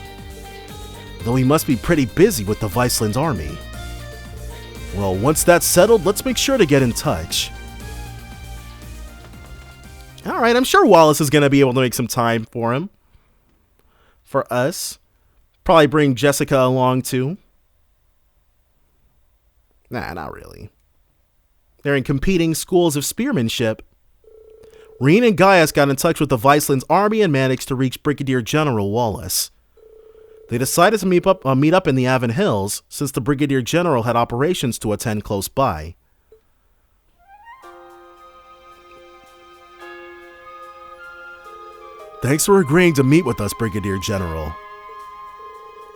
Though he must be pretty busy with the Viceland army. Well, once that's settled, let's make sure to get in touch. Alright, I'm sure Wallace is going to be able to make some time for him. For us. Probably bring Jessica along too. Nah, not really. They're in competing schools of spearmanship. Reen and Gaius got in touch with the Viceland's army and managed to reach Brigadier General Wallace. They decided to meet up in the Avon Hills, since the Brigadier General had operations to attend close by. Thanks for agreeing to meet with us, Brigadier General.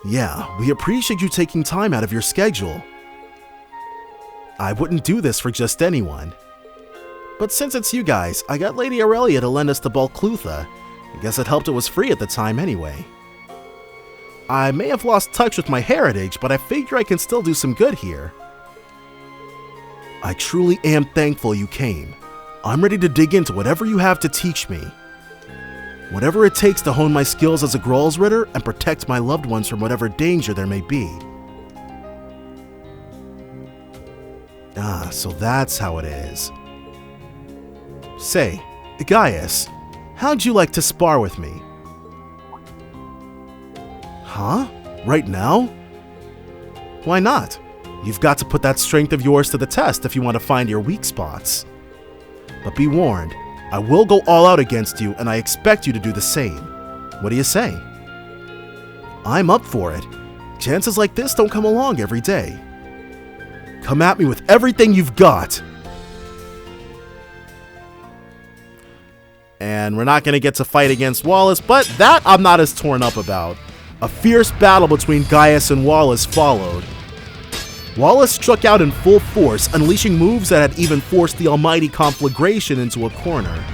Yeah, we appreciate you taking time out of your schedule. I wouldn't do this for just anyone. But since it's you guys, I got Lady Aurelia to lend us to Balclutha. I guess it helped it was free at the time anyway. I may have lost touch with my heritage, but I figure I can still do some good here. I truly am thankful you came. I'm ready to dig into whatever you have to teach me. Whatever it takes to hone my skills as a Gralsritter and protect my loved ones from whatever danger there may be. Ah, so that's how it is. Say, Gaius, how'd you like to spar with me? Huh? Right now? Why not? You've got to put that strength of yours to the test if you want to find your weak spots. But be warned, I will go all out against you, and I expect you to do the same. What do you say? I'm up for it. Chances like this don't come along every day. Come at me with everything you've got. And we're not going to get to fight against Wallace, but that I'm not as torn up about. A fierce battle between Gaius and Wallace followed. Wallace struck out in full force, unleashing moves that had even forced the almighty conflagration into a corner.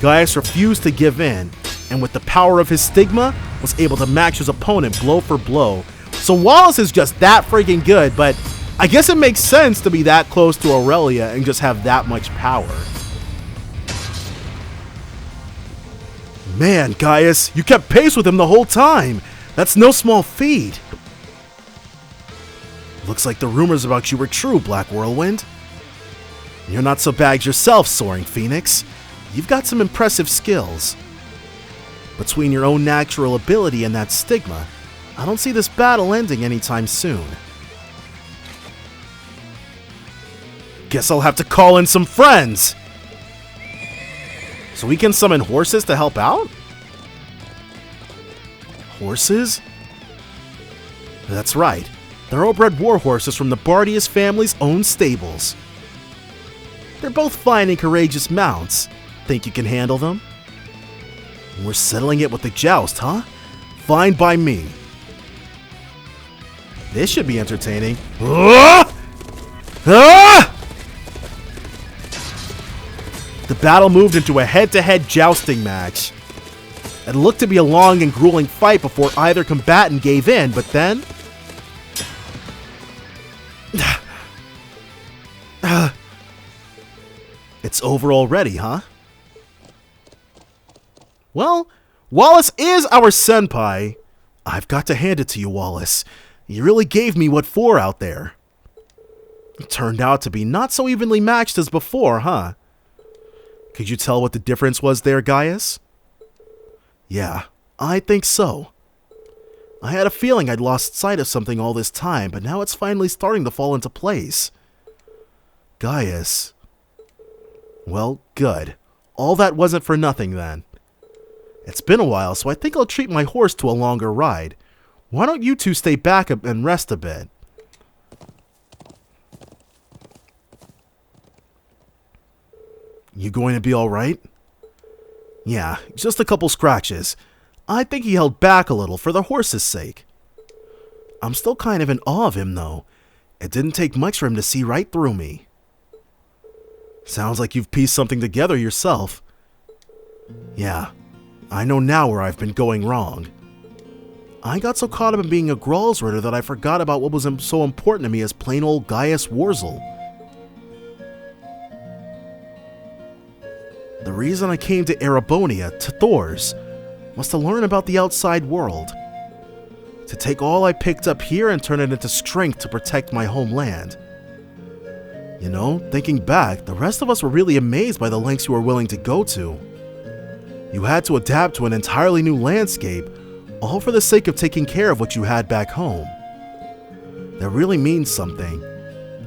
Gaius refused to give in, and with the power of his stigma, was able to match his opponent blow for blow. So Wallace is just that freaking good, but I guess it makes sense to be that close to Aurelia and just have that much power. Man, Gaius, you kept pace with him the whole time. That's no small feat. Looks like the rumors about you were true, Black Whirlwind. You're not so bagged yourself, Soaring Phoenix. You've got some impressive skills. Between your own natural ability and that stigma, I don't see this battle ending anytime soon. Guess I'll have to call in some friends. So we can summon horses to help out? Horses? That's right. Thoroughbred war horses from the Bardius family's own stables. They're both fine and courageous mounts. Think you can handle them? We're settling it with the joust, huh? Fine by me. This should be entertaining. Ah! Ah! The battle moved into a head-to-head jousting match. It looked to be a long and grueling fight before either combatant gave in, but then... over already, huh? Well, Wallace is our senpai. I've got to hand it to you, Wallace. You really gave me what for out there. It turned out to be not so evenly matched as before, huh? Could you tell what the difference was there, Gaius? Yeah, I think so. I had a feeling I'd lost sight of something all this time, but now it's finally starting to fall into place. Gaius. Well, good. All that wasn't for nothing then. It's been a while, so I think I'll treat my horse to a longer ride. Why don't you two stay back and rest a bit? You going to be alright? Yeah, just a couple scratches. I think he held back a little for the horse's sake. I'm still kind of in awe of him, though. It didn't take much for him to see right through me. Sounds like you've pieced something together yourself. Yeah, I know now where I've been going wrong. I got so caught up in being a Gralsritter that I forgot about what was so important to me as plain old Gaius Wurzel. The reason I came to Erebonia, to Thor's, was to learn about the outside world. To take all I picked up here and turn it into strength to protect my homeland. You know, thinking back, the rest of us were really amazed by the lengths you were willing to go to. You had to adapt to an entirely new landscape, all for the sake of taking care of what you had back home. That really means something.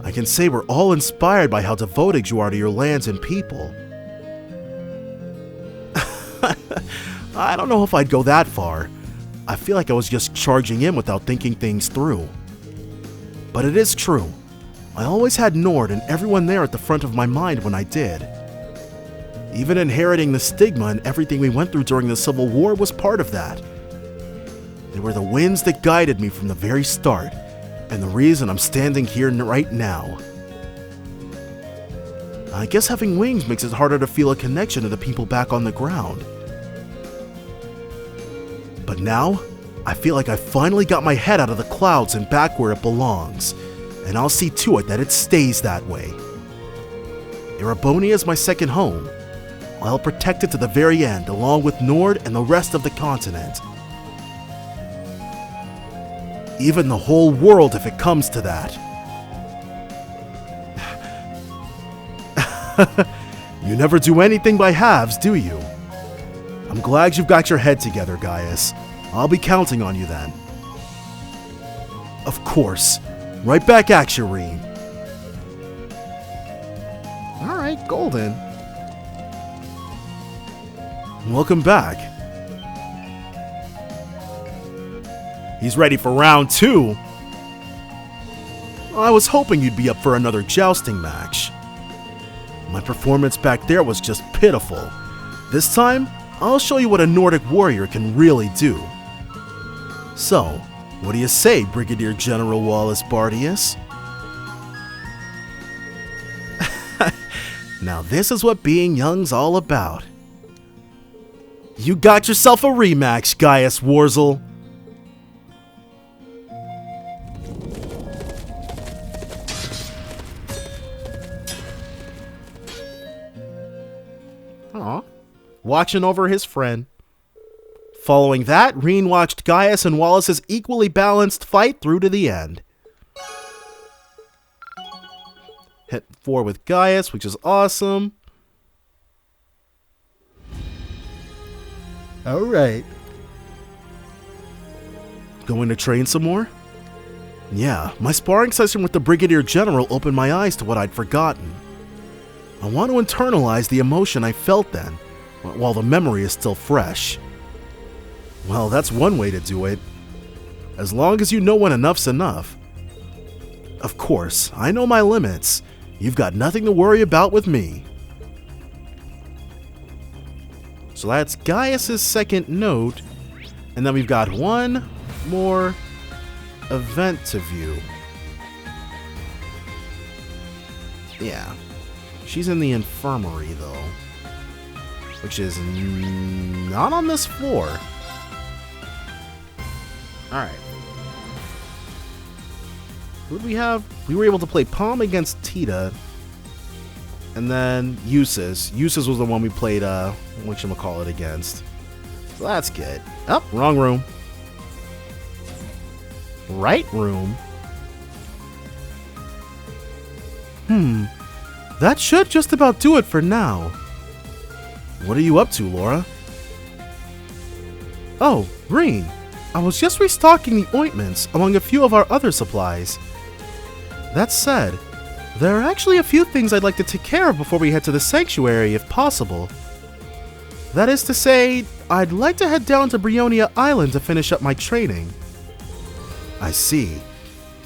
I can say we're all inspired by how devoted you are to your lands and people. I don't know if I'd go that far. I feel like I was just charging in without thinking things through. But it is true. I always had Nord and everyone there at the front of my mind when I did. Even inheriting the stigma and everything we went through during the Civil War was part of that. They were the winds that guided me from the very start, and the reason I'm standing here right now. I guess having wings makes it harder to feel a connection to the people back on the ground. But now, I feel like I finally got my head out of the clouds and back where it belongs, and I'll see to it that it stays that way. Erebonia is my second home. I'll protect it to the very end, along with Nord and the rest of the continent. Even the whole world if it comes to that. You never do anything by halves, do you? I'm glad you've got your head together, Gaius. I'll be counting on you then. Of course. Right back at you, Reen. Alright, Golden. Welcome back. He's ready for round 2. I was hoping you'd be up for another jousting match. My performance back there was just pitiful. This time, I'll show you what a Nordic warrior can really do. So, what do you say, Brigadier General Wallace Bardius? Now this is what being young's all about. You got yourself a rematch, Gaius Wurzel. Aw, watching over his friend. Following that, Reen watched Gaius and Wallace's equally balanced fight through to the end. Hit 4 with Gaius, which is awesome. Alright. Going to train some more? Yeah, my sparring session with the Brigadier General opened my eyes to what I'd forgotten. I want to internalize the emotion I felt then, while the memory is still fresh. Well, that's one way to do it. As long as you know when enough's enough. Of course, I know my limits. You've got nothing to worry about with me. So that's Gaius's second note. And then we've got one more event to view. Yeah. She's in the infirmary, though. Which is not on this floor. Alright. Who did we have? We were able to play Palm against Tita. And then Uses. Uses was the one we played, whatchamacallit against. So that's good. Oh, wrong room. Right room? That should just about do it for now. What are you up to, Laura? Oh, Green. I was just restocking the ointments among a few of our other supplies. That said, there are actually a few things I'd like to take care of before we head to the sanctuary, if possible. That is to say, I'd like to head down to Brionia Island to finish up my training. I see.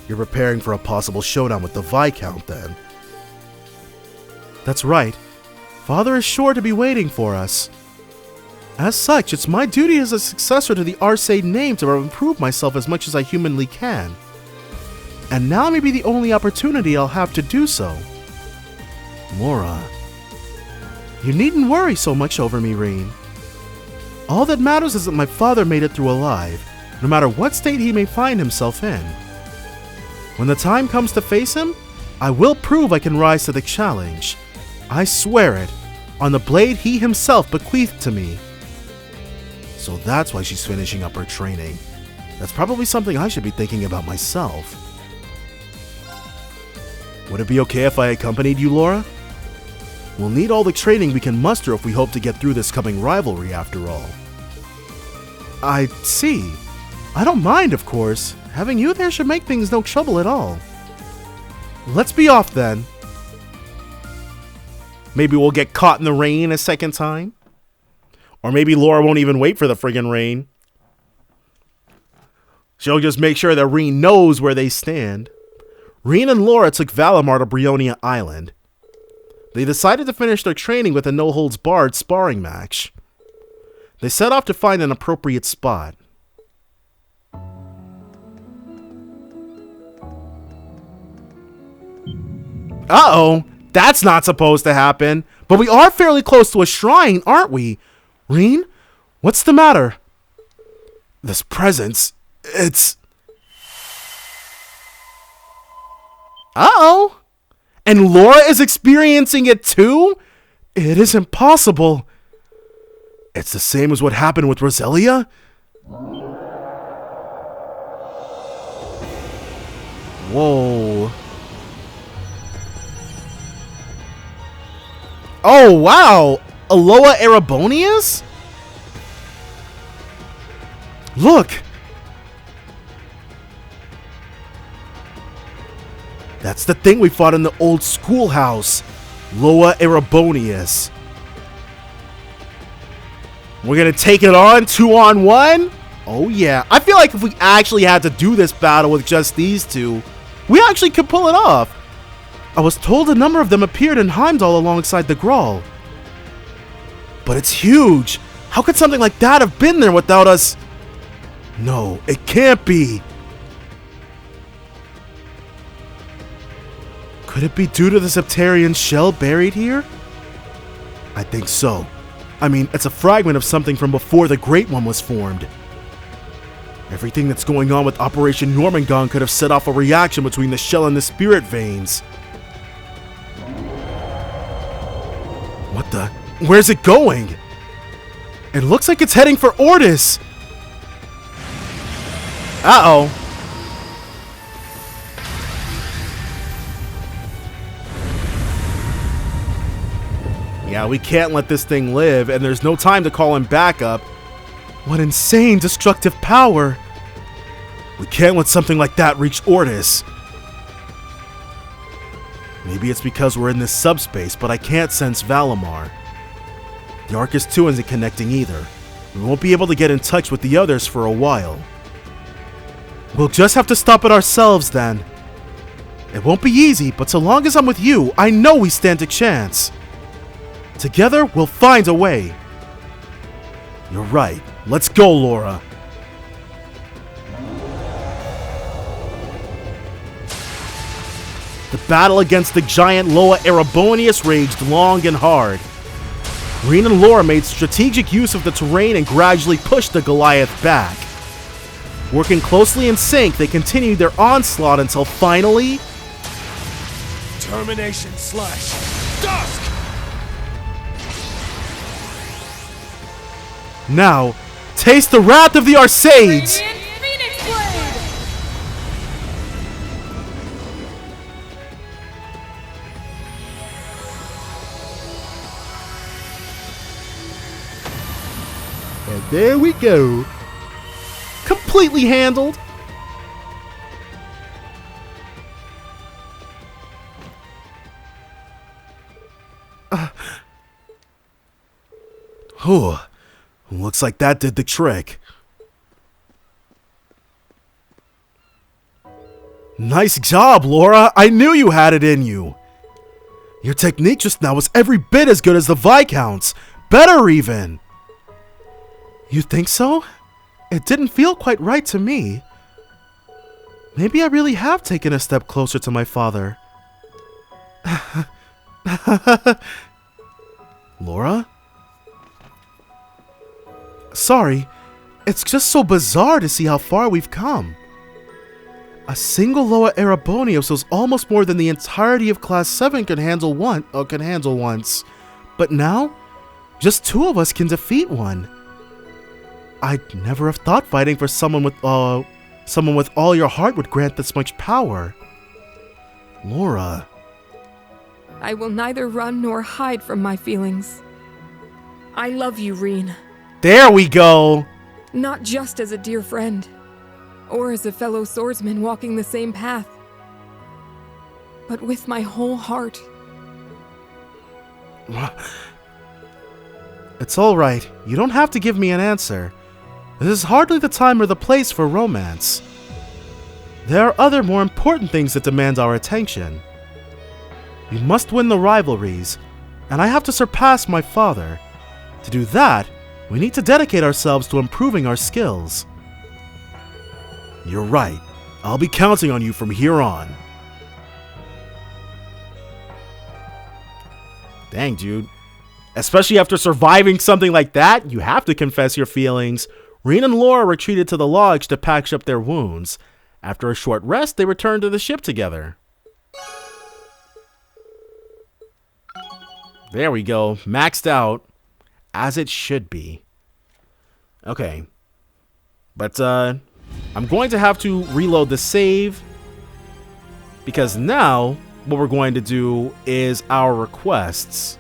You're preparing for a possible showdown with the Viscount, then. That's right. Father is sure to be waiting for us. As such, it's my duty as a successor to the Arcade name to improve myself as much as I humanly can. And now may be the only opportunity I'll have to do so. Laura. You needn't worry so much over me, Reen. All that matters is that my father made it through alive, no matter what state he may find himself in. When the time comes to face him, I will prove I can rise to the challenge. I swear it, on the blade he himself bequeathed to me. So that's why she's finishing up her training. That's probably something I should be thinking about myself. Would it be okay if I accompanied you, Laura? We'll need all the training we can muster if we hope to get through this coming rivalry after all. I see. I don't mind, of course. Having you there should make things no trouble at all. Let's be off then. Maybe we'll get caught in the rain a second time. Or maybe Laura won't even wait for the friggin' rain. She'll just make sure that Reen knows where they stand. Reen and Laura took Valimar to Brionia Island. They decided to finish their training with a no-holds-barred sparring match. They set off to find an appropriate spot. Uh-oh, that's not supposed to happen. But we are fairly close to a shrine, aren't we? Reen, what's the matter? This presence, it's... Uh-oh. And Laura is experiencing it too? It is impossible. It's the same as what happened with Roselia? Whoa. Oh, wow. Aloha Erebonius? Look. That's the thing we fought in the old schoolhouse. Loa Erebonius. We're gonna take it on 2-on-1? Oh yeah. I feel like if we actually had to do this battle with just these two, we actually could pull it off. I was told a number of them appeared in Heimdall alongside the Grawl. But it's huge. How could something like that have been there without us? No, it can't be. Could it be due to the Septarian shell buried here? I think so. I mean, it's a fragment of something from before the Great One was formed. Everything that's going on with Operation Jormungand could have set off a reaction between the shell and the spirit veins. What the? Where's it going? It looks like it's heading for Ordis. Uh-oh. Yeah, we can't let this thing live, and there's no time to call him back up. What insane destructive power. We can't let something like that reach Ordis. Maybe it's because we're in this subspace, but I can't sense Valimar. The Arcus 2 isn't connecting either. We won't be able to get in touch with the others for a while. We'll just have to stop it ourselves then. It won't be easy, but so long as I'm with you, I know we stand a chance. Together, we'll find a way. You're right. Let's go, Laura. The battle against the giant Loa Erebonius raged long and hard. Reen and Laura made strategic use of the terrain and gradually pushed the Goliath back. Working closely in sync, they continued their onslaught until finally... Termination slash. Dusk! Now, taste the wrath of the Arcades! Phoenix Blade! And there we go. Completely handled. Whew. Looks like that did the trick. Nice job, Laura. I knew you had it in you. Your technique just now was every bit as good as the Viscount's. Better even. You think so? It didn't feel quite right to me. Maybe I really have taken a step closer to my father. Laura? Sorry, it's just so bizarre to see how far we've come. A single Loa Erebonios was almost more than the entirety of Class 7 can handle once. But now, just 2 of us can defeat one. I'd never have thought fighting for someone with all your heart would grant this much power. Laura. I will neither run nor hide from my feelings. I love you, Reen. There we go. Not just as a dear friend, or as a fellow swordsman walking the same path, but with my whole heart. It's all right. You don't have to give me an answer. This is hardly the time or the place for romance. There are other more important things that demand our attention. We must win the rivalries, and I have to surpass my father. To do that, we need to dedicate ourselves to improving our skills. You're right. I'll be counting on you from here on. Dang, dude. Especially after surviving something like that, you have to confess your feelings. Reen and Laura retreated to the lodge to patch up their wounds. After a short rest, they returned to the ship together. There we go. Maxed out. As it should be. Okay. But, I'm going to have to reload the save. Because now, what we're going to do is our requests.